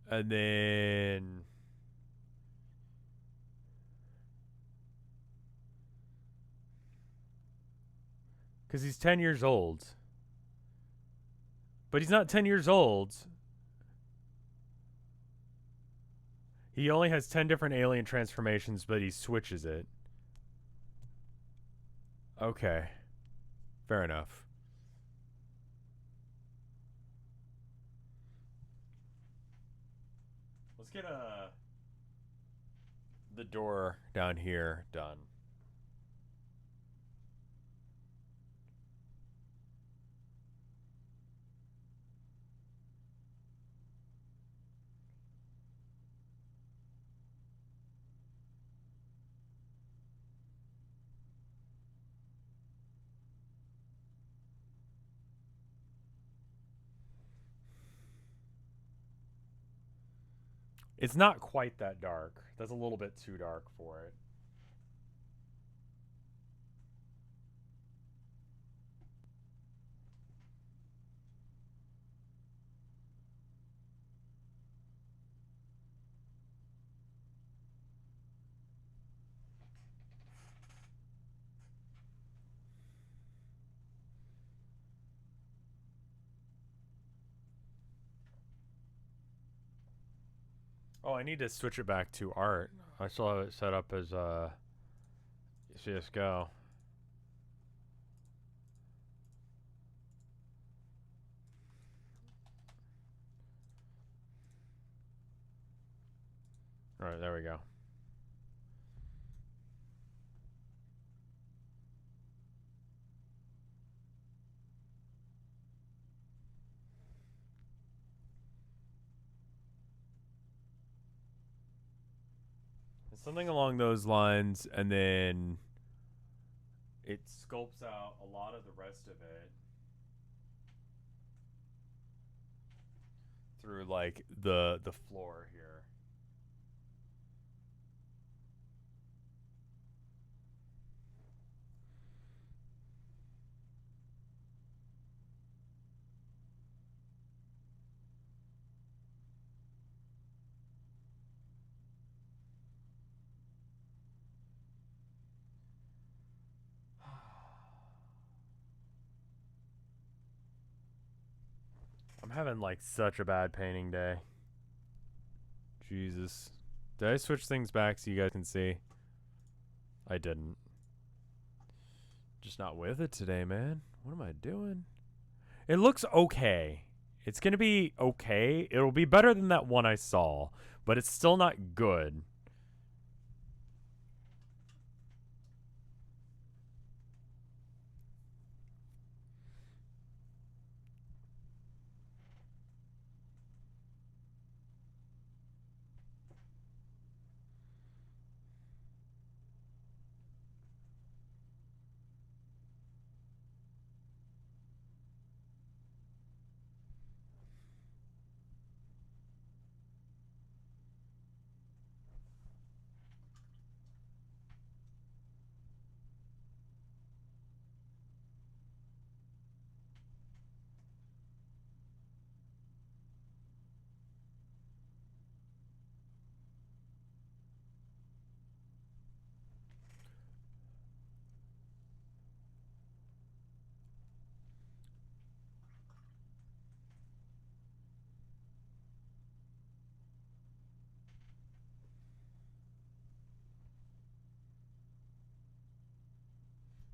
And then cuz he's 10 years old. But he's not 10 years old. He only has 10 different alien transformations, but he switches it. Okay. Fair enough. Let's get the door down here done. It's not quite that dark. That's a little bit too dark for it. Oh, I need to switch it back to art. I still have it set up as CSGO. All right, there we go. Something along those lines, and then it sculpts out a lot of the rest of it through like the floor here. having like such a bad painting day. Jesus. Did I switch things back so you guys can see? I didn't. Just not with it today, man. What am I doing? It looks okay. It's gonna be okay. It'll be better than that one I saw, but it's still not good.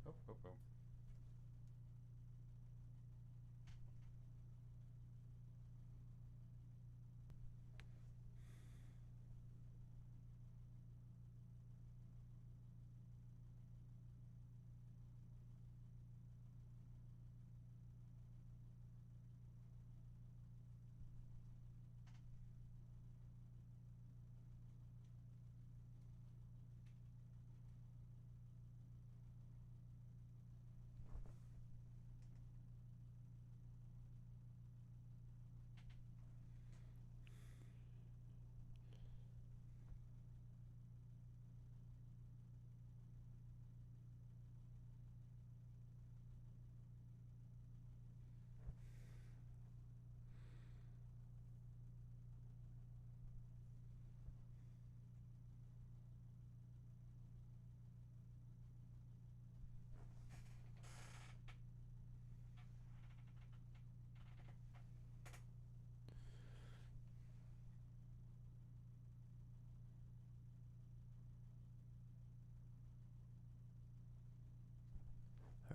Oh, oh, oh.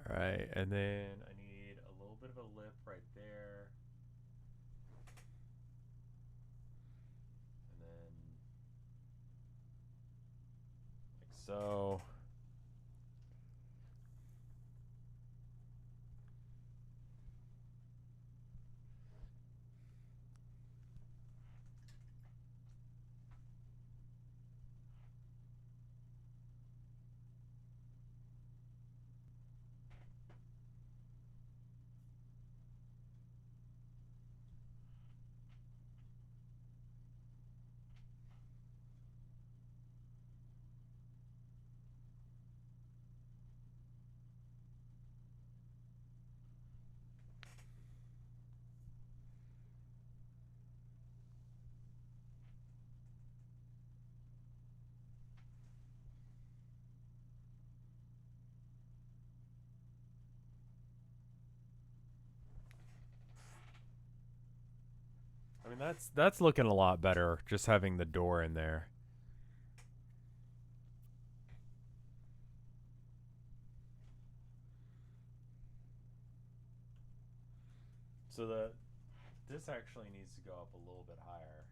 Alright, and then I need a little bit of a lip right there. And then like so. I mean that's looking a lot better just having the door in there. So this actually needs to go up a little bit higher.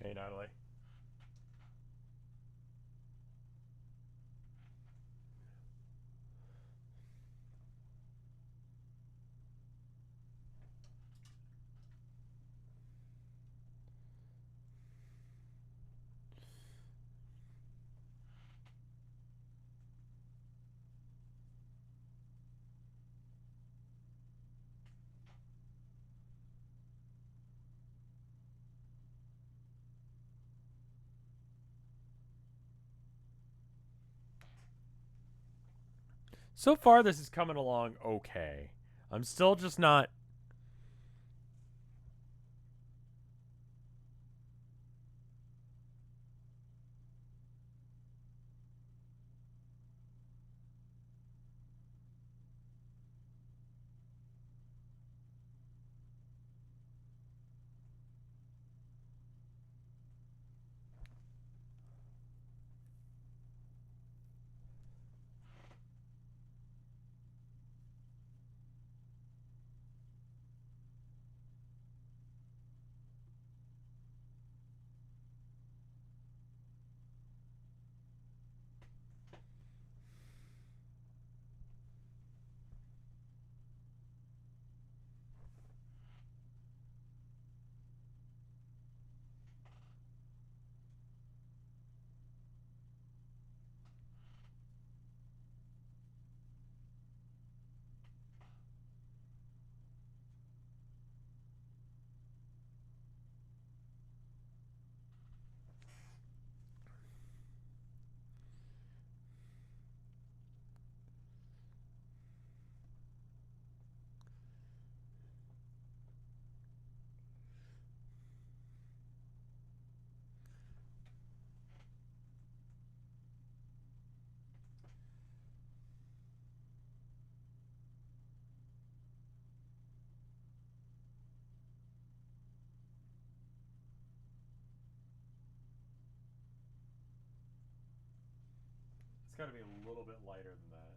Hey, Natalie. So far, this is coming along okay. I'm still just not. It's got to be a little bit lighter than that.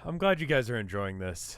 I'm glad you guys are enjoying this.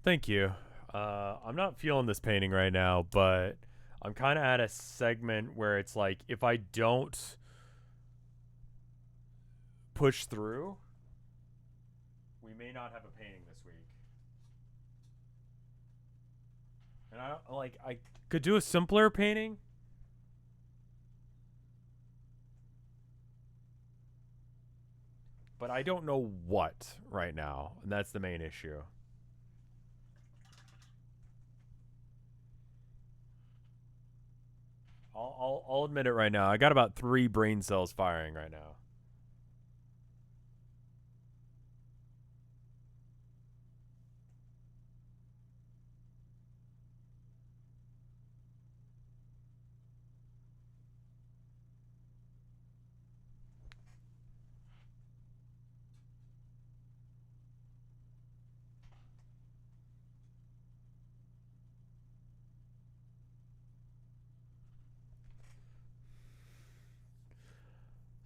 Thank you. I'm not feeling this painting right now, but I'm kind of at a segment where it's like if I don't push through, we may not have a painting this week. And I could do a simpler painting. But I don't know what right now, and that's the main issue. I'll admit it right now. I got about 3 brain cells firing right now.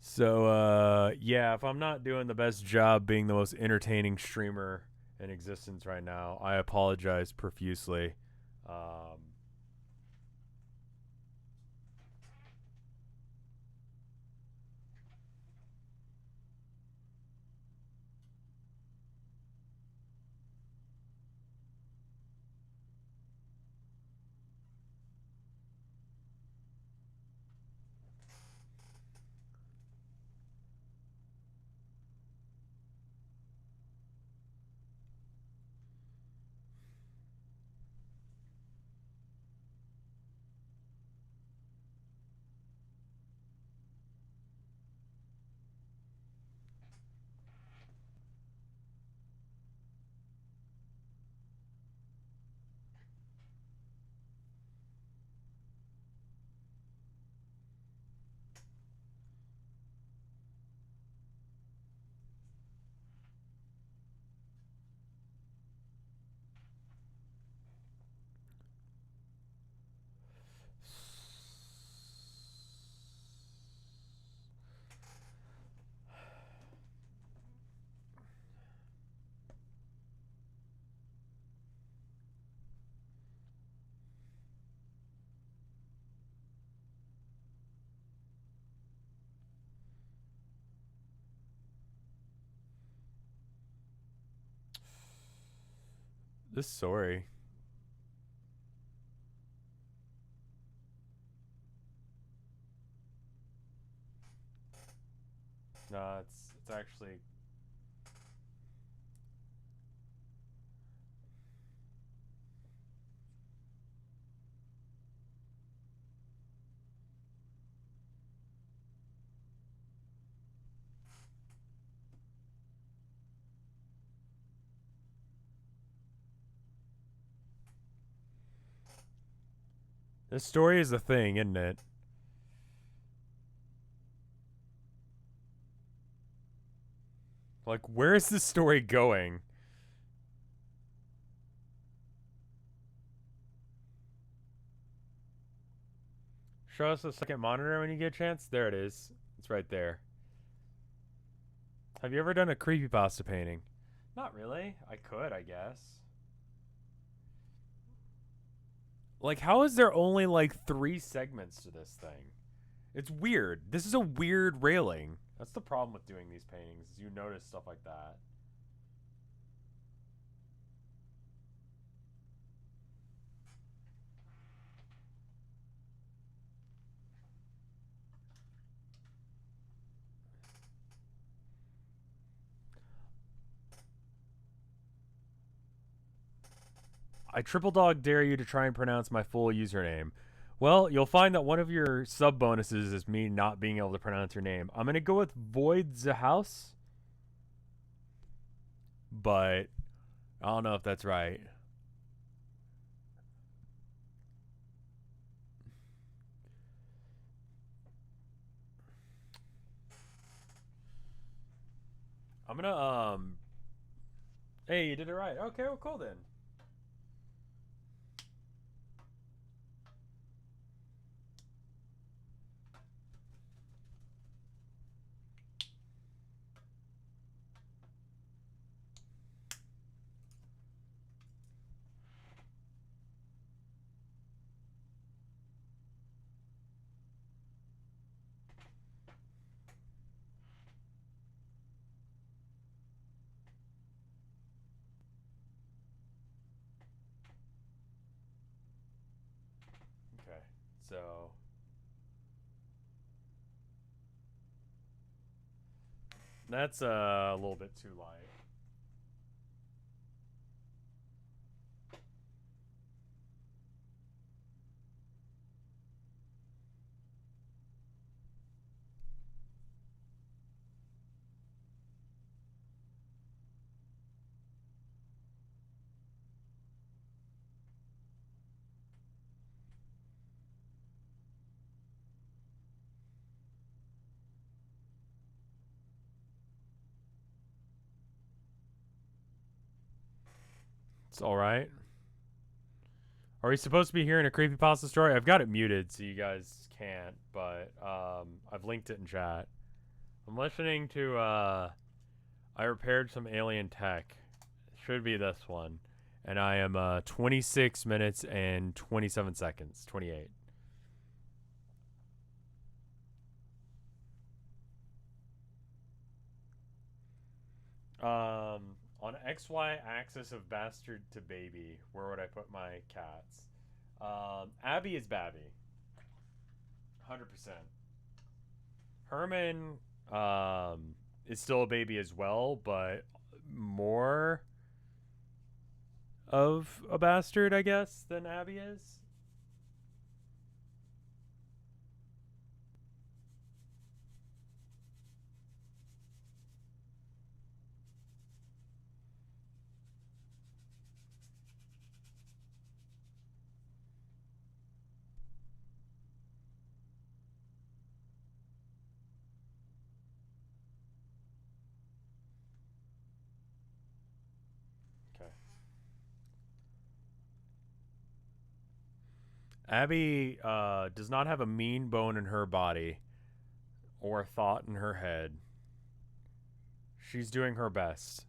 So, yeah, if I'm not doing the best job being the most entertaining streamer in existence right now, I apologize profusely. This story. No, it's actually. This story is a thing, isn't it? Like, where is this story going? Show us the second monitor when you get a chance. There it is. It's right there. Have you ever done a creepypasta painting? Not really. I could, I guess. Like, how is there only like 3 segments to this thing? It's weird. This is a weird railing. That's the problem with doing these paintings, is you notice stuff like that. I triple dog dare you to try and pronounce my full username. Well, you'll find that one of your sub bonuses is me not being able to pronounce your name. I'm going to go with Voidzahouse. But I don't know if that's right. I'm going to hey, you did it right. Okay, well, cool then. Okay, so that's a little bit too light. It's all right. Are we supposed to be hearing a creepypasta story? I've got it muted so you guys can't, but I've linked it in chat. I'm listening to I repaired some alien tech. Should be this one. And I am 26 minutes and 27 seconds. 28. On XY axis of bastard to baby, where would I put my cats? Abby is Babby. 100%. Herman is still a baby as well, but more of a bastard, I guess, than Abby is. Abby does not have a mean bone in her body or a thought in her head. She's doing her best.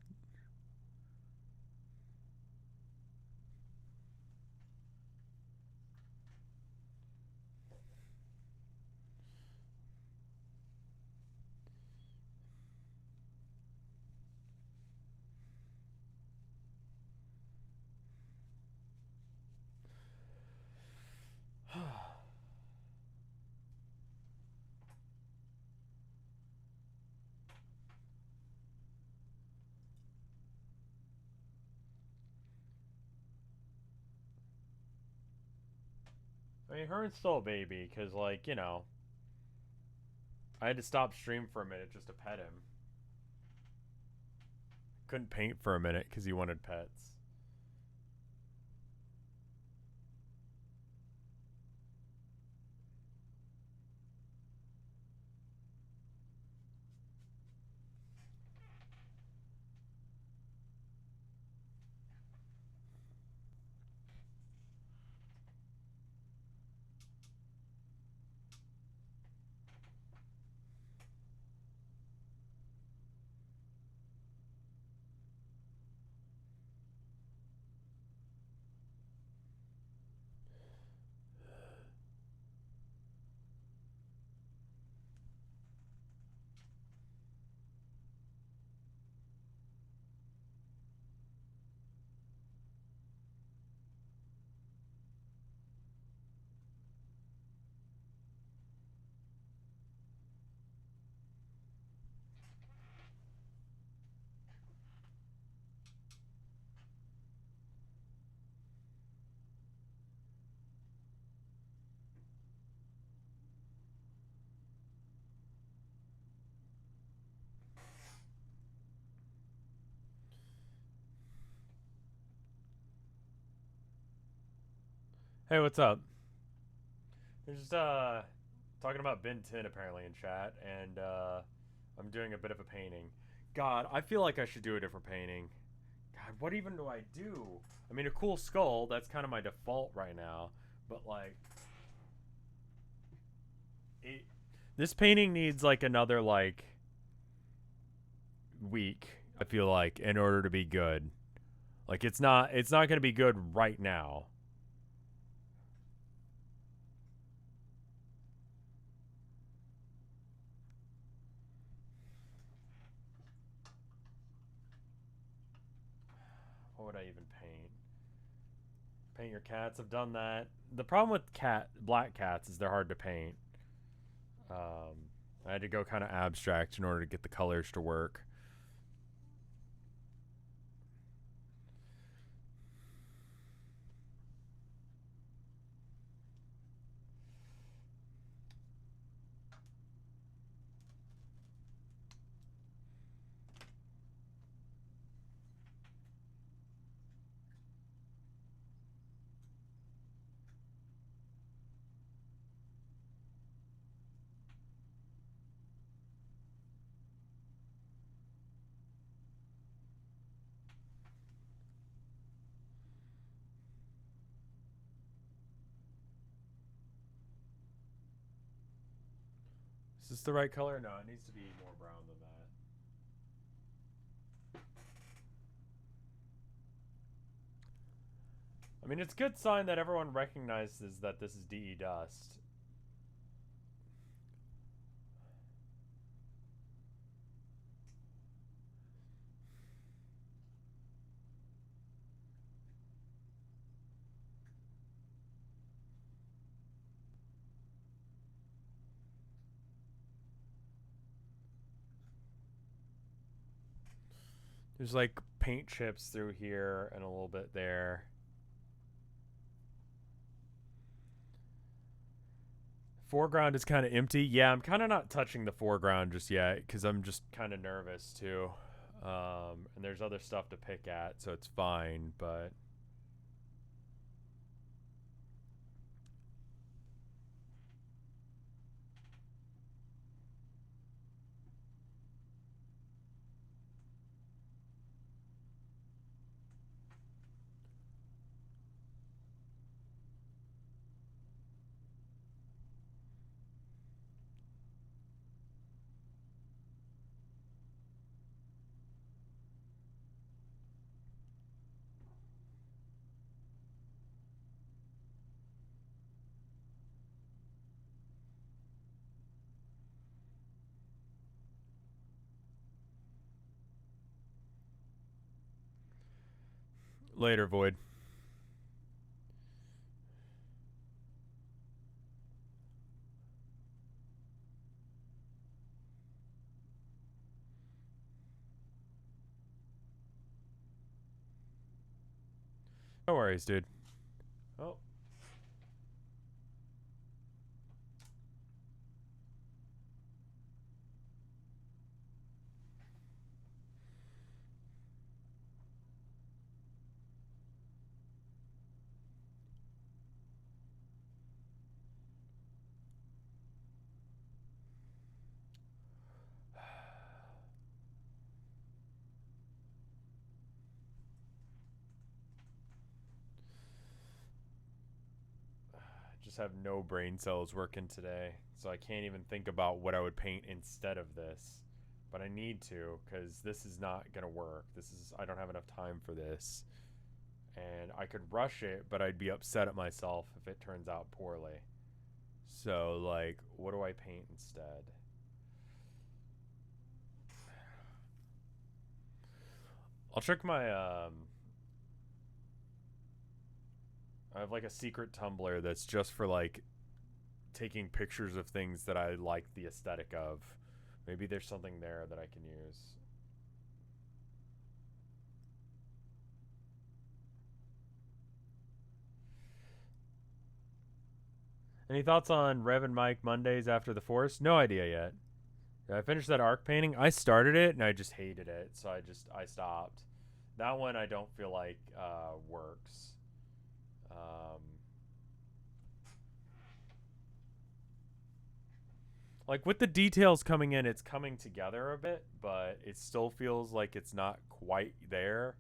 I mean, Hearn's still a baby, because, like, you know, I had to stop stream for a minute just to pet him. Couldn't paint for a minute because he wanted pets. Hey, what's up? They're just talking about Ben 10 apparently in chat, and I'm doing a bit of a painting. God, I feel like I should do a different painting. God, what even do I do? I mean, a cool skull, that's kind of my default right now, but like this painting needs like another like week, I feel like, in order to be good. Like it's not going to be good right now. What would I even paint? Paint your cats. I've done that. The problem with black cats is they're hard to paint. I had to go kind of abstract in order to get the colors to work. Is this the right color? No, it needs to be more brown than that. I mean, it's a good sign that everyone recognizes that this is DE Dust. There's like paint chips through here and a little bit there. Foreground is kind of empty. Yeah, I'm kind of not touching the foreground just yet because I'm just kind of nervous too. And there's other stuff to pick at, so it's fine, but... Later, Void. No worries, dude. Oh. just have no brain cells working today, so I can't even think about what I would paint instead of this. But I need to, because this is not gonna work. I don't have enough time for this. And I could rush it, but I'd be upset at myself if it turns out poorly. So, like, what do I paint instead? I'll check my, I have, like, a secret Tumblr that's just for, like, taking pictures of things that I like the aesthetic of. Maybe there's something there that I can use. Any thoughts on Rev and Mike Mondays after the Forest? No idea yet. Yeah, I finished that arc painting. I started it and I just hated it, so I stopped. That one I don't feel like works. Like with the details coming in, it's coming together a bit, but it still feels like it's not quite there.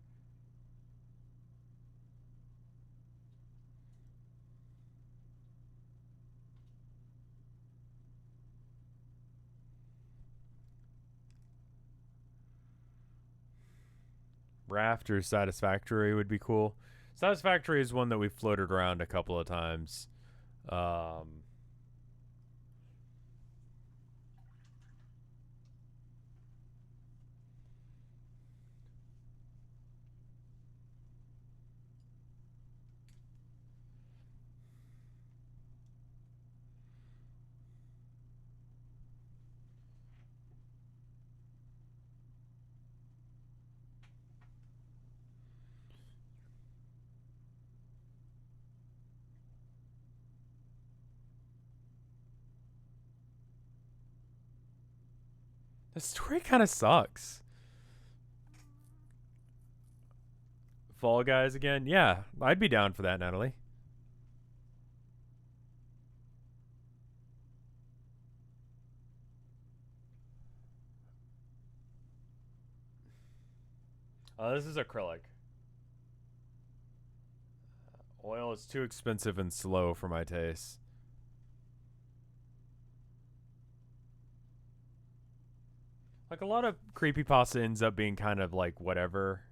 Raft or Satisfactory would be cool. Satisfactory is one that we've floated around a couple of times. The story kind of sucks. Fall Guys again? Yeah, I'd be down for that, Natalie. This is acrylic. Oil is too expensive and slow for my taste. Like, a lot of creepypasta ends up being kind of like whatever.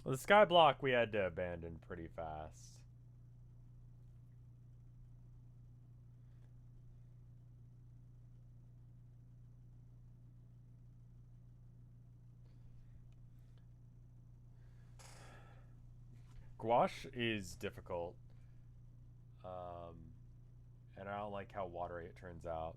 Well, the sky block we had to abandon pretty fast. Gouache is difficult. And I don't like how watery it turns out.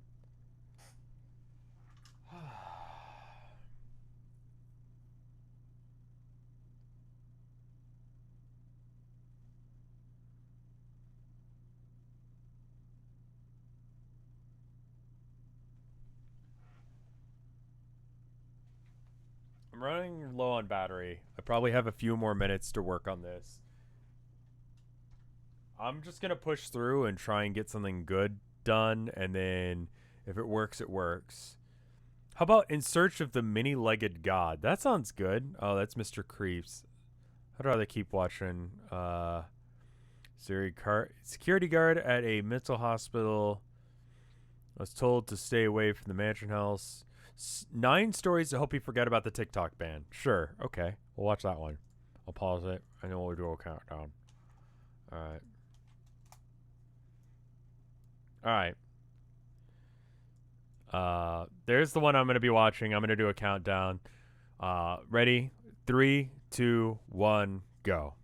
I'm running low on battery. I probably have a few more minutes to work on this. I'm just going to push through and try and get something good done, and then if it works, it works. How about In Search of the Many-Legged God? That sounds good. Oh, that's Mr. Creeps. I'd rather keep watching. Security guard at a mental hospital was told to stay away from the mansion house. 9 stories to help you forget about the TikTok ban. Sure. Okay. We'll watch that one. I'll pause it, and then we'll do a countdown. All right. All right. There's the one I'm going to be watching. I'm going to do a countdown. Ready? 3, 2, 1, go.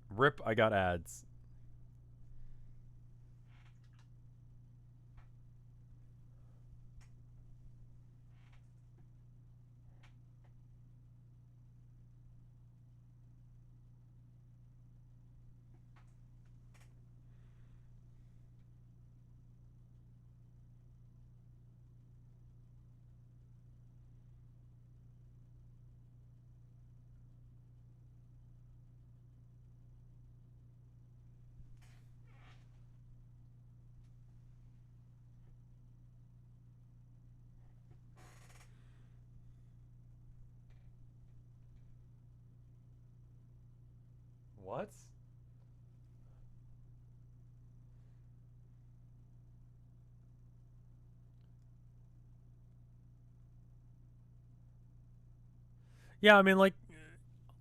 Rip, I got ads. What? Yeah, I mean, like,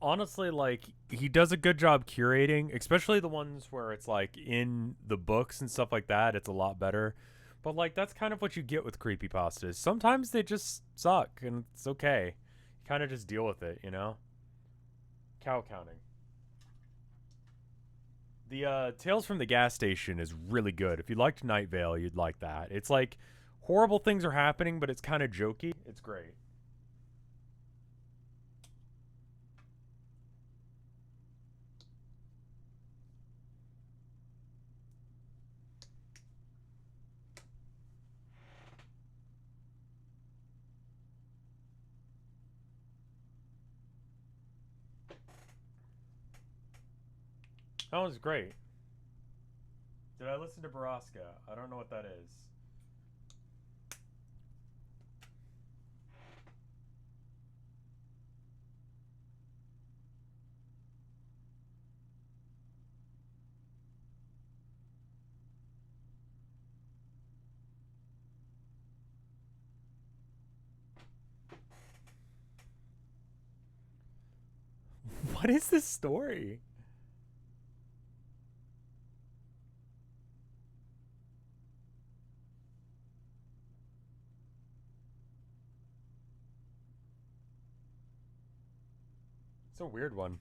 honestly, like, he does a good job curating, especially the ones where it's like in the books and stuff like that. It's a lot better. But like, that's kind of what you get with creepypastas. Sometimes they just suck, and it's okay. You kind of just deal with it, you know. Cow counting. The Tales from the Gas Station is really good. If you liked Night Vale, you'd like that. It's like horrible things are happening, but it's kind of jokey. It's great. That was great. Did I listen to Baraska? I don't know what that is. What is this story? It's a weird one.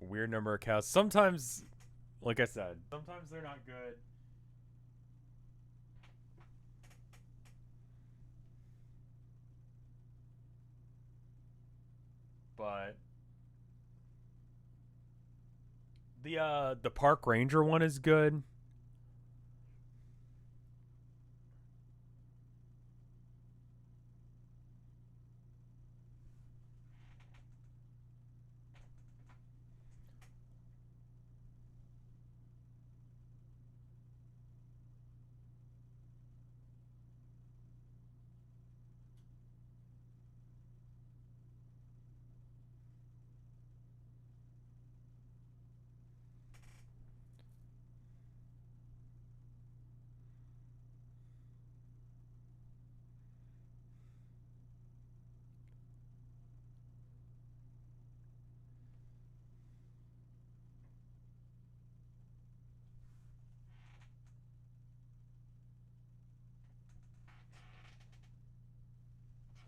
Weird number of cows. Sometimes, like I said, sometimes they're not good. But the park ranger one is good.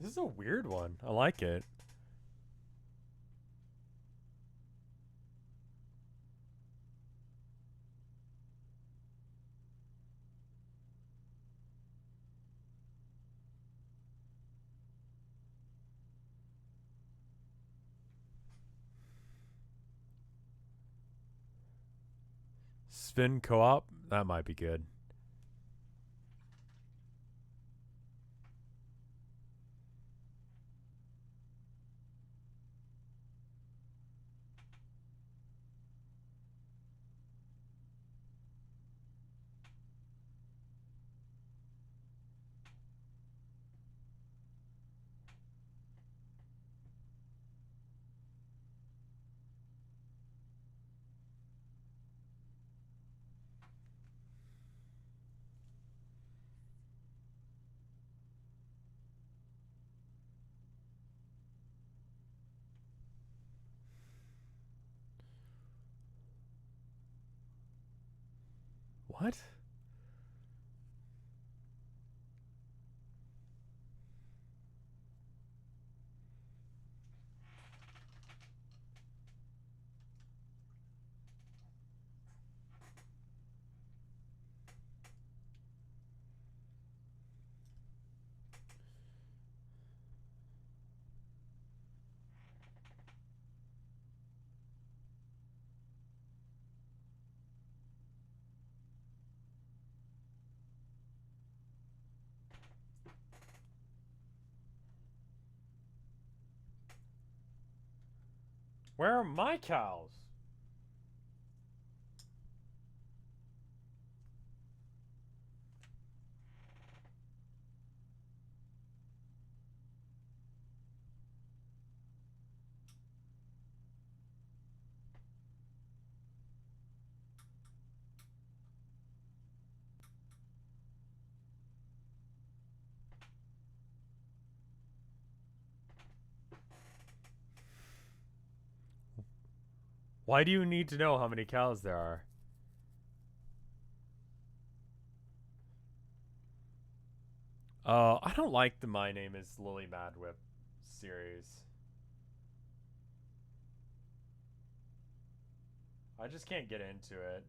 This is a weird one. I like it. Spin co-op? That might be good. What? Where are my cows? Why do you need to know how many cows there are? I don't like the My Name is Lily Madwhip series. I just can't get into it.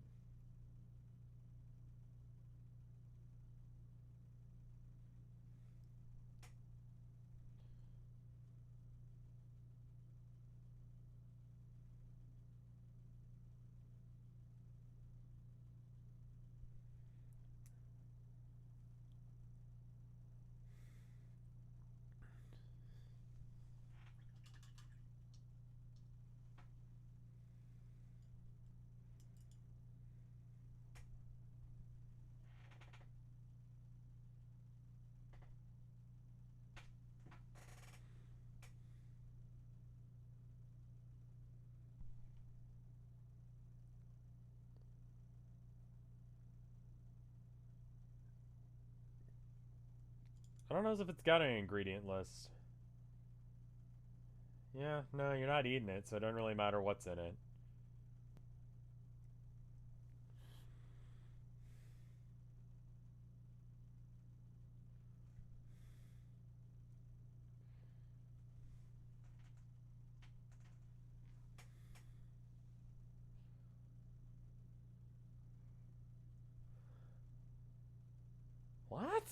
I don't know if it's got an ingredient list. Yeah, no, you're not eating it, so it doesn't really matter what's in it. What?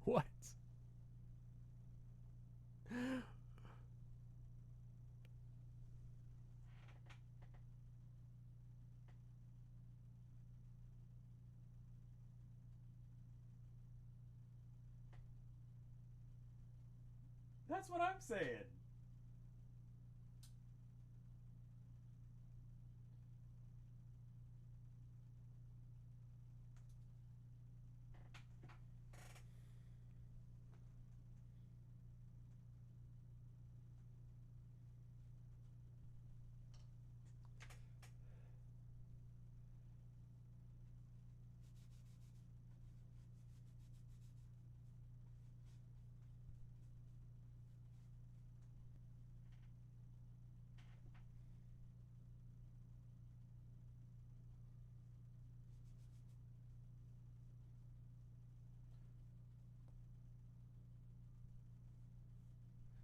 What? That's what I'm saying.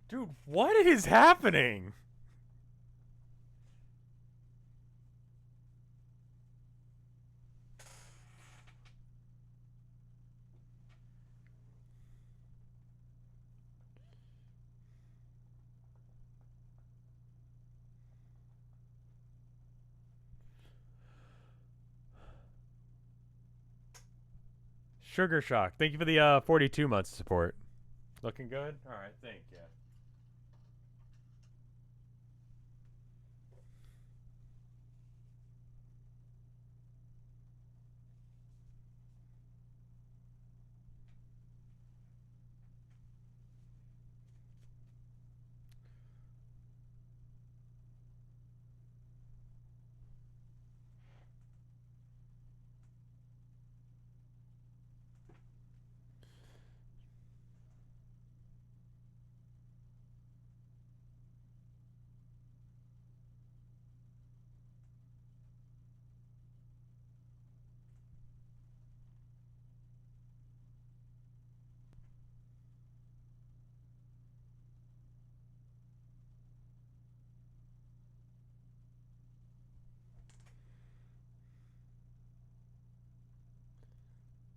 Dude, what is happening? Sugar Shock, thank you for the 42 months of support. Looking good? Alright, thank you.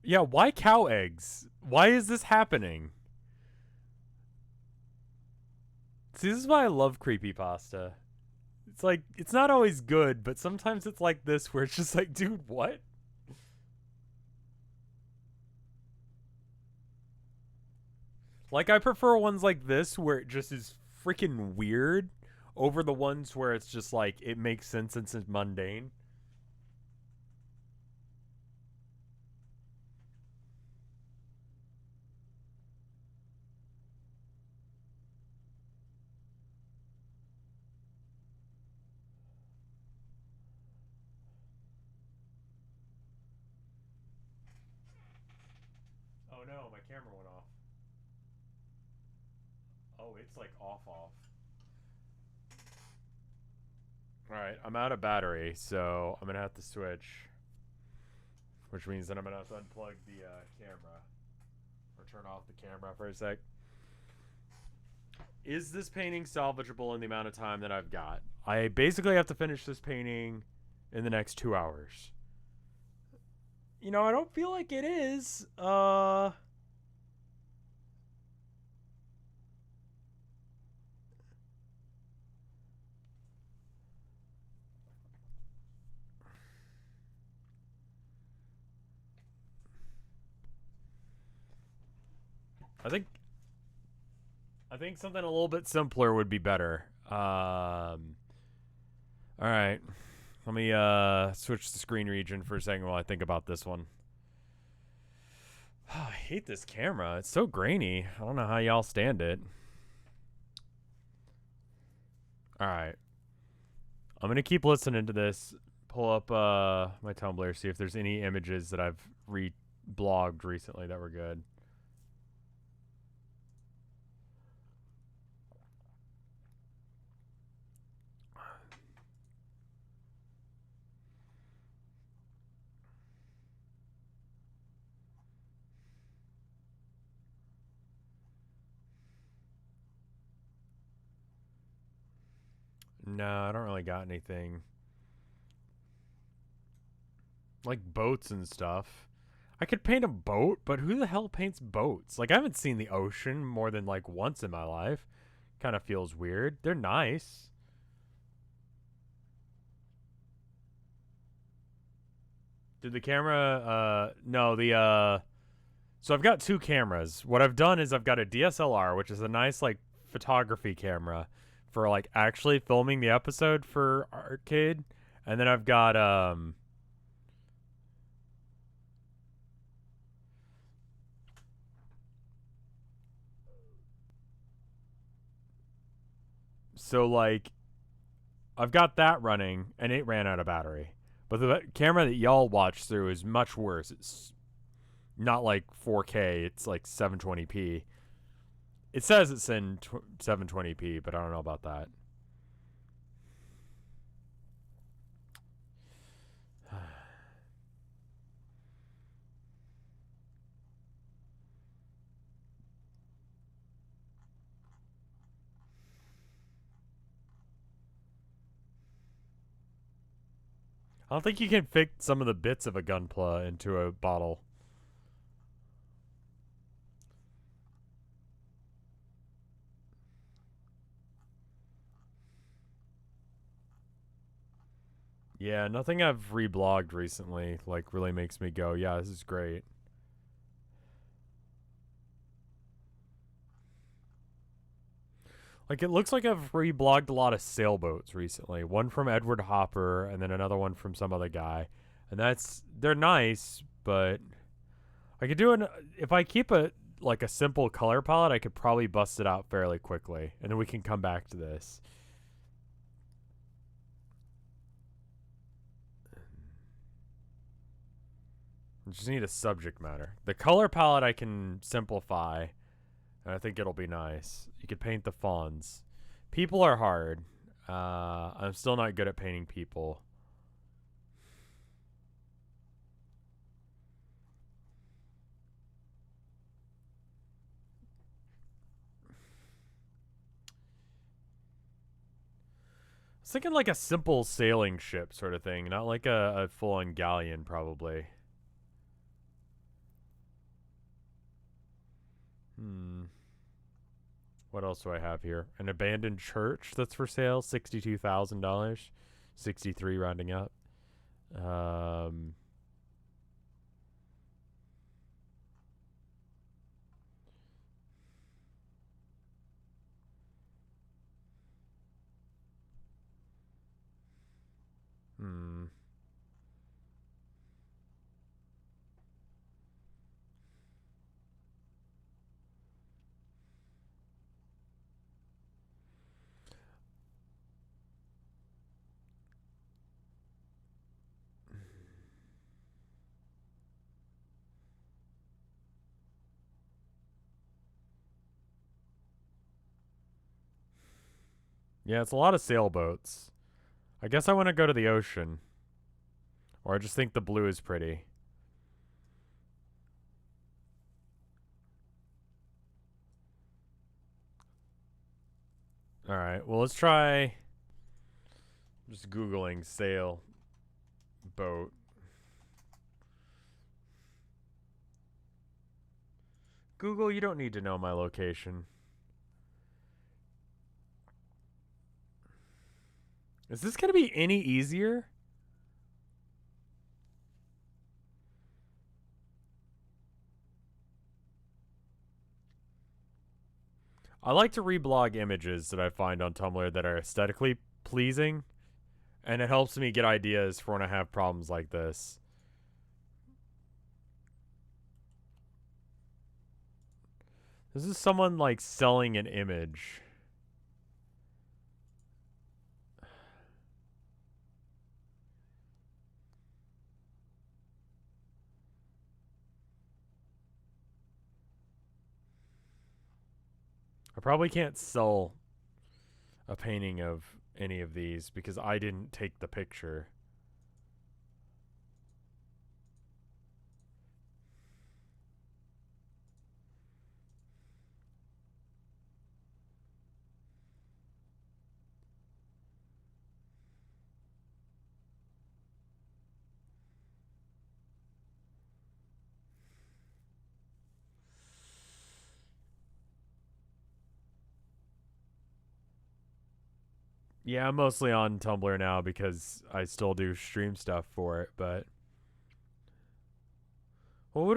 Yeah, why cow eggs? Why is this happening? See, this is why I love creepypasta. It's like, it's not always good, but sometimes it's like this where it's just like, dude, what? Like, I prefer ones like this where it just is freaking weird over the ones where it's just like, it makes sense and it's mundane. Oh no, my camera went off. Oh, it's like off. Alright, I'm out of battery, so I'm gonna have to switch. Which means that I'm gonna have to unplug the camera. Or turn off the camera for a sec. Is this painting salvageable in the amount of time that I've got? I basically have to finish this painting in the next 2 hours. You know, I don't feel like it is. I think something a little bit simpler would be better. All right. Let me switch the screen region for a second while I think about this one. Oh, I hate this camera. It's so grainy. I don't know how y'all stand it. All right. I'm going to keep listening to this. Pull up my Tumblr, see if there's any images that I've blogged recently that were good. No, I don't really got anything. Like boats and stuff. I could paint a boat, but who the hell paints boats? Like, I haven't seen the ocean more than like once in my life. Kind of feels weird. They're nice. Did the camera, no, so I've got 2 cameras. What I've done is I've got a DSLR, which is a nice, like, photography camera for, like, actually filming the episode for Arcade. And then I've got, so, like, I've got that running, and it ran out of battery. But the camera that y'all watch through is much worse. It's not like 4K. It's like 720p. It says it's in 720p, but I don't know about that. I don't think you can fit some of the bits of a gunpla into a bottle. Yeah, nothing I've reblogged recently like really makes me go, yeah, this is great. Like, it looks like I've reblogged a lot of sailboats recently. One from Edward Hopper, and then another one from some other guy. And they're nice, but I could do it if I keep a simple color palette. I could probably bust it out fairly quickly, and then we can come back to this. I just need a subject matter. The color palette I can simplify, and I think it'll be nice. You could paint the fawns. People are hard. I'm still not good at painting people. I was thinking like a simple sailing ship sort of thing, not like a full-on galleon, probably. What else do I have here? An abandoned church that's for sale, $62,000. 63 rounding up. Yeah, it's a lot of sailboats. I guess I want to go to the ocean. Or I just think the blue is pretty. Alright, well let's try... I'm just Googling sail boat. Google, you don't need to know my location. Is this going to be any easier? I like to reblog images that I find on Tumblr that are aesthetically pleasing, and it helps me get ideas for when I have problems like this. This is someone like selling an image. I probably can't sell a painting of any of these because I didn't take the picture. Yeah, I'm mostly on Tumblr now because I still do stream stuff for it, but... Well, what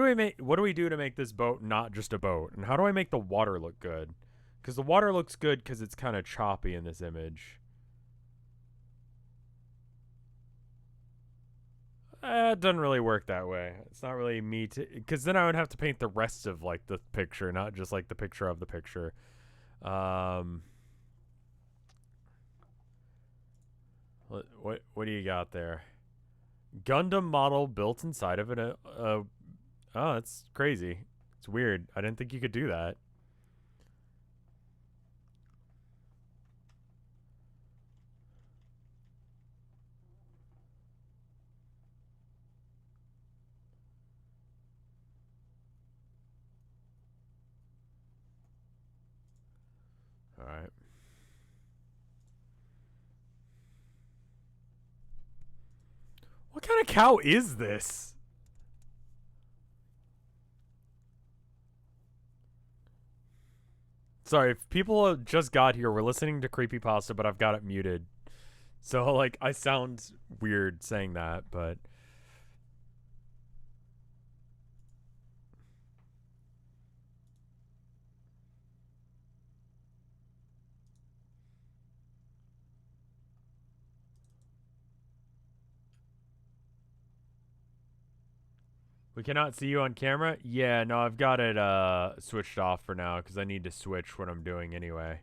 do we do to make this boat not just a boat? And how do I make the water look good? Because the water looks good because it's kind of choppy in this image. It doesn't really work that way. It's not really me to... Because then I would have to paint the rest of, like, the picture, not just, like, the picture of the picture. What do you got there? Gundam model built inside of it. Oh, that's crazy. It's weird. I didn't think you could do that. All right. What kind of cow is this? Sorry, if people just got here, we're listening to Creepypasta, but I've got it muted. So, like, I sound weird saying that, but... We cannot see you on camera? Yeah, no, I've got it switched off for now because I need to switch what I'm doing anyway.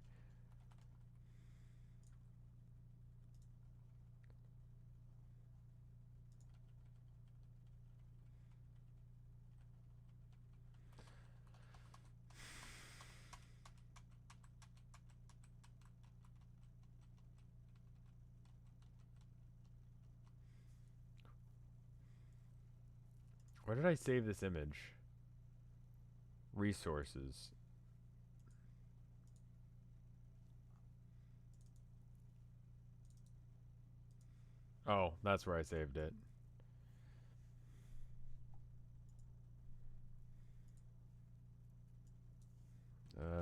Where did I save this image? Resources. Oh, that's where I saved it.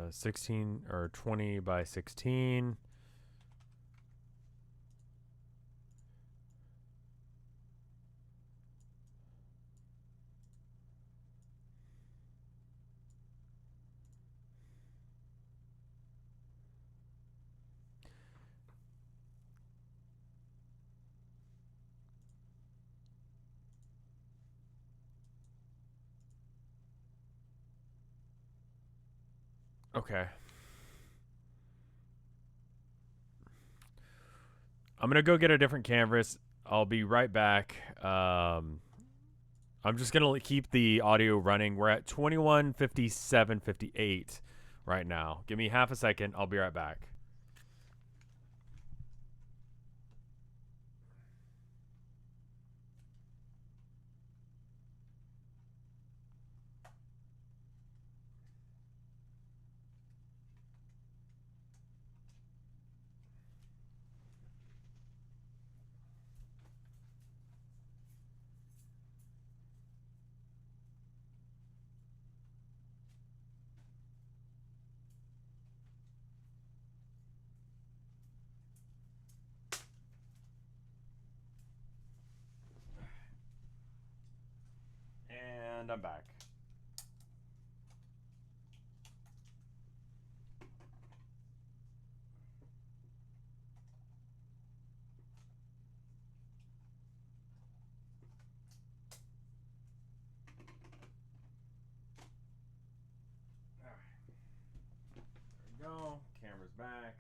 16 or 20 by 16. Okay. I'm going to go get a different canvas. I'll be right back. I'm just going to keep the audio running. We're at 21:57:58 right now. Give me half a second. I'll be right back. And I'm back. There we go. Camera's back.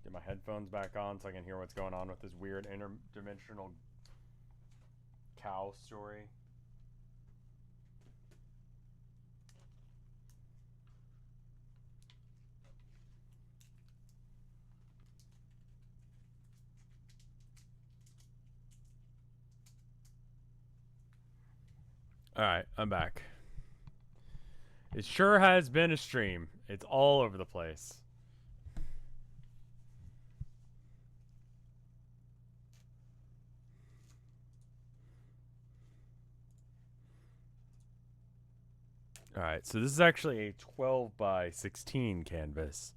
Get my headphones back on so I can hear what's going on with this weird interdimensional cow story. Alright, I'm back. It sure has been a stream. It's all over the place. Alright, so this is actually a 12 by 16 canvas.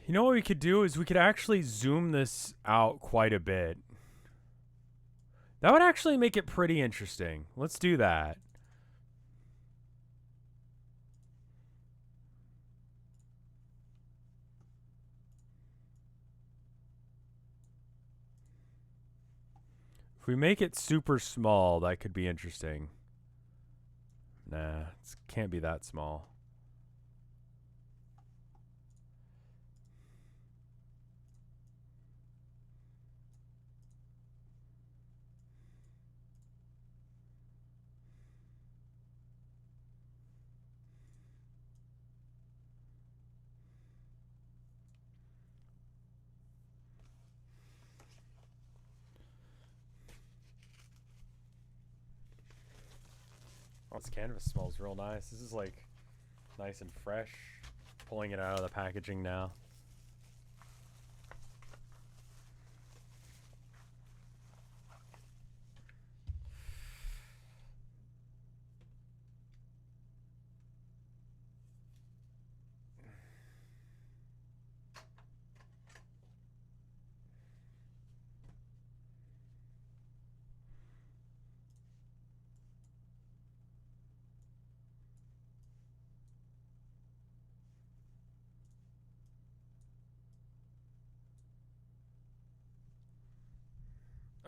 You know what we could do is we could actually zoom this out quite a bit. That would actually make it pretty interesting. Let's do that. If we make it super small, that could be interesting. Nah, it can't be that small. Oh, this canvas smells real nice. This is like nice and fresh. Pulling it out of the packaging now.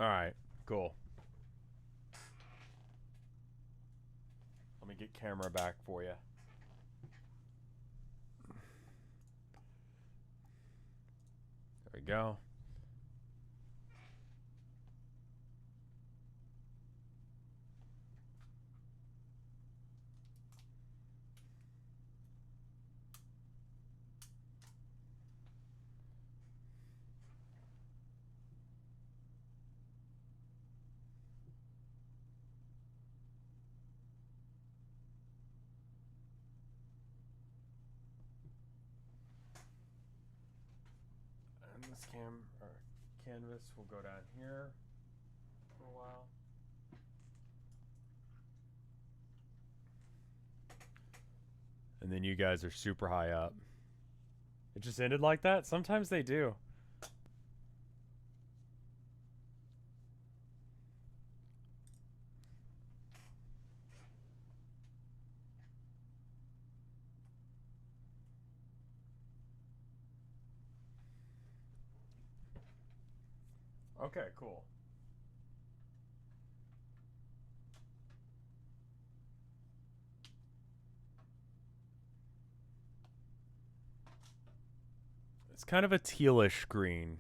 Alright, cool. Let me get camera back for you. There we go. this canvas will go down here for a while. And then you guys are super high up. It just ended like that? Sometimes they do. Okay, cool. It's kind of a tealish green.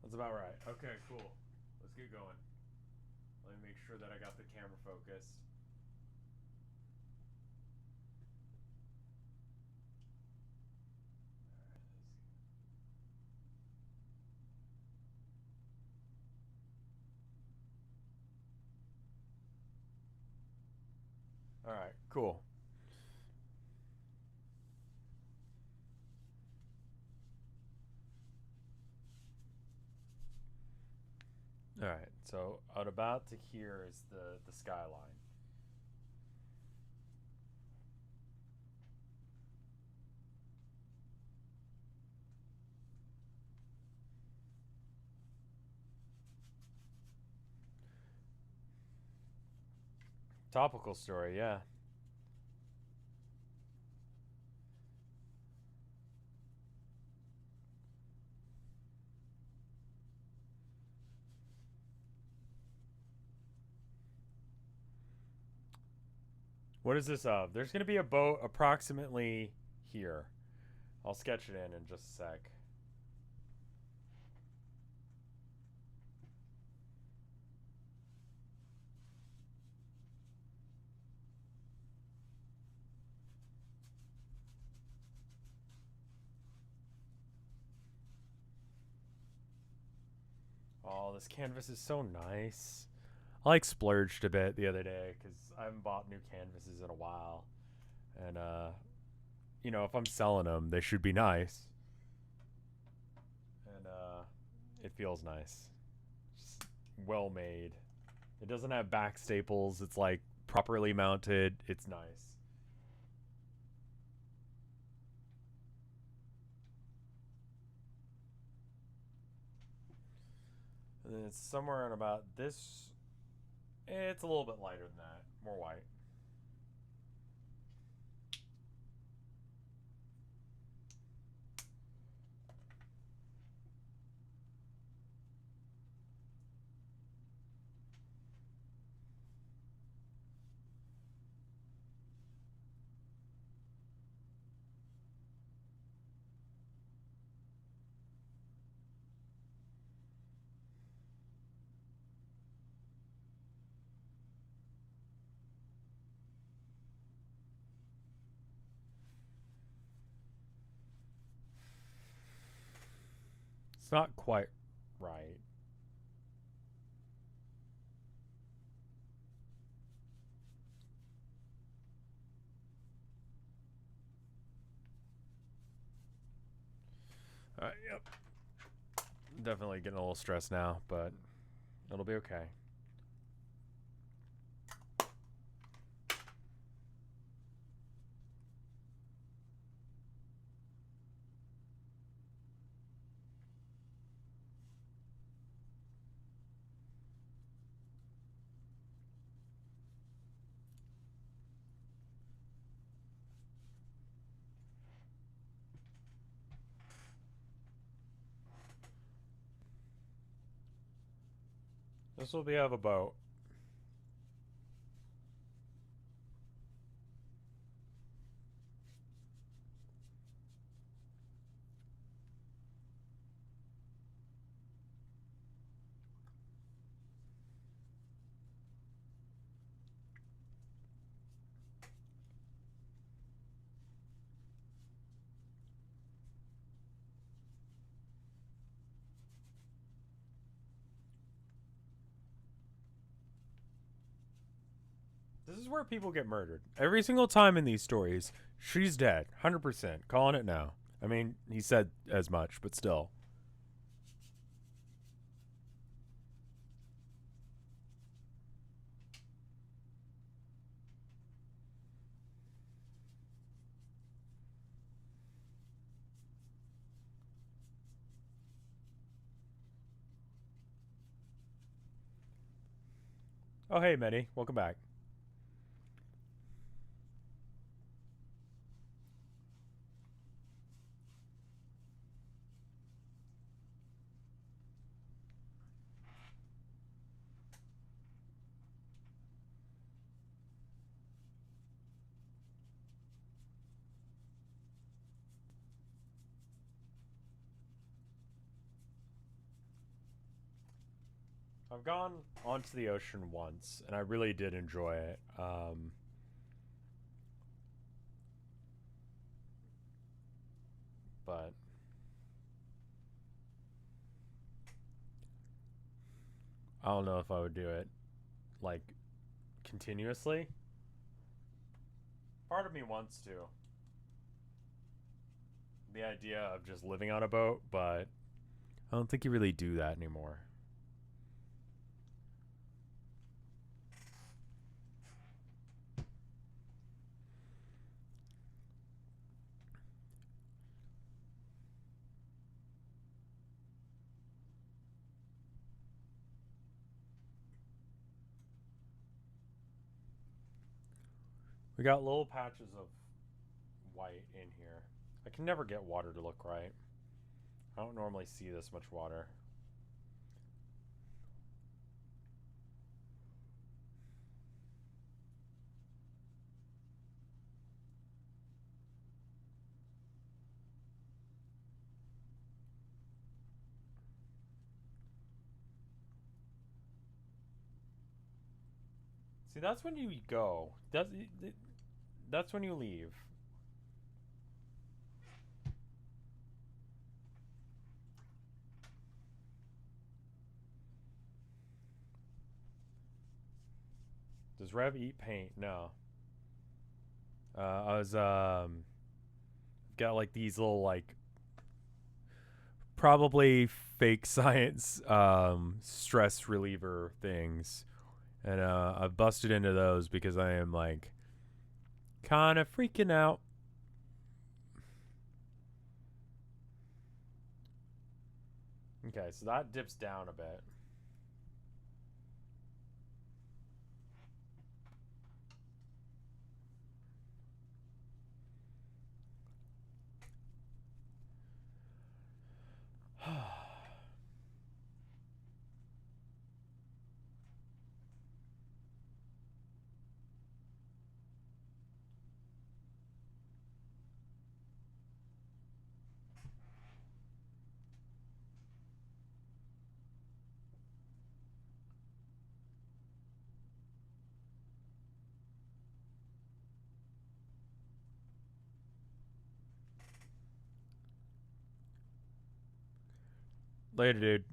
That's about right. Okay, cool. Let's get going. Let me make sure that I got the camera focused. Alright, cool. Alright, so out about to here is the skyline. Topical story, yeah. What is this of? There's going to be a boat approximately here. I'll sketch it in just a sec. Oh, this canvas is so nice. I like splurged a bit the other day because I haven't bought new canvases in a while. And, you know, if I'm selling them, they should be nice. And, it feels nice. Just well made. It doesn't have back staples. It's, like, properly mounted. It's nice. And then it's somewhere in about this. It's a little bit lighter than that. More white. It's not quite right. Alright, yep. Definitely getting a little stressed now, but it'll be okay. This will be out of a boat. This is where people get murdered. Every single time in these stories, she's dead. 100%. Calling it now. I mean, he said as much, but still. Oh, hey, Meddy. Welcome back. I've gone onto the ocean once, and I really did enjoy it. But I don't know if I would do it, like, continuously. Part of me wants to. The idea of just living on a boat, but I don't think you really do that anymore. We got little patches of white in here. I can never get water to look right. I don't normally see this much water. See, that's when you go. That's when you leave. Does Rev eat paint? No. I was got like these little like probably fake science stress reliever things. And I've busted into those because I am like kind of freaking out. Okay, so that dips down a bit. Later, dude.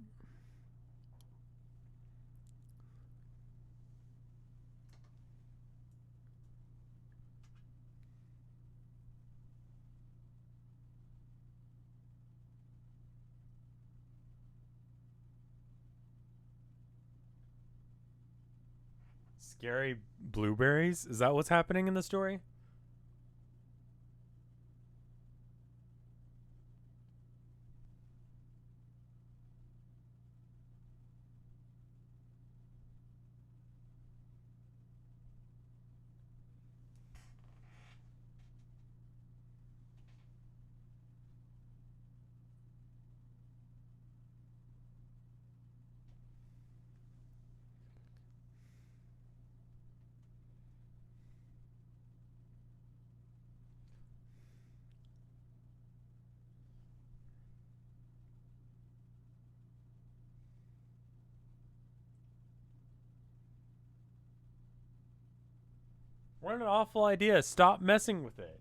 Scary blueberries? Is that what's happening in the story? What an awful idea. Stop messing with it.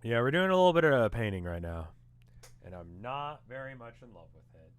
Yeah, we're doing a little bit of painting right now. And I'm not very much in love with it.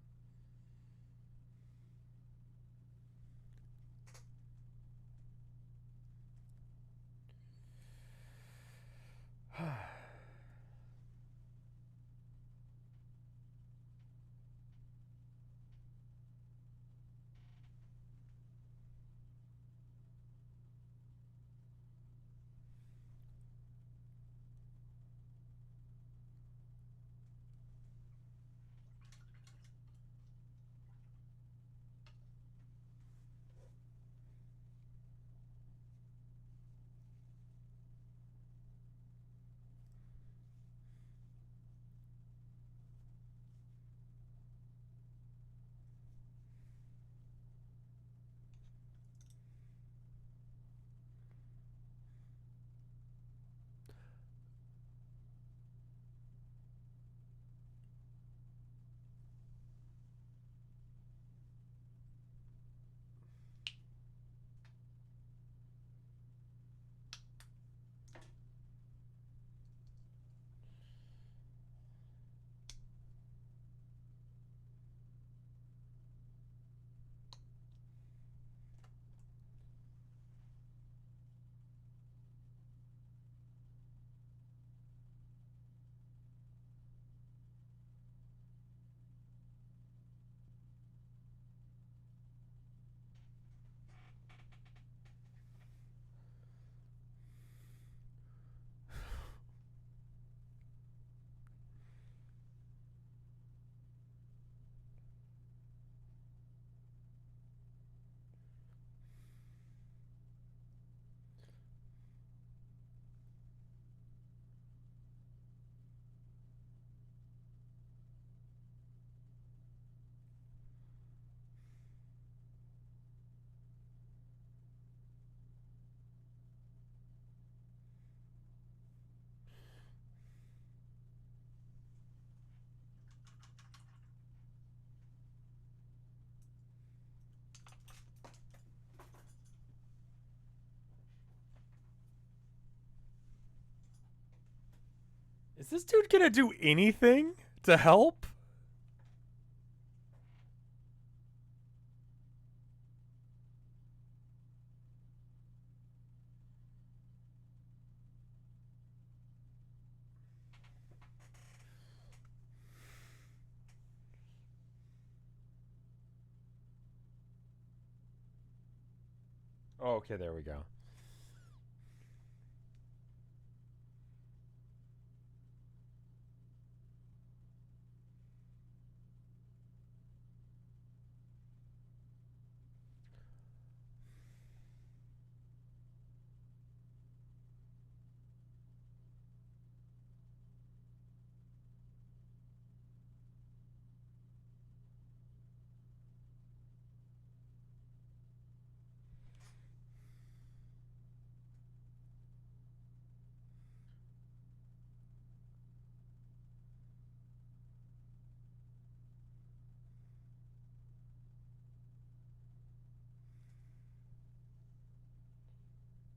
Is this dude gonna do anything to help? Oh, okay, there we go.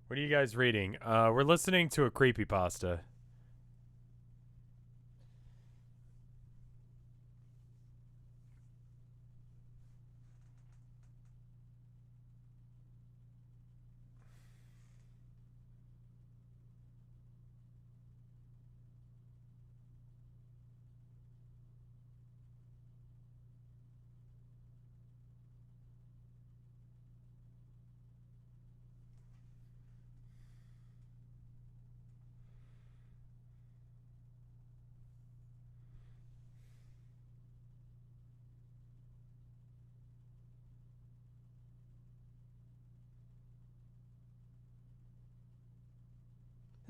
What are you guys reading? We're listening to a creepypasta.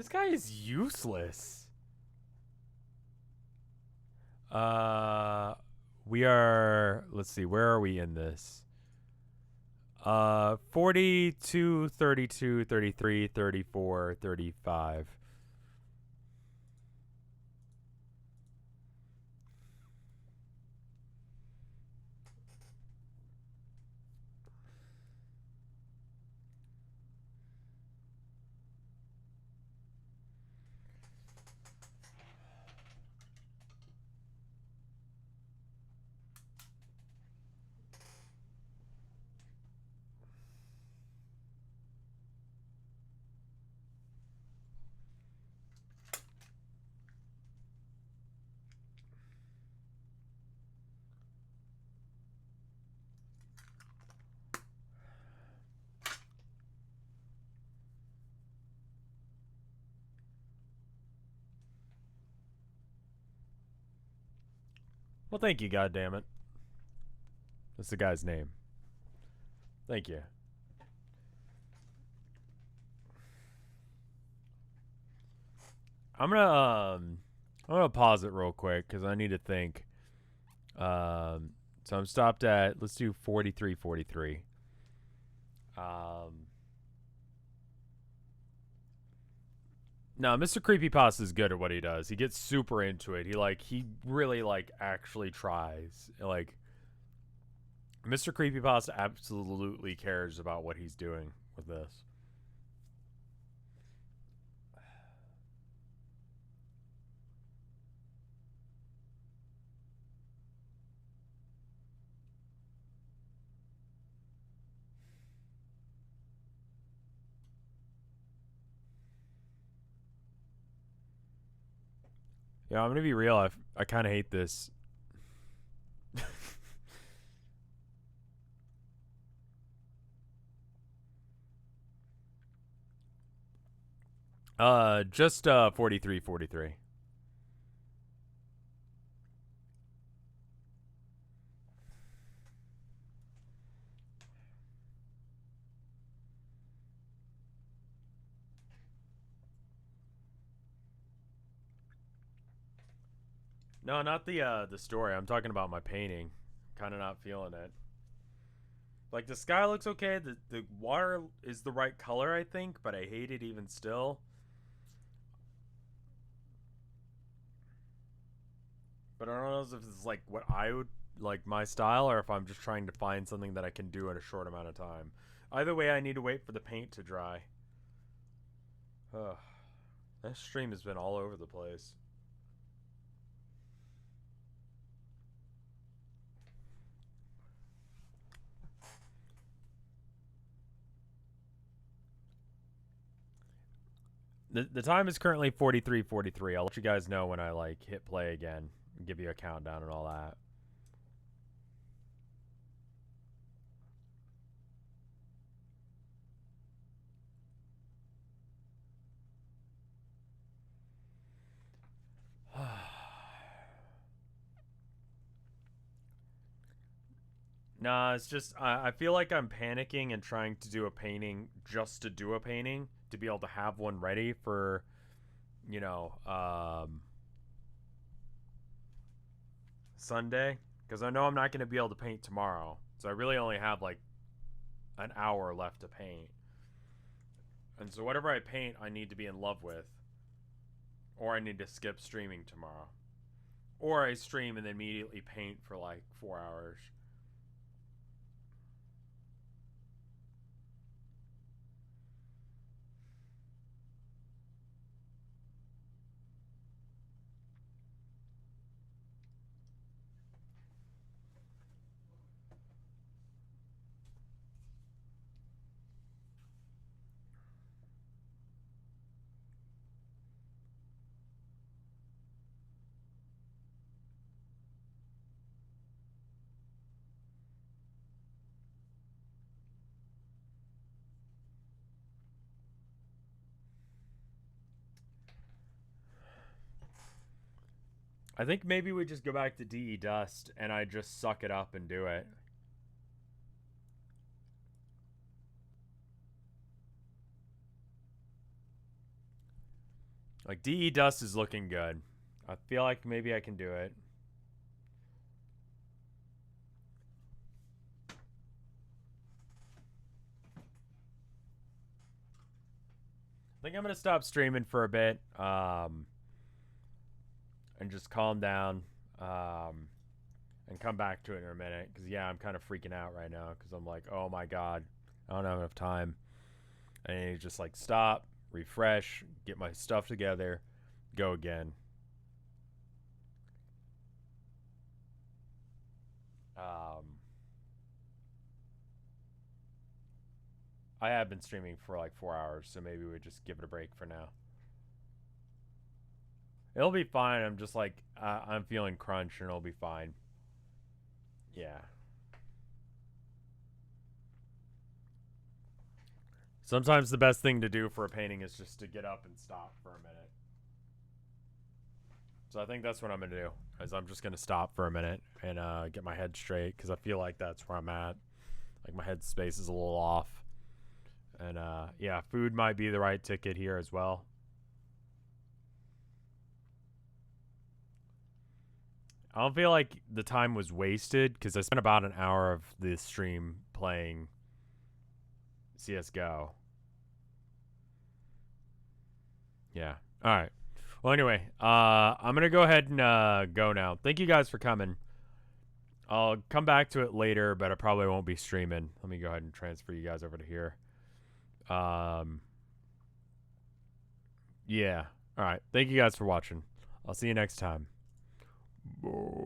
This guy is useless. We are, let's see, where are we in this? 42, 32, 33, 34, 35. Well, thank you, goddammit. That's the guy's name. Thank you. I'm gonna pause it real quick because I need to think. So I'm stopped at, let's do 43, 43. No, Mr. Creepypasta is good at what he does. He gets super into it. He really actually tries. Like, Mr. Creepypasta absolutely cares about what he's doing with this. Yeah, I'm gonna be real. I kind of hate this. Just 43, 43. No, not the story. I'm talking about my painting. Kind of not feeling it. Like, the sky looks okay. The water is the right color, I think, but I hate it even still. But I don't know if it's like what I would like my style, or if I'm just trying to find something that I can do in a short amount of time. Either way, I need to wait for the paint to dry. Ugh. That stream has been all over the place. The time is currently 43:43. I'll let you guys know when I hit play again and give you a countdown and all that. Nah, it's just I feel like I'm panicking and trying to do a painting just to do a painting to be able to have one ready for, Sunday, because I know I'm not going to be able to paint tomorrow. So I really only have like an hour left to paint. And so whatever I paint, I need to be in love with. Or I need to skip streaming tomorrow. Or I stream and then immediately paint for like 4 hours. I think maybe we just go back to DE Dust and I just suck it up and do it. Like, DE Dust is looking good. I feel like maybe I can do it. I think I'm going to stop streaming for a bit. And just calm down. And come back to it in a minute. Because, yeah, I'm kind of freaking out right now. Because I'm like, oh my god. I don't have enough time. I need to just, like, stop, refresh, get my stuff together, go again. I have been streaming for like 4 hours, so maybe we just give it a break for now. It'll be fine. I'm just like, I'm feeling crunch and it'll be fine. Yeah. Sometimes the best thing to do for a painting is just to get up and stop for a minute. So I think that's what I'm going to do, is I'm just going to stop for a minute and get my head straight, because I feel like that's where I'm at. Like, my head space is a little off. And, yeah, food might be the right ticket here as well. I don't feel like the time was wasted, because I spent about an hour of this stream playing CSGO. Yeah. All right. Well, anyway, I'm going to go ahead and go now. Thank you guys for coming. I'll come back to it later, but I probably won't be streaming. Let me go ahead and transfer you guys over to here. Yeah. All right. Thank you guys for watching. I'll see you next time. Bye.